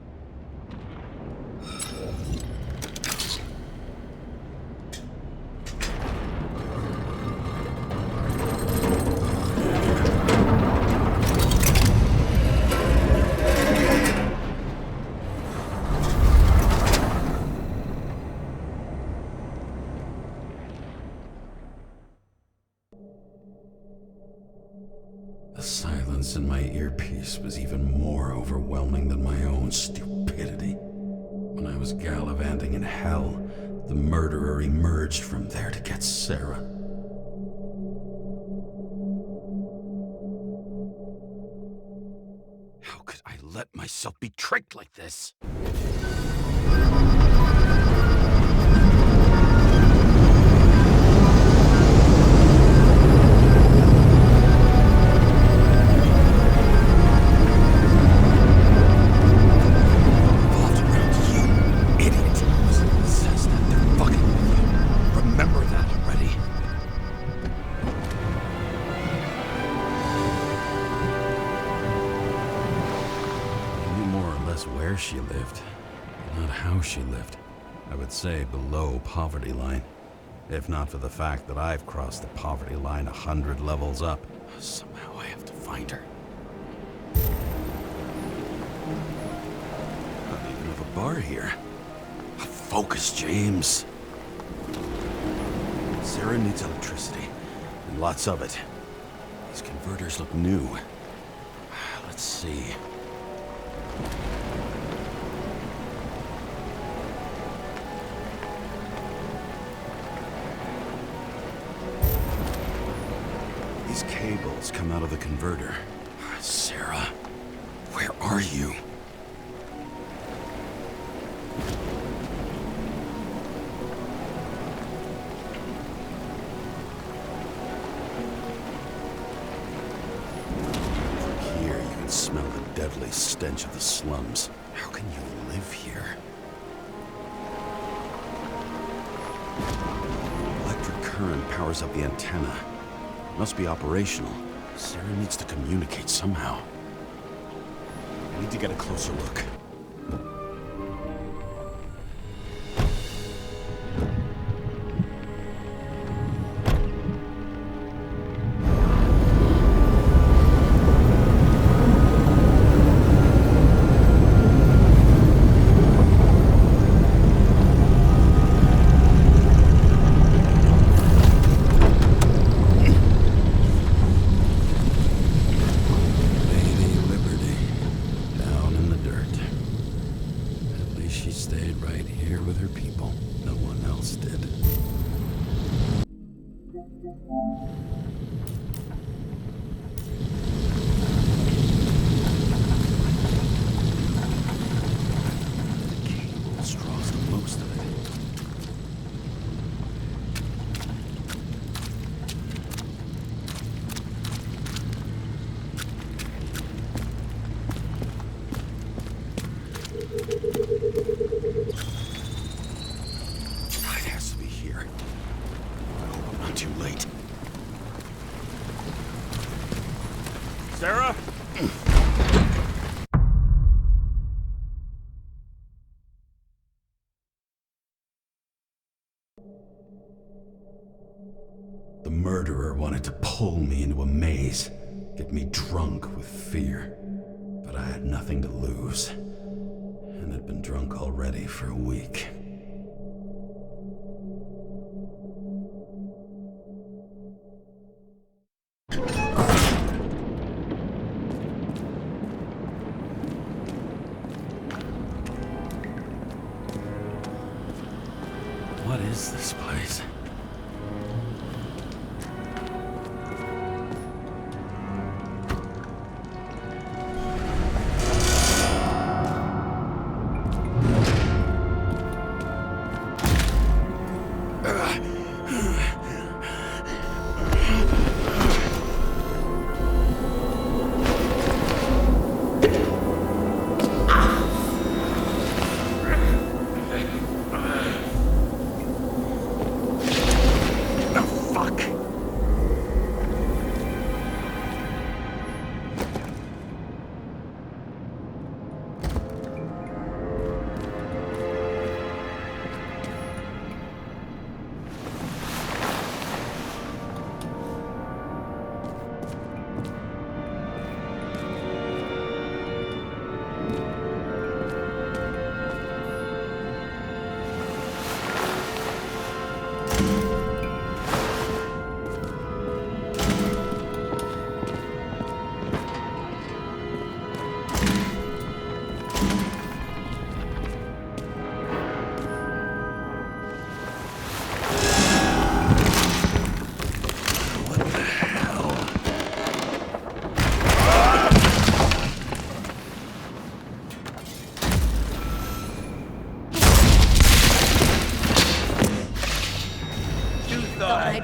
The silence in my earpiece was even more overwhelming than my own stupidity. When I was gallivanting in hell, the murderer emerged from there to get Sarah. How could I let myself be tricked like this? Where she lived, not how she lived. I would say below poverty line. If not for the fact that I've crossed the poverty line 100 levels up. Somehow I have to find her. Not even have a bar here. Focus, James. Sarah needs electricity, and lots of it. These converters look new. Let's see. These cables come out of the converter. Sarah, where are you? From here, you can smell the deadly stench of the slums. How can you live here? Electric current powers up the antenna. Must be operational. Sarah needs to communicate somehow. I need to get a closer look. Sarah? The murderer wanted to pull me into a maze, get me drunk with fear. But I had nothing to lose, and had been drunk already for a week. What is this place?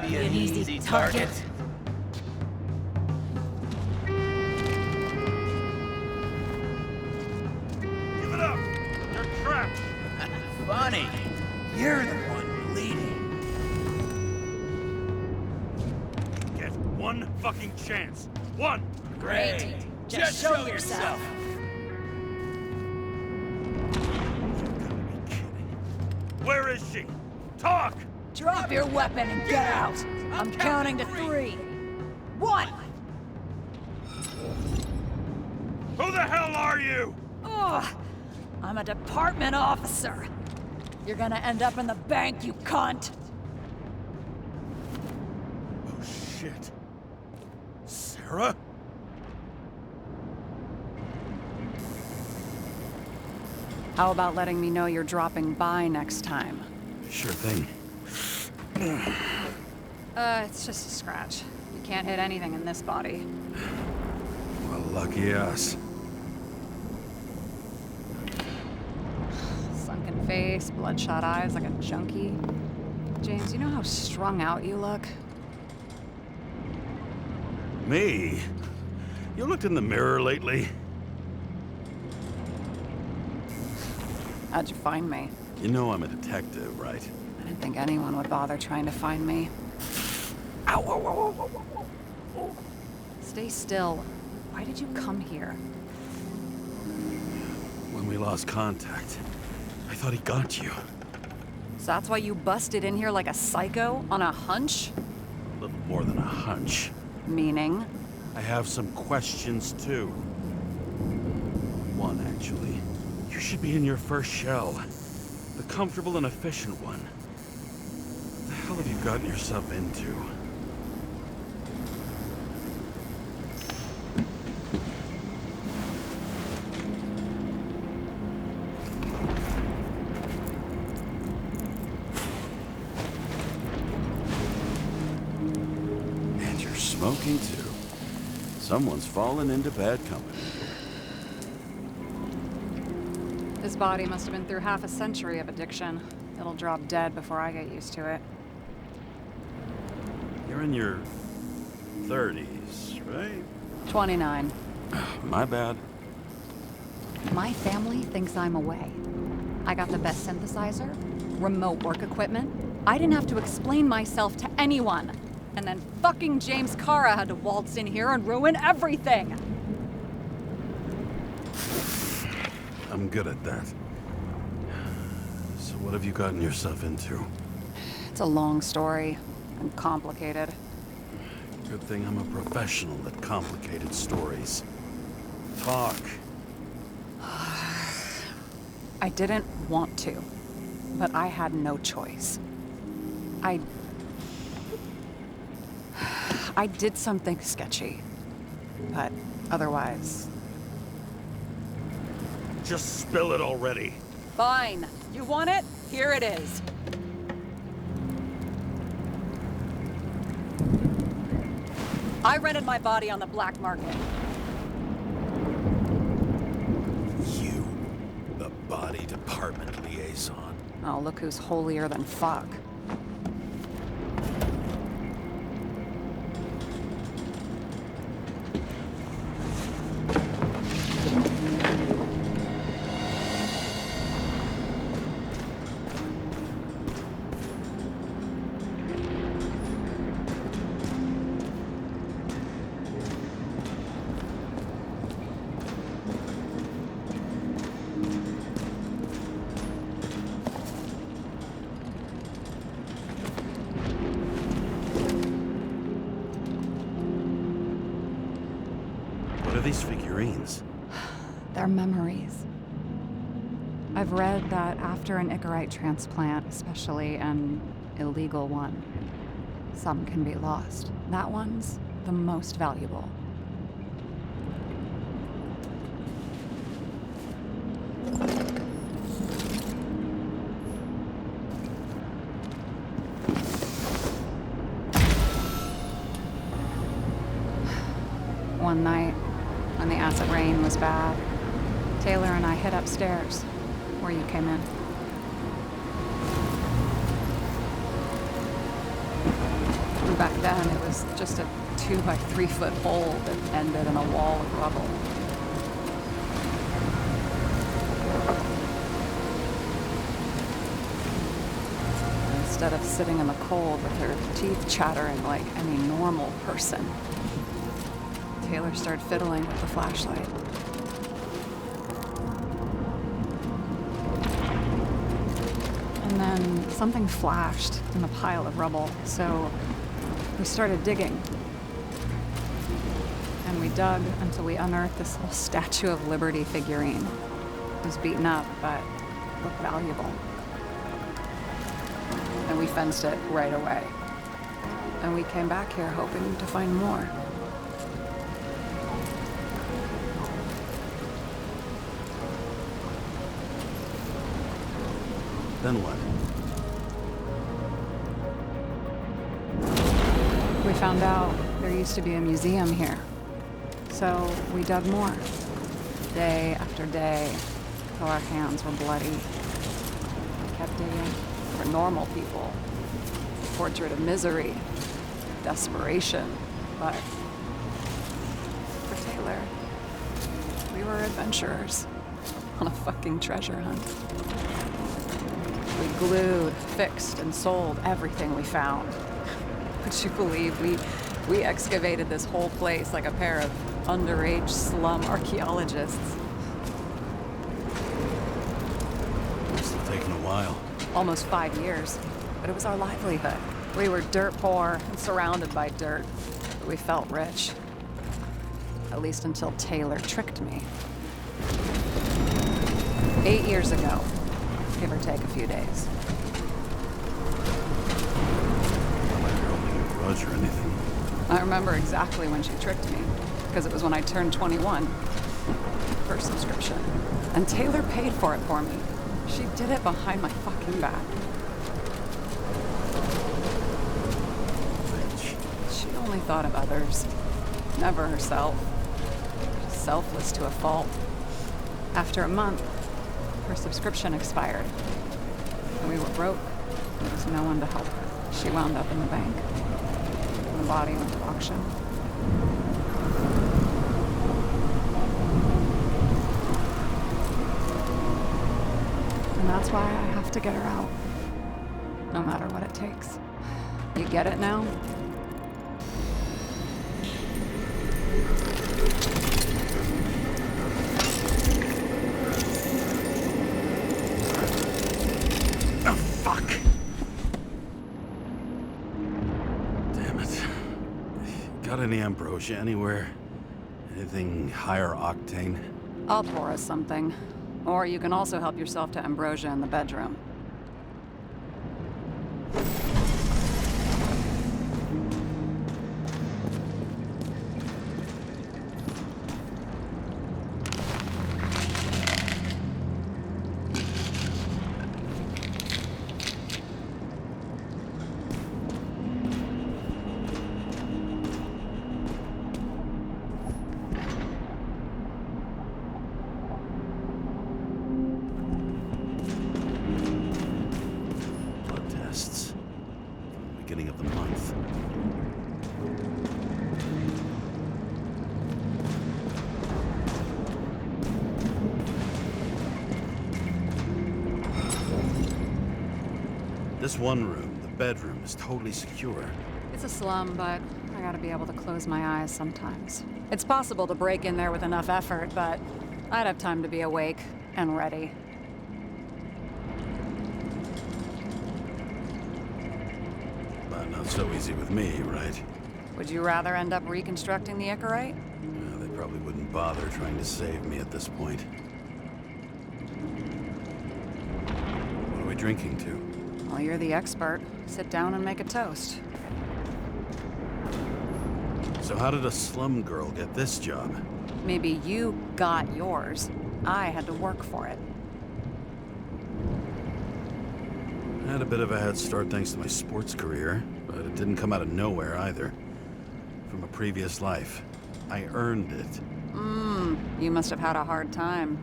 Be an easy target. Give it up! You're trapped! Funny. You're the one bleeding. Get one fucking chance. One! Great. Just show yourself. You've gotta be kidding. Where is she? Talk! Drop your weapon and get out. I'm counting to 3. 1. Who the hell are you? Oh, I'm a department officer. You're gonna end up in the bank, you cunt. Oh shit. Sarah? How about letting me know you're dropping by next time? Sure thing. It's just a scratch. You Can't hit anything in this body. Well, lucky us. Sunken face, bloodshot eyes like a junkie. James, you know how strung out you look? Me? You looked in the mirror lately? How'd you find me? You know I'm a detective, right? I didn't think anyone would bother trying to find me. Ow, ow, ow, ow, ow, ow. Stay still. Why did you come here? When we lost contact, I thought he got you. So that's why you busted in here like a psycho on a hunch? A little more than a hunch. Meaning? I have some questions, too. One, actually. You should be in your first shell. The comfortable and efficient one. What the hell have you gotten yourself into? And you're smoking, too. Someone's fallen into bad company. His body must have been through half a century of addiction. It'll drop dead before I get used to it. You're in your 30s, right? 29. My bad. My family thinks I'm away. I got the best synthesizer, remote work equipment. I didn't have to explain myself to anyone. And then fucking James Karra had to waltz in here and ruin everything. I'm good at that. So what have you gotten yourself into? It's a long story and complicated. Good thing I'm a professional at complicated stories. Talk. I didn't want to, but I had no choice. I did something sketchy, but otherwise... Just spill it already. Fine. You want it? Here it is. I rented my body on the black market. You, the body department liaison. Oh, look who's holier than fuck. What are these figurines? They're memories. I've read that after an Icarite transplant, especially an illegal one, some can be lost. That one's the most valuable. One night, when the acid rain was bad, Taylor and I hid upstairs, where you came in. And back then, it was just a 2 by 3 foot hole that ended in a wall of rubble. Instead of sitting in the cold with her teeth chattering like any normal person, Taylor started fiddling with the flashlight. And then something flashed in the pile of rubble, so we started digging. And we dug until we unearthed this little Statue of Liberty figurine. It was beaten up, but looked valuable. And we fenced it right away. And we came back here hoping to find more. Then what? We found out There used to be a museum here. So we dug more. Day after day, till our hands were bloody. We kept digging for normal people. A portrait of misery, desperation, but for Taylor, we were adventurers on a fucking treasure hunt. We glued, fixed, and sold everything we found. Would you believe we excavated this whole place like a pair of underage slum archaeologists? Must have taken a while. Almost 5 years, but it was our livelihood. We were dirt poor and surrounded by dirt, but we felt rich. At least until Taylor tricked me. 8 years ago, give or take a few days. Not like you're holding a grudge or anything. I remember exactly when she tricked me, because it was when I turned 21. First subscription. And Taylor paid for it for me. She did it behind my fucking back. She only thought of others, never herself. Selfless to a fault. After a month, her subscription expired. And we were broke. There was no one to help her. She wound up in the bank. And the body went to auction. And that's why I have to get her out. No matter what it takes. You get it now? Got any ambrosia anywhere? Anything higher octane? I'll pour us something. Or you can also help yourself to ambrosia in the bedroom. Beginning of the month. This one room, the bedroom, is totally secure. It's a slum, but I gotta be able to close my eyes sometimes. It's possible to break in there with enough effort, but I'd have time to be awake and ready. Not so easy with me, right? Would you rather end up reconstructing the Icarite? Yeah, they probably wouldn't bother trying to save me at this point. What are we drinking to? Well, you're the expert. Sit down and make a toast. So how did a slum girl get this job? Maybe you got yours. I had to work for it. I had a bit of a head start thanks to my sports career, but it didn't come out of nowhere either. From a previous life. I earned it. You must have had a hard time.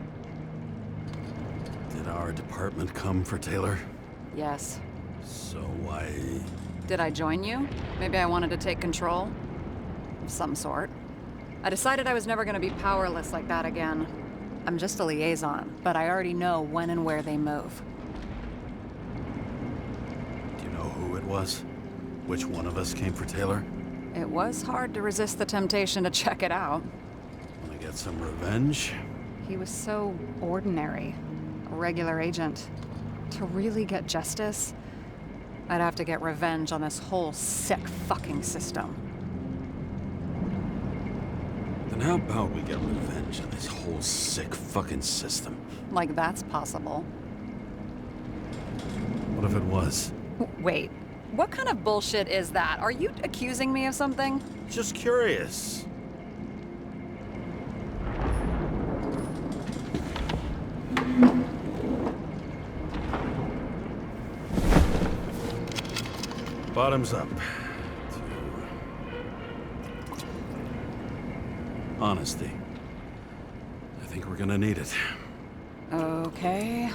Did our department come for Taylor? Yes. So why... Did I join you? Maybe I wanted to take control? Of some sort. I decided I was never gonna be powerless like that again. I'm just a liaison, but I already know when and where they move. Who it was? Which one of us came for Taylor? It was hard to resist the temptation to check it out. Wanna get some revenge? He was so ordinary. A regular agent. To really get justice, I'd have to get revenge on this whole sick fucking system. Then how about we get revenge on this whole sick fucking system? Like that's possible. What if it was? Wait, what kind of bullshit is that? Are you accusing me of something? Just curious. Bottoms up. To Honesty. I think we're gonna need it. Okay.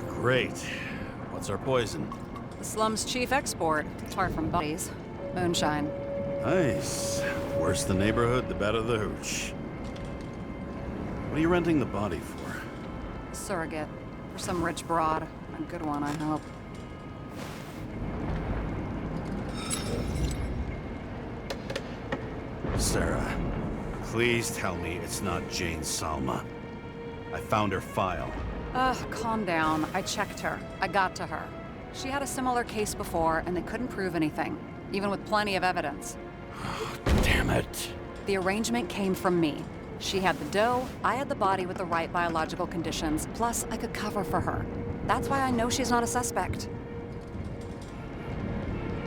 Great. What's our poison? The slum's chief export, far from bodies. Moonshine. Nice. The worse the neighborhood, the better the hooch. What are you renting the body for? Surrogate. For some rich broad. A good one, I hope. Sarah, please tell me it's not Jane Salma. I found her file. Calm down. I checked her. I got to her. She had a similar case before, and they couldn't prove anything, even with plenty of evidence. Damn it. The arrangement came from me. She had the dough, I had the body with the right biological conditions, plus I could cover for her. That's why I know she's not a suspect.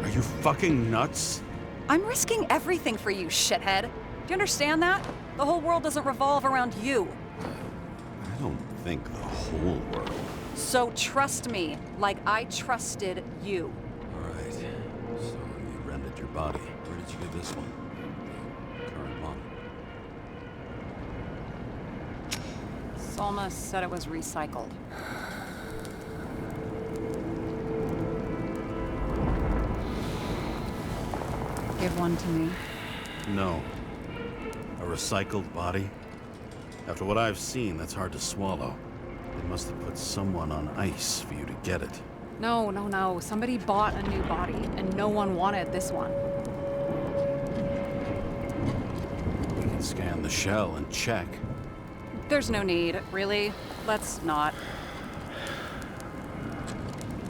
Are you fucking nuts? I'm risking everything for you, shithead. Do you understand that? The whole world doesn't revolve around you. I don't think the whole world. So trust me, like I trusted you. All right. So you rented your body. Where did you get this one? The current model. Salma said it was recycled. Give one to me. No. A recycled body? After what I've seen, that's hard to swallow. They must have put someone on ice for you to get it. No. Somebody bought a new body, and no one wanted this one. We can scan the shell and check. There's no need, really. Let's not.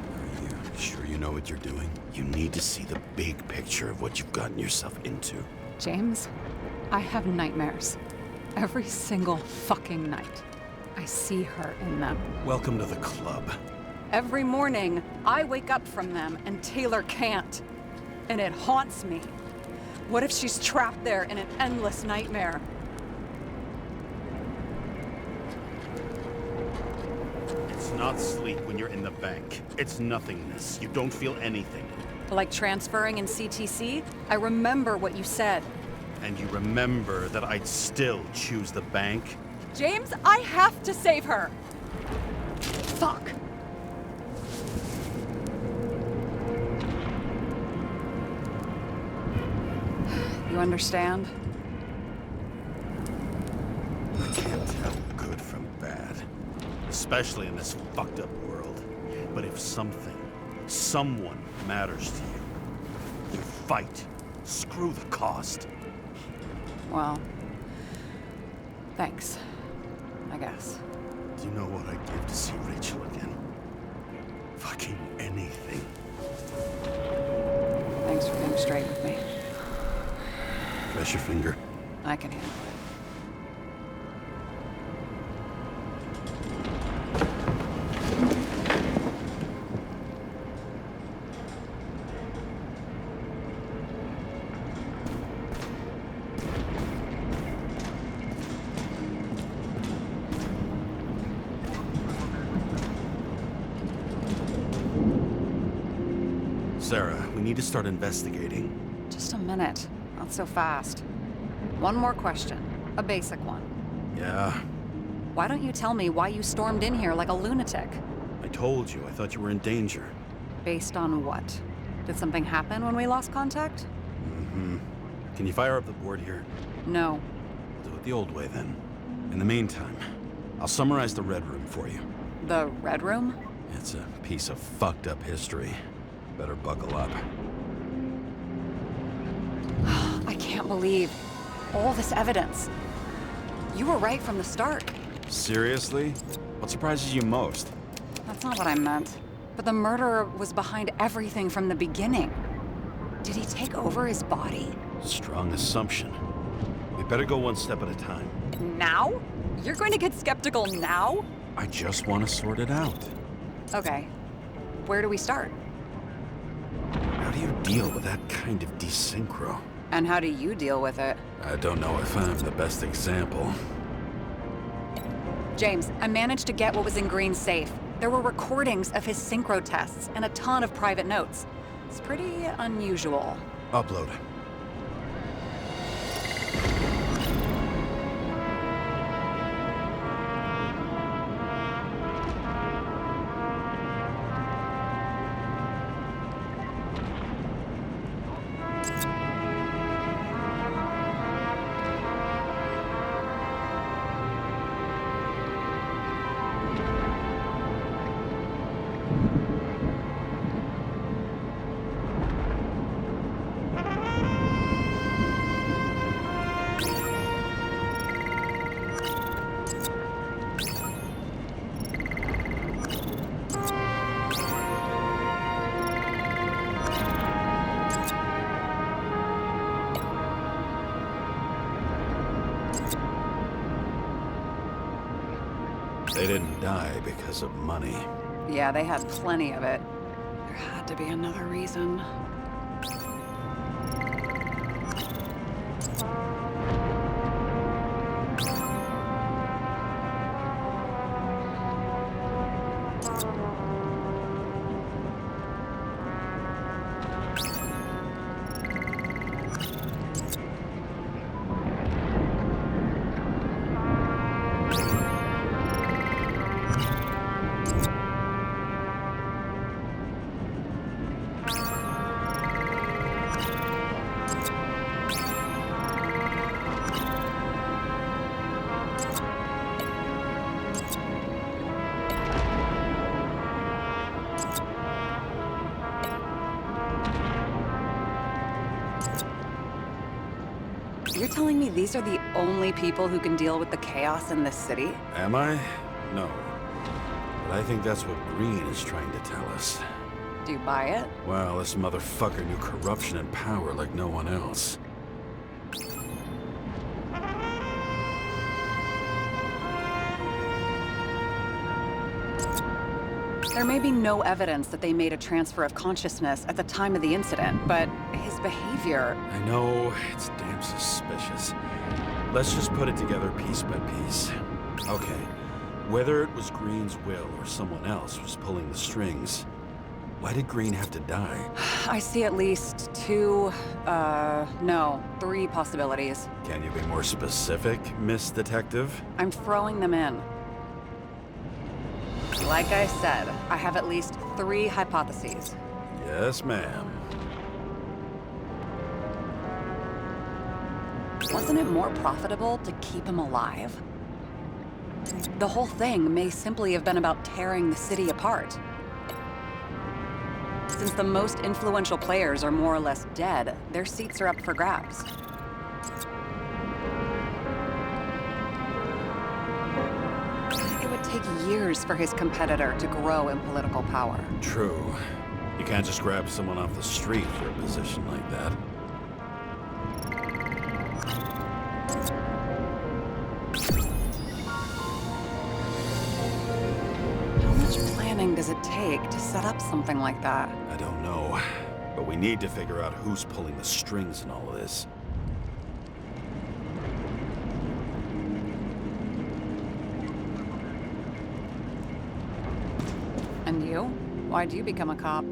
Are you sure you know what you're doing? You need to see the big picture of what you've gotten yourself into. James, I have nightmares. Every single fucking night. I see her in them. Welcome to the club. Every morning, I wake up from them and Taylor can't. And it haunts me. What if she's trapped there in an endless nightmare? It's not sleep when you're in the bank. It's nothingness. You don't feel anything. Like transferring in CTC? I remember what you said. And you remember that I'd still choose the bank? James, I have to save her! Fuck! You understand? I can't tell good from bad. Especially in this fucked up world. But if someone matters to you, you fight. Screw the cost. Well, thanks, I guess. Do you know what I'd give to see Rachel again? Fucking anything. Thanks for being straight with me. Press your finger. I can handle it. Sarah, we need to start investigating. Just a minute. Not so fast. One more question. A basic one. Yeah? Why don't you tell me why you stormed in here like a lunatic? I told you, I thought you were in danger. Based on what? Did something happen when we lost contact? Mm-hmm. Can you fire up the board here? No. Do it the old way, then. In the meantime, I'll summarize the Red Room for you. The Red Room? It's a piece of fucked up history. Better buckle up. I can't believe all this evidence. You were right from the start. Seriously? What surprises you most? That's not what I meant. But the murderer was behind everything from the beginning. Did he take over his body? Strong assumption. We better go one step at a time. Now? You're going to get skeptical now? I just want to sort it out. Okay. Where do we start? How do you deal with that kind of desynchro? And how do you deal with it? I don't know if I'm the best example. James, I managed to get what was in Green's safe. There were recordings of his synchro tests and a ton of private notes. It's pretty unusual. Upload. They didn't die because of money. Yeah, they had plenty of it. There had to be another reason. You're telling me these are the only people who can deal with the chaos in this city? Am I? No. But I think that's what Green is trying to tell us. Do you buy it? Well, this motherfucker knew corruption and power like no one else. There may be no evidence that they made a transfer of consciousness at the time of the incident, but his behavior... I know, it's damn suspicious. Let's just put it together piece by piece. Okay, whether it was Green's will or someone else was pulling the strings, why did Green have to die? I see at least three possibilities. Can you be more specific, Miss Detective? I'm throwing them in. Like I said, I have at least 3 hypotheses. Yes, ma'am. Wasn't it more profitable to keep him alive? The whole thing may simply have been about tearing the city apart. Since the most influential players are more or less dead, their seats are up for grabs. It would take years for his competitor to grow in political power. True. You can't just grab someone off the street for a position like that. How much planning does it take to set up something like that? I don't know, but we need to figure out who's pulling the strings in all of this. And you? Why'd you become a cop?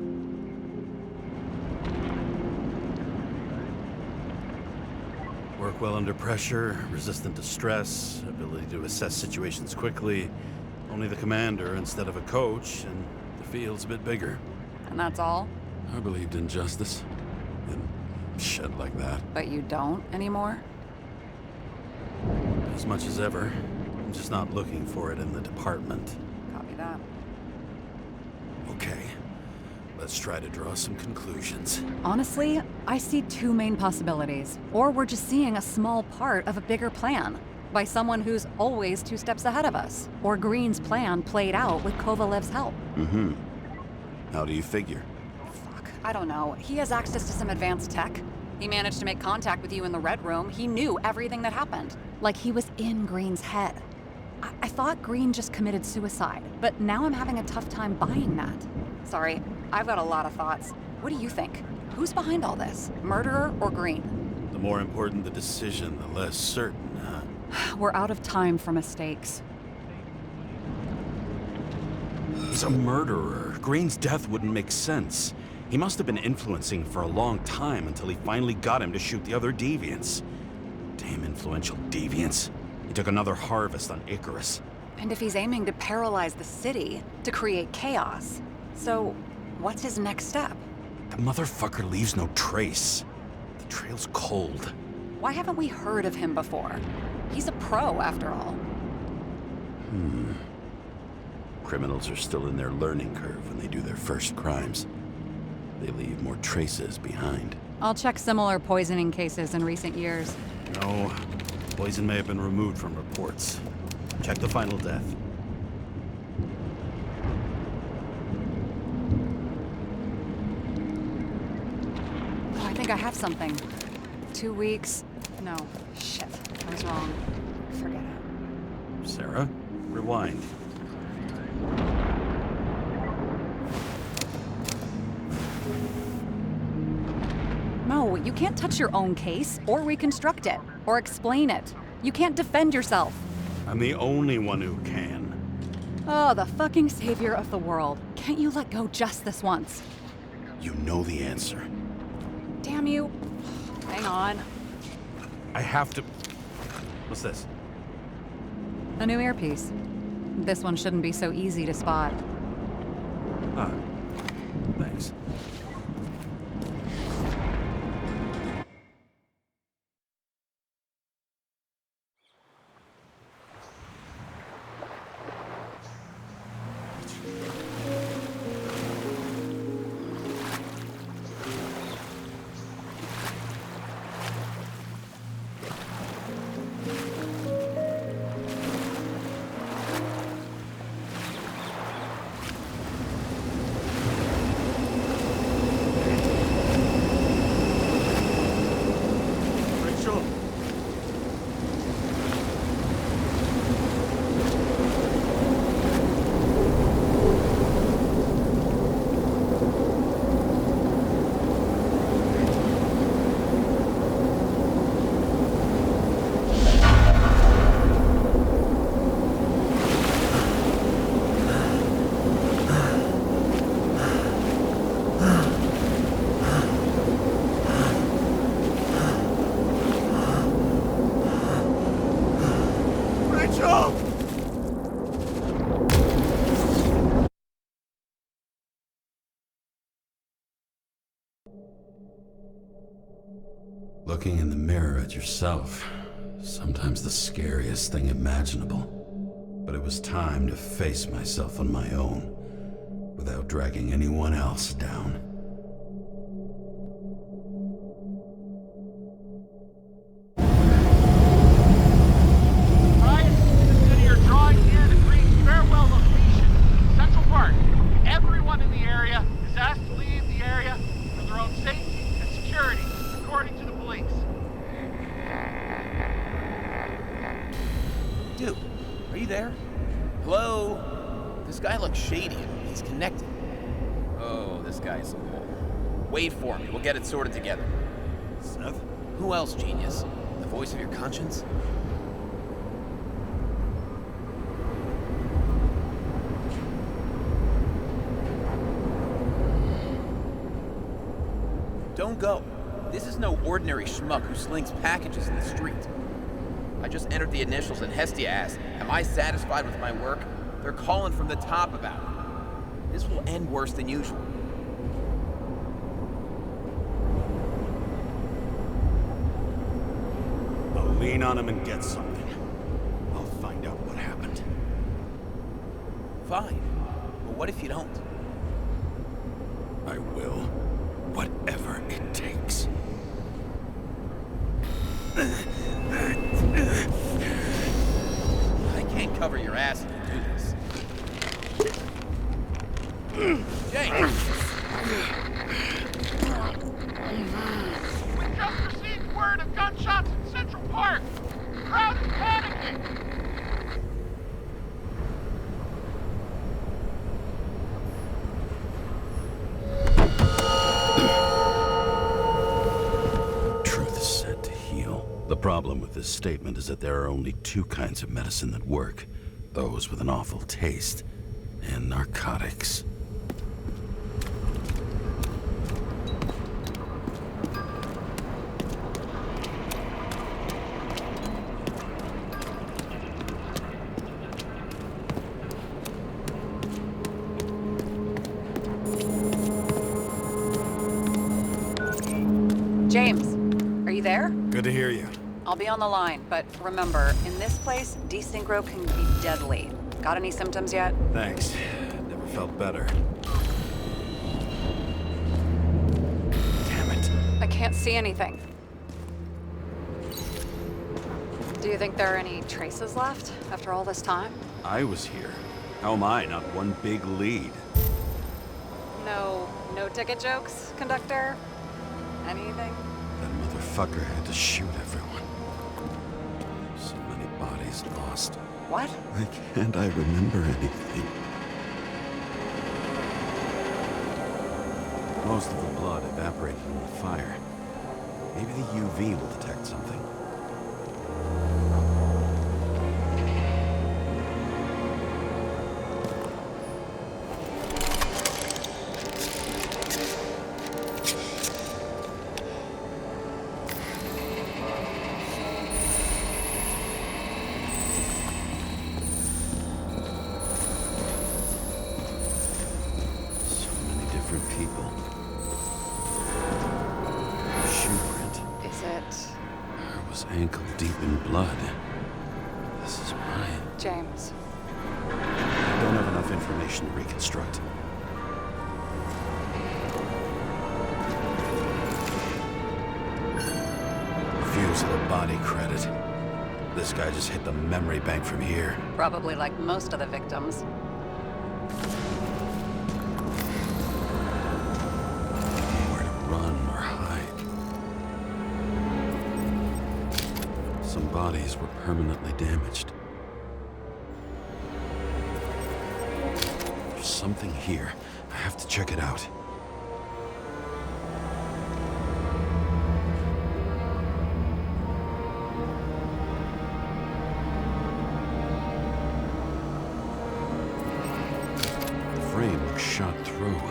Work well under pressure, resistant to stress, ability to assess situations quickly. Only the commander instead of a coach, and the field's a bit bigger. And that's all? I believed in justice. And shit like that. But you don't anymore? As much as ever. I'm just not looking for it in the department. Copy that. Okay. Let's try to draw some conclusions. Honestly, I see 2 main possibilities. Or we're just seeing a small part of a bigger plan by someone who's always 2 steps ahead of us. Or Green's plan played out with Kovalev's help. Mm-hmm. How do you figure? Fuck, I don't know. He has access to some advanced tech. He managed to make contact with you in the Red Room. He knew everything that happened. Like he was in Green's head. I thought Green just committed suicide, but now I'm having a tough time buying that. Sorry, I've got a lot of thoughts. What do you think? Who's behind all this? Murderer or Green? The more important the decision, the less certain, huh? We're out of time for mistakes. He's a murderer. Green's death wouldn't make sense. He must have been influencing for a long time until he finally got him to shoot the other deviants. Damn influential deviants. He took another harvest on Icarus. And if he's aiming to paralyze the city, to create chaos, so what's his next step? The motherfucker leaves no trace. The trail's cold. Why haven't we heard of him before? He's a pro, after all. Criminals are still in their learning curve when they do their first crimes. They leave more traces behind. I'll check similar poisoning cases in recent years. No, poison may have been removed from reports. Check the final death. Oh, I think I have something. 2 weeks. No, shit. I was wrong. Forget it. Sarah, rewind. No, you can't touch your own case, or reconstruct it, or explain it. You can't defend yourself. I'm the only one who can. Oh, the fucking savior of the world. Can't you let go just this once? You know the answer. Damn you. Hang on. I have to... What's this? A new earpiece. This one shouldn't be so easy to spot. Ah, thanks. Looking in the mirror at yourself, sometimes the scariest thing imaginable. But it was time to face myself on my own, without dragging anyone else down. Ryan, consider your drawing here the Green farewell location. Central Park. Everyone in the area is asked to leave the area for their own safety and security, according to the police. Dude, are you there? Hello? This guy looks shady. He's connected. Oh, this guy's a bull. Wait for me. We'll get it sorted together. Seth? Who else, genius? The voice of your conscience? Don't go. This is no ordinary schmuck who slings packages in the street. I just entered the initials and Hestia asked, am I satisfied with my work? They're calling from the top about it. This will end worse than usual. I'll lean on him and get something. I'll find out what happened. Fine. But what if you don't? I will. Whatever it takes. I can't cover your ass if you do this. James! We just received word of gunshots in Central Park. Crowd is panicking. Truth is said to heal. The problem with this statement is that there are only two kinds of medicine that work. Those with an awful taste, and narcotics. James, are you there? Good to hear you. I'll be on the line, but remember, in this place, desynchro can be deadly. Got any symptoms yet? Thanks. Never felt better. Damn it. I can't see anything. Do you think there are any traces left after all this time? I was here. How am I not one big lead? No ticket jokes, conductor? Anything? That motherfucker had to shoot everyone. So many bodies lost. What? Why can't I remember anything? Most of the blood evaporated in the fire. Maybe the UV will detect something. People. Shoe print. Is it? I was ankle deep in blood. This is mine. James. I don't have enough information to reconstruct. Refusal of body credit. This guy just hit the memory bank from here. Probably like most of the victims. Some bodies were permanently damaged. There's something here. I have to check it out. The frame looks shot through.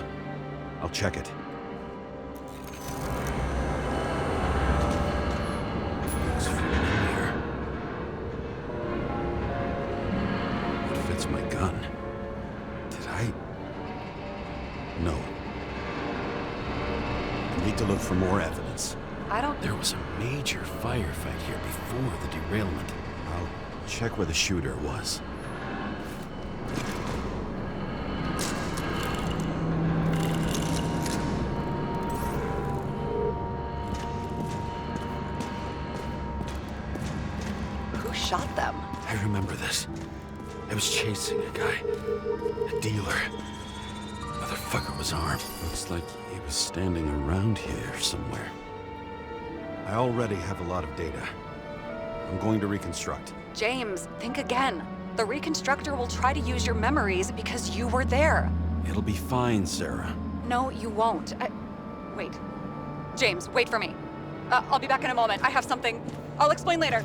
I'll check it. My gun. Did I? No. I need to look for more evidence. There was a major firefight here before the derailment. I'll check where the shooter was. Who shot them? I remember this. I was chasing a guy. A dealer. Motherfucker was armed. Looks like he was standing around here somewhere. I already have a lot of data. I'm going to reconstruct. James, think again. The reconstructor will try to use your memories because you were there. It'll be fine, Sarah. No, you won't. Wait. James, wait for me. I'll be back in a moment. I have something. I'll explain later.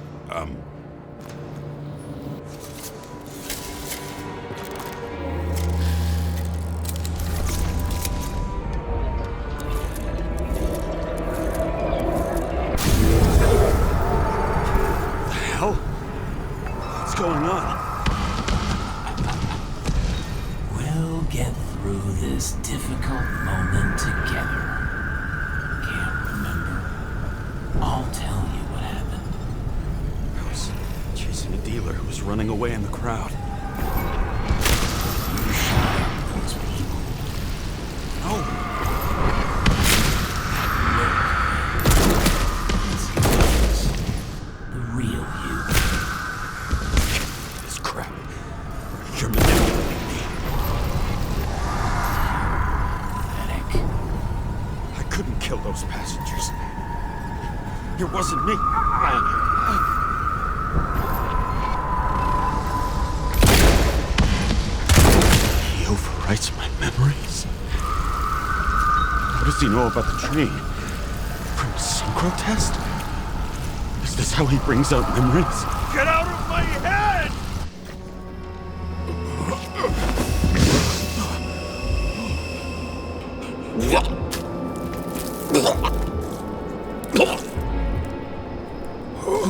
What's going on? We'll get through this difficult moment together. Can't remember? I'll tell you what happened. I was chasing a dealer who was running away in the crowd. You shot those people. No! The real you. This crap. You're manipulating me. Pathetic. I couldn't kill those passengers. It wasn't me. He overwrites my memories. How does he know about the train? From a synchro test? Is this how he brings out memories? Get out of my head!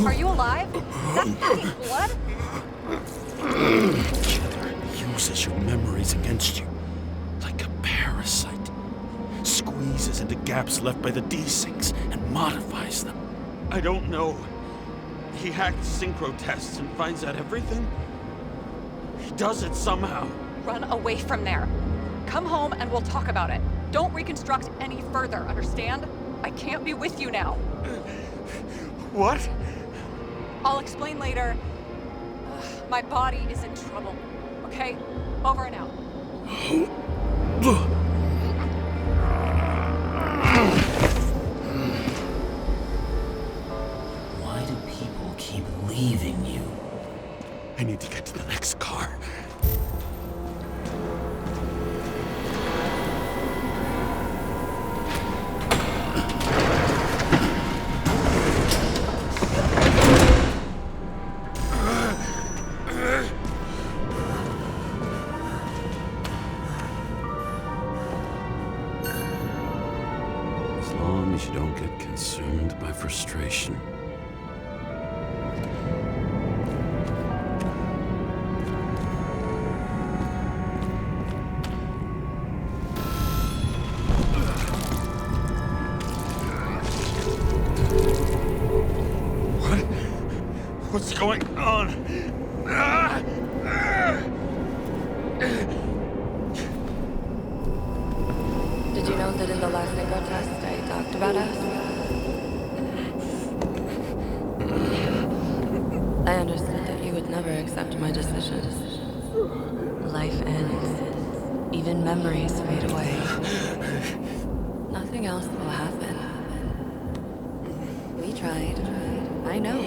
Are you alive? Is that fucking blood? Killer uses your memories against you, like a parasite. Squeezes into gaps left by the D-Syncs and modifies them. I don't know. He hacked synchro tests and finds out everything. He does it somehow. Run away from there. Come home and we'll talk about it. Don't reconstruct any further, understand? I can't be with you now. What? I'll explain later. My body is in trouble. Okay? Over and out. Why do people keep leaving you? I need to get to the next car. As long as you don't get consumed by frustration. What's going on? Did you know that in the last synchro test I talked about us? I understood that you would never accept my decisions. Life ends. Even memories fade away. Nothing else will happen. We tried. I know.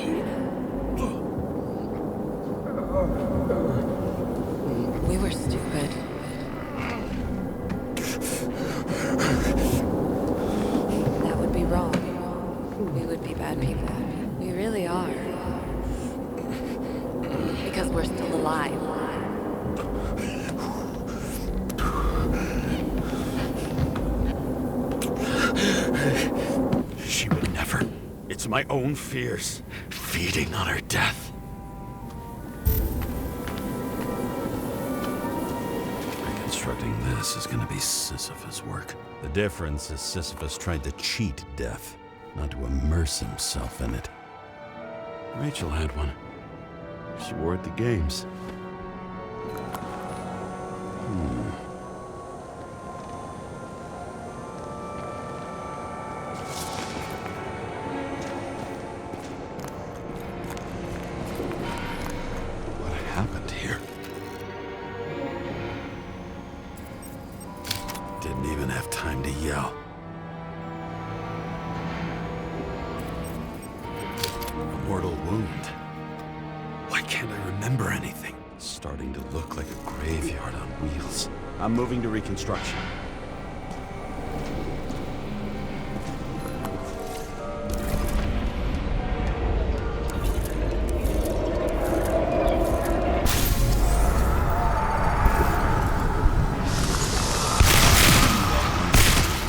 We were stupid. That would be wrong. We would be bad people. We really are. Because we're still alive. She would never. It's my own fears, feeding on her death. Reconstructing this is gonna be Sisyphus' work. The difference is Sisyphus tried to cheat death, not to immerse himself in it. Rachel had one. She wore it to games. What happened here? Didn't even have time to yell. A mortal wound. Why can't I remember anything? It's starting to look like a graveyard on wheels. I'm moving to reconstruction.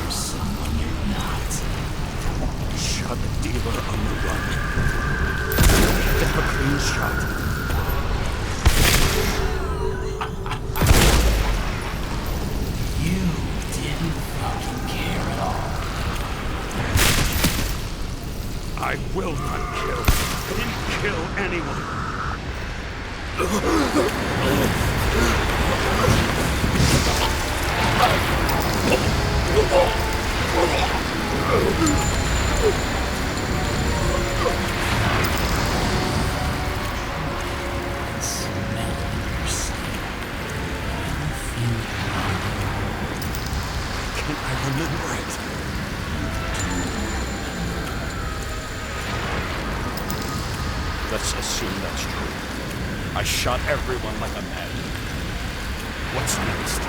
Someone you're not. Shot the dealer on the run. Get a clean shot. You didn't fucking care at all. I will not kill. I didn't kill anyone. Smell your skin. You feel Can I remember it? Let's assume that's true. I shot everyone like a madman. What's next?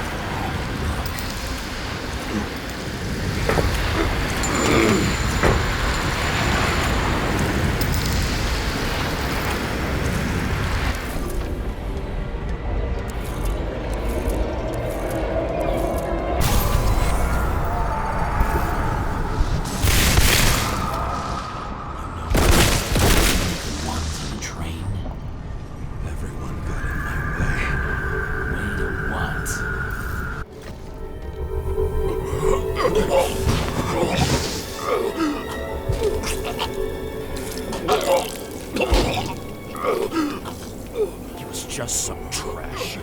just some trash.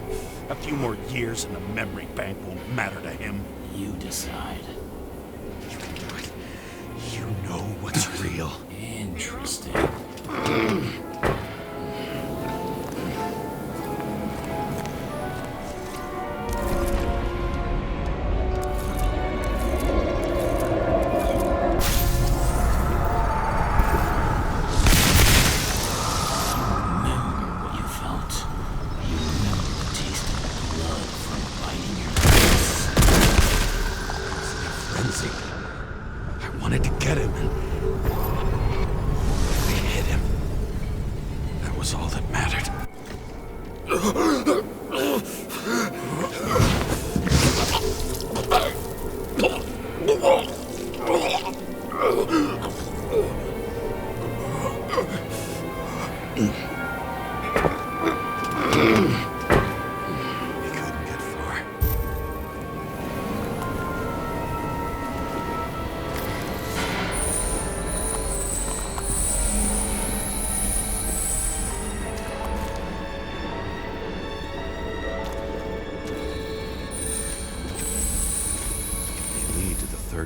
A few more years and the memory bank won't matter to him. You decide. You know what's real. Interesting.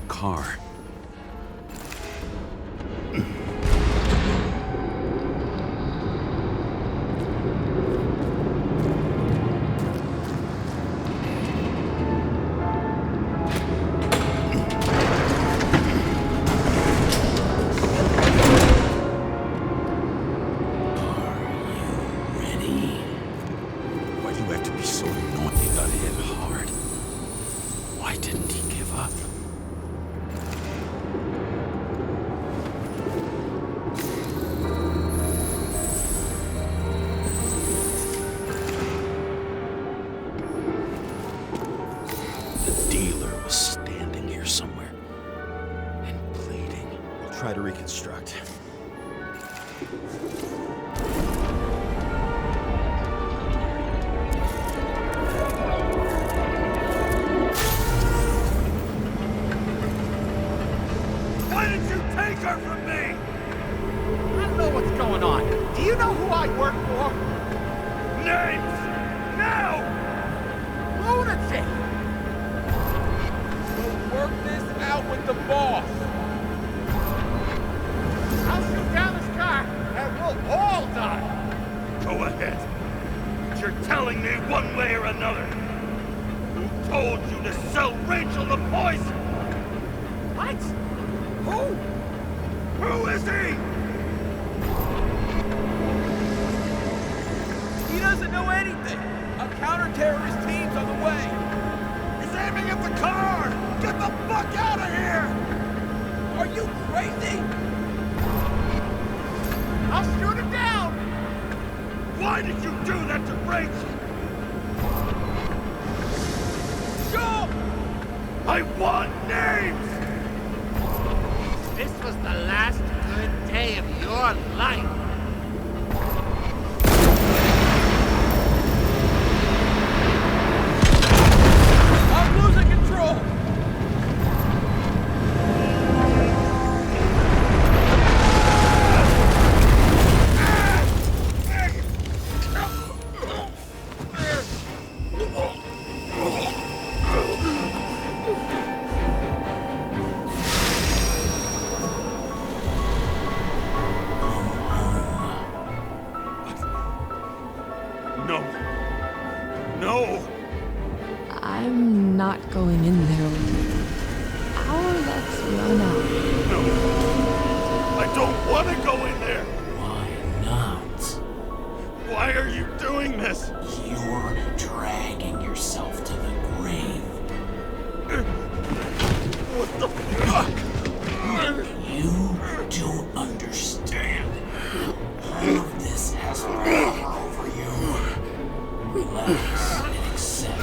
Car. Try to reconstruct. Why did you take her from me? I don't know what's going on. Do you know who I work for? Names! Now! Lunatic! We'll work this out with the boss. I'll shoot down this car, and we'll all die. Go ahead. But you're telling me one way or another. Who told you to sell Rachel the poison? What? Who? Who is he? He doesn't know anything. A counter-terrorist team's on the way. He's aiming at the car! Get the fuck out of here! Are you crazy? I'll shoot him down! Why did you do that to Rachel? Sure! I want names! This was the last good day of your life. I'm losing control! I'm not going in there with you. Our luck's run out. No. I don't want to go in there. Why not? Why are you doing this? You're dragging yourself to the grave. What the fuck? You don't understand. All of this has power over you. Relax and accept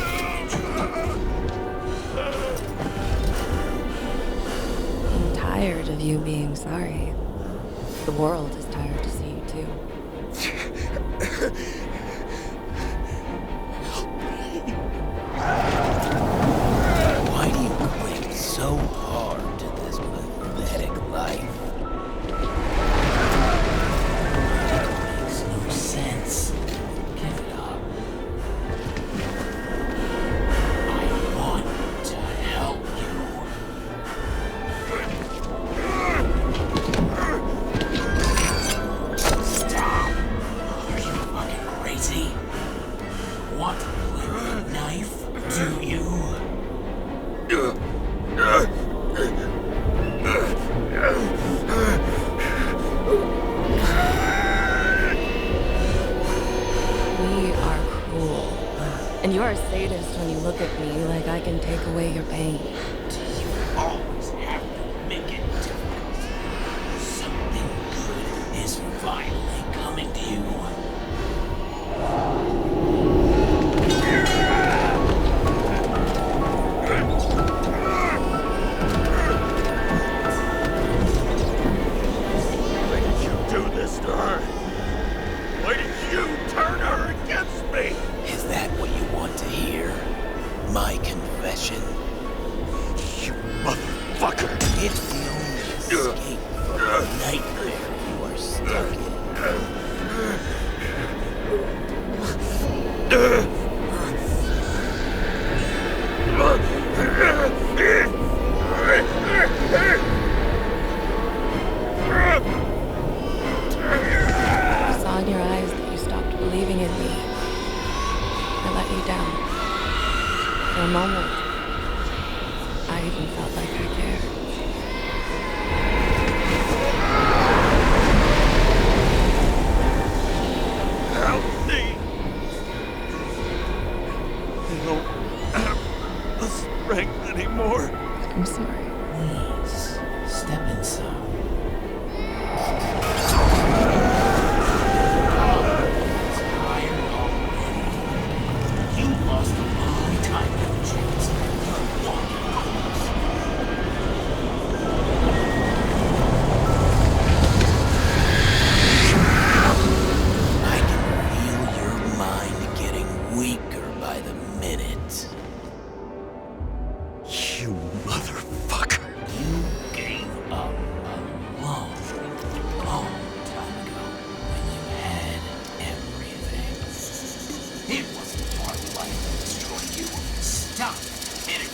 I'm tired of you being sorry. The world is tired to see you too. Why do you cling so hard to this pathetic life? It makes no sense. Give it up. And you're a sadist when you look at me like I can take away your pain. You always have to make it difficult. Something good is finally coming to you. Why did you do this to her? Why did you turn her against me? Is that what you want to hear? My confession? You motherfucker! It's the only escape from the nightmare you are stuck I saw in your eyes that you stopped believing in me. I let you down. For a moment, I even felt like I cared. Help me! I don't have the strength anymore. I'm sorry. Please, step inside. Tired already. You lost a long time ago, James. You're walking course. I can feel your mind getting weaker by the minute. You motherfucker! You gave up a long time ago when you had everything. It wasn't part of life that destroyed you. Stop it.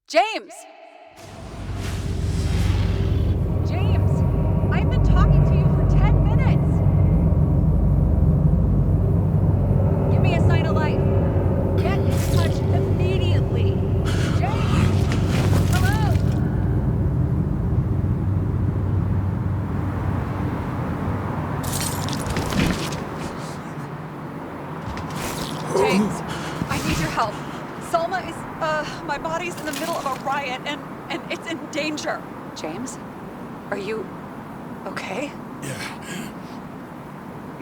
James! James! I've been talking to you for 10 minutes! Give me a sign of life. Get in touch immediately. James! Hello? James, I need your help. Salma is, my body's in the middle of a riot and it's in danger. James, are you okay? Yeah.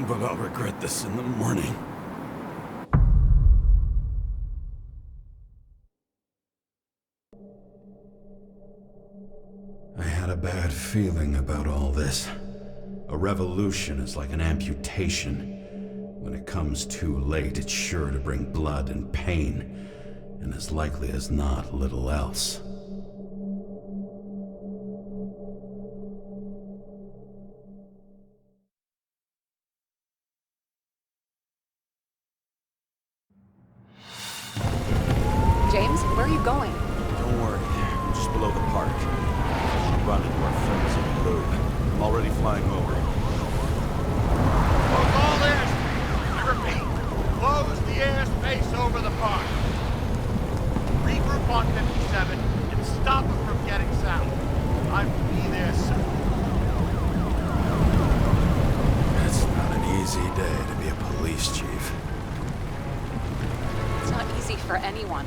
But I'll regret this in the morning. I had a bad feeling about all this. A revolution is like an amputation. When it comes too late, it's sure to bring blood and pain, and as likely as not, little else. James, where are you going? Don't worry, I'm just below the park. Should run into our friends in the loop. I'm already flying over. Close all airspace. I repeat, close the airspace over the park. Regroup on 57 and stop them from getting south. I will be there soon. It's not an easy day to be a police chief. It's not easy for anyone.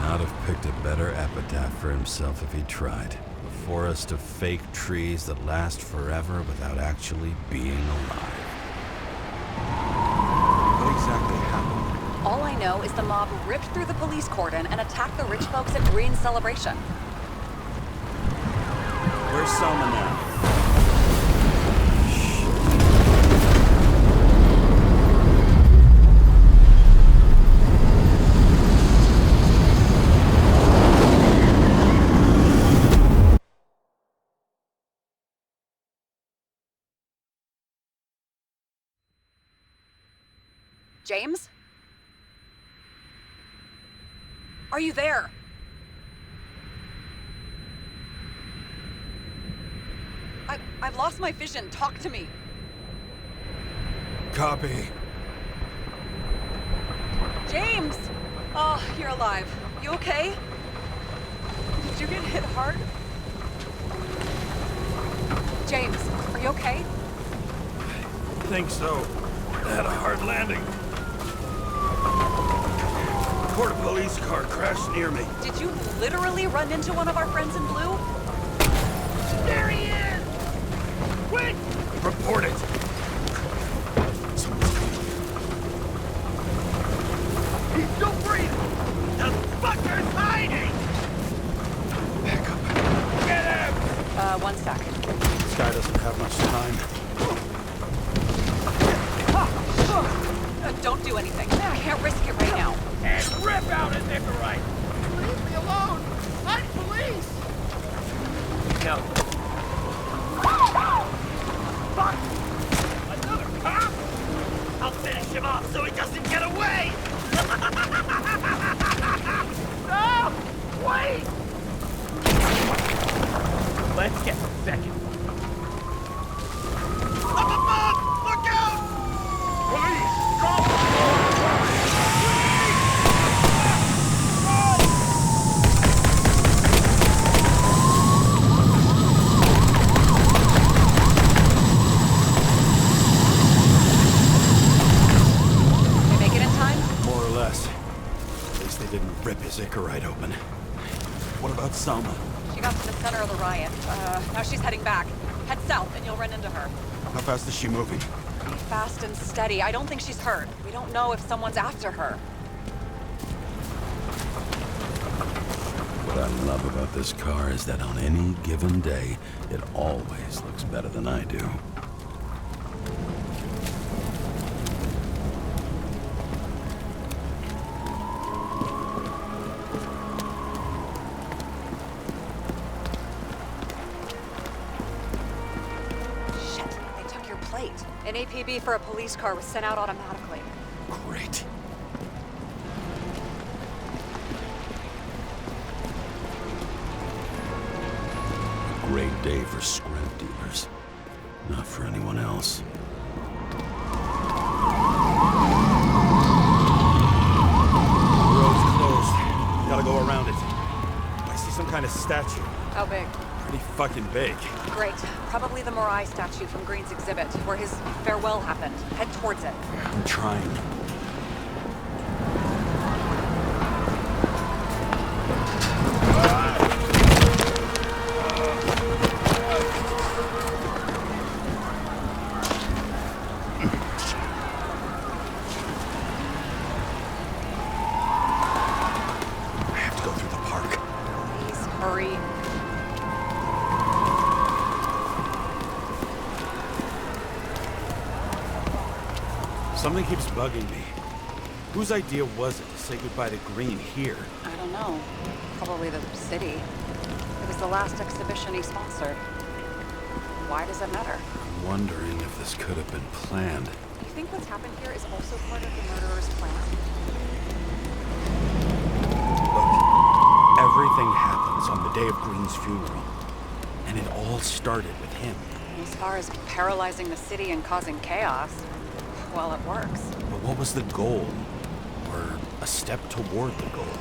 Not have picked a better epitaph for himself if he tried. A forest of fake trees that last forever without actually being alive. What exactly happened? All I know is the mob ripped through the police cordon and attacked the rich folks at Green's celebration. Where's Salma now? James? Are you there? I've lost my vision. Talk to me. Copy. James! Oh, you're alive. You okay? Did you get hit hard? James, are you okay? I think so. I had a hard landing. A Port police car crashed near me. Did you literally run into one of our friends in blue? There he is! Quick! Report it. He's still breathing! The fucker's hiding! Back up. Get him! 1 sec. This guy doesn't have much time. Don't do anything. I can't risk it right now. And rip out his Nicorite! Leave me alone! I'm police! No. Fuck! Another cop? I'll finish him off so he doesn't get away! No! Wait! Let's get second. Up above! Look out! Police! Call! They make it in time? More or less. At least they didn't rip his Icarite open. What about Salma? She got to the center of the riot. Now she's heading back. Head south and you'll run into her. How fast is she moving? Be fast and steady. I don't think she's hurt. We don't know if someone's after her. What I love about this car is that on any given day, it always looks better than I do. Shit, they took your plate. An APB for a police car was sent out automatically. Great. A great day for scrap dealers. Not for anyone else. The road's closed. Gotta go around it. I see some kind of statue. How big? Pretty fucking big. Great. Probably the Morai statue from Green's exhibit, where his farewell happened. Head towards it. I'm trying. I have to go through the park. Please, hurry. Something keeps bugging me. Whose idea was it to say goodbye to Green here? I don't know. Probably the city. It was the last exhibition he sponsored. Why does it matter? I'm wondering if this could have been planned. You think what's happened here is also part of the murderer's plan? Look, everything happens on the day of Green's funeral. And it all started with him. As far as paralyzing the city and causing chaos, well, it works. But what was the goal? Or a step toward the goal?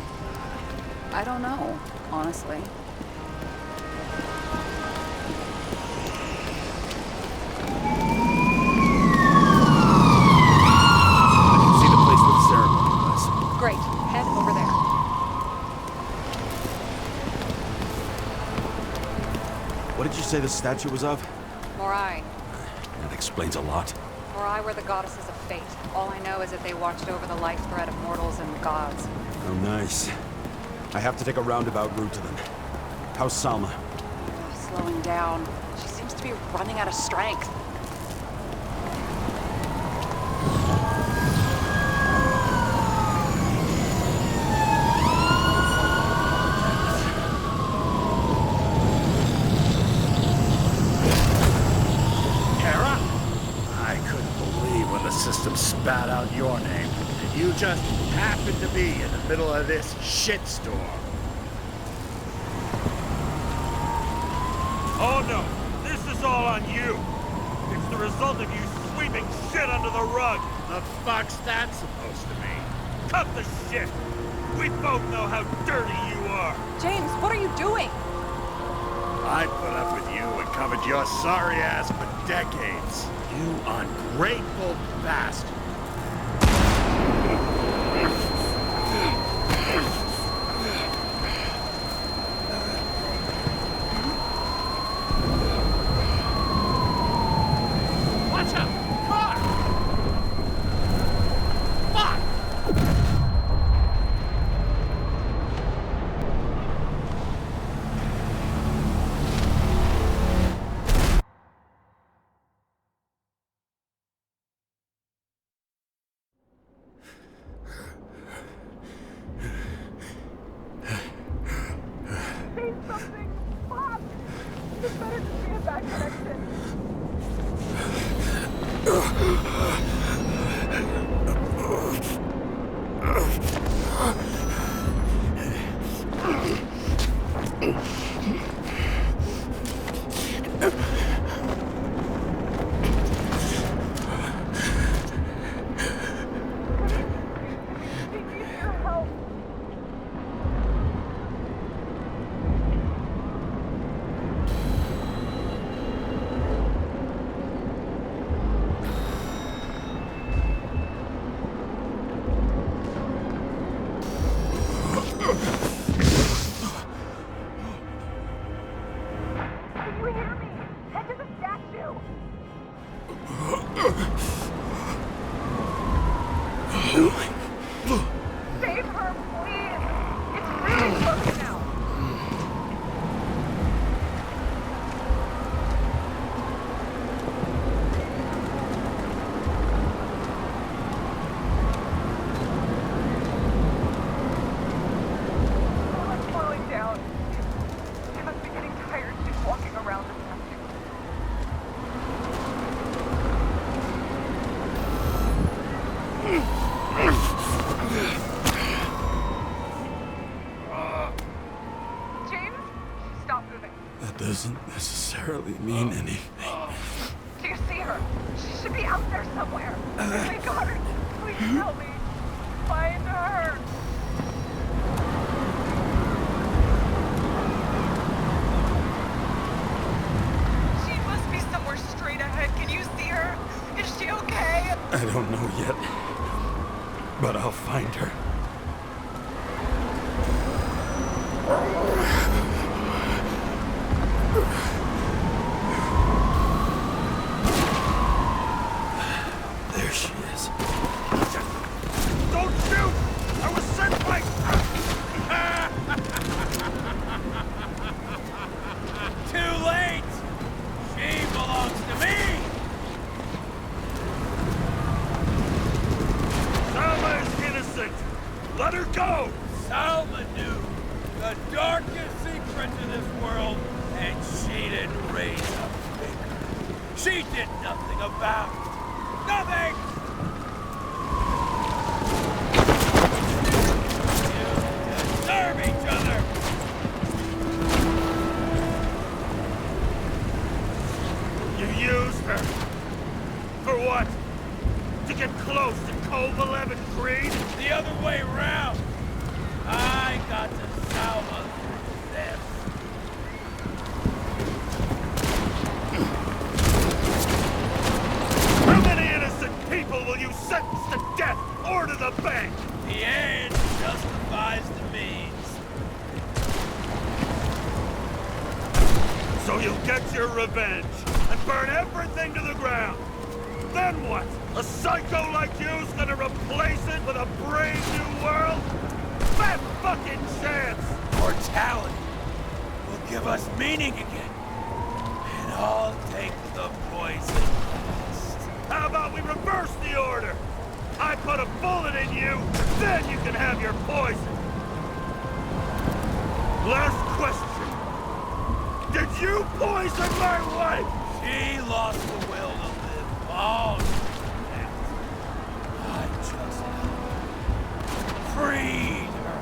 I don't know, honestly. I can see the place where the ceremony was. Great. Head over there. What did you say the statue was of? Morai. That explains a lot. Morai were the goddesses of fate. All I know is that they watched over the life thread of mortals and gods. Oh, nice. I have to take a roundabout route to them. How's Salma? Slowing down. She seems to be running out of strength. Karra? I couldn't believe when the system spat out your name, and you just happened to be in the middle of this shitstorm. Oh no, this is all on you. It's the result of you sweeping shit under the rug. The fuck's that supposed to mean? Cut the shit! We both know how dirty you are! James, what are you doing? I put up with you and covered your sorry ass for decades. You ungrateful bastard. Watch out! Car! Fuck! Say something! Bob! This better just be a bad connection. He needs your help. Can you hear me? Head to the statue! Save her, please! It's really close now! I'm slowing down. She must be getting tired just walking around the statue. James, stop moving. That doesn't necessarily mean anything. Do you see her? She should be out there somewhere. My daughter, please help me. Find her. She must be somewhere straight ahead. Can you see her? Is she okay? I don't know yet, but I'll find her. There she is. Don't shoot! I was sent by... Too late! She belongs to me! Salma is innocent! Let her go! Salma knew the darkest secret to this world, and she didn't raise a finger. She did nothing about it. Nothing! You deserve each other! You used her. For what? To get close to Cove 11 Creed? The other way around. I got to Salma through this. How many innocent people will you sentence to death or to the bank? The end justifies the means. So you'll get your revenge and burn everything to the ground. Then what? A psycho like you's gonna replace it with a brave new world? Fat fucking chance! Mortality will give us meaning again. And I'll take the poison next. How about we reverse the order? I put a bullet in you, then you can have your poison. Last question. Did you poison my wife? She lost the will to live long after. I just freed her.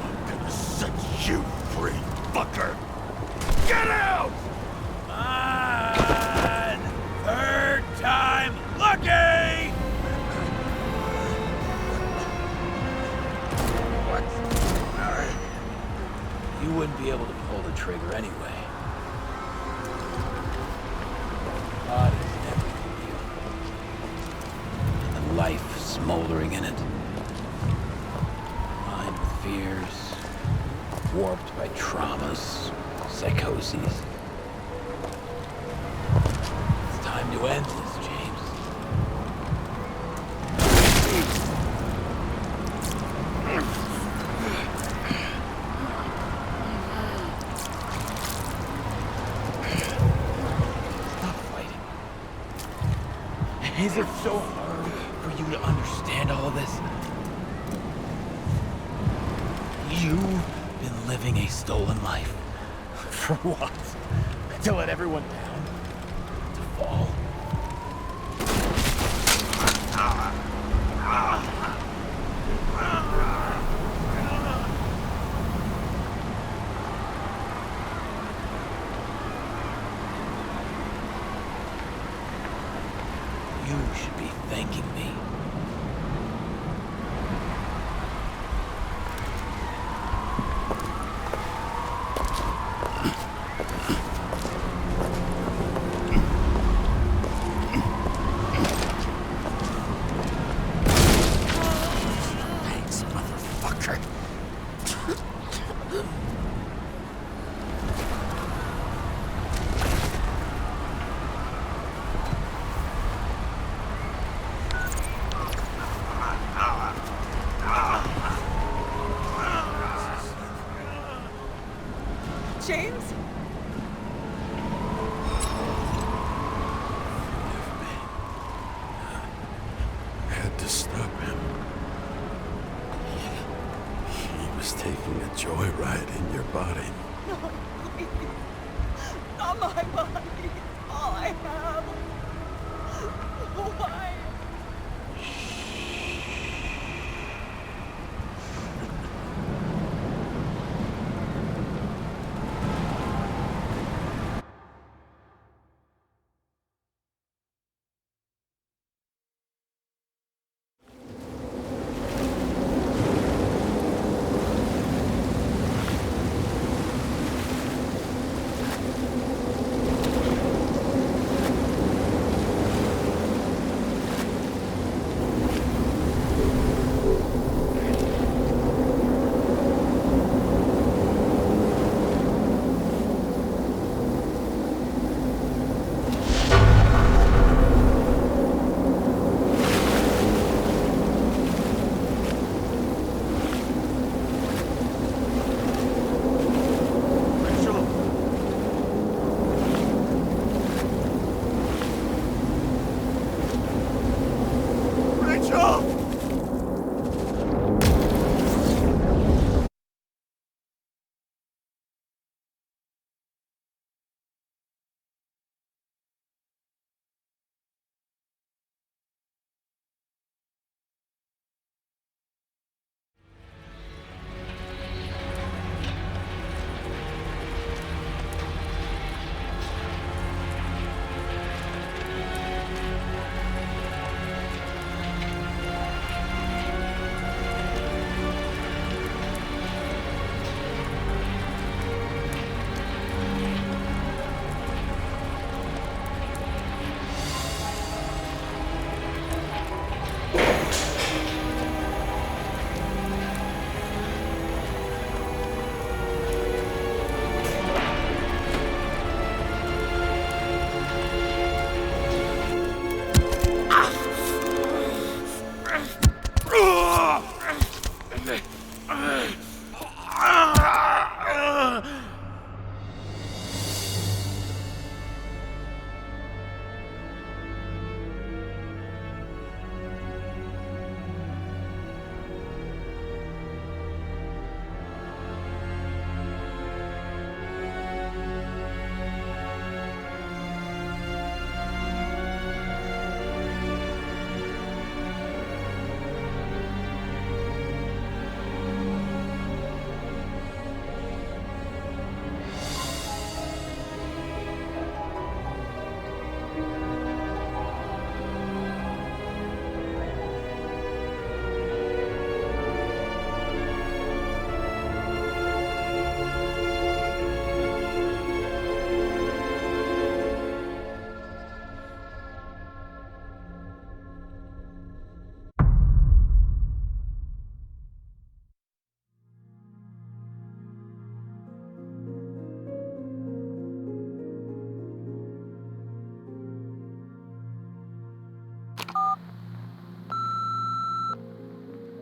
I'm gonna set you free, fucker. Get out! On third time lucky! you wouldn't be able to pull the trigger anyway. Body's everything to you. And the life smoldering in it. Lined with fears, warped by traumas, psychoses. It's time to end this, James. Is it so hard for you to understand all of this? You've been living a stolen life. For what? To let everyone down? To fall? You should be thanking me. Thanks, motherfucker. James? I had to stop him. He was taking a joyride in your body. No, please. Not my body. It's all I have. Why?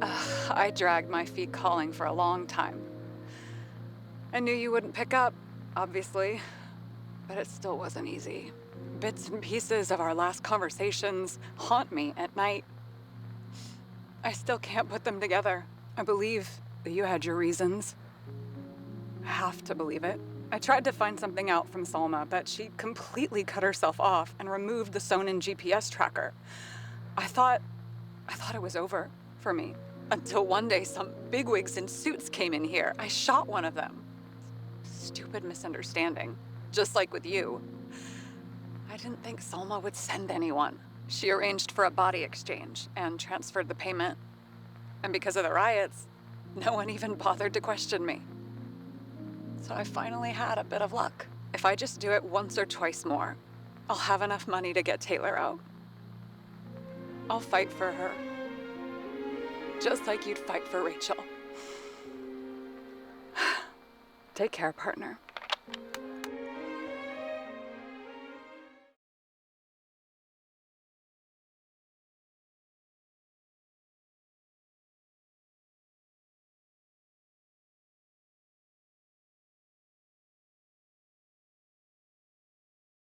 I dragged my feet calling for a long time. I knew you wouldn't pick up, obviously, but it still wasn't easy. Bits and pieces of our last conversations haunt me at night. I still can't put them together. I believe that you had your reasons. I have to believe it. I tried to find something out from Salma, but she completely cut herself off and removed the Sonin GPS tracker. I thought it was over for me. Until one day some bigwigs in suits came in here. I shot one of them. Stupid misunderstanding, just like with you. I didn't think Salma would send anyone. She arranged for a body exchange and transferred the payment. And because of the riots, no one even bothered to question me. So I finally had a bit of luck. If I just do it once or twice more, I'll have enough money to get Taylor out. I'll fight for her. Just like you'd fight for Rachel. Take care, partner.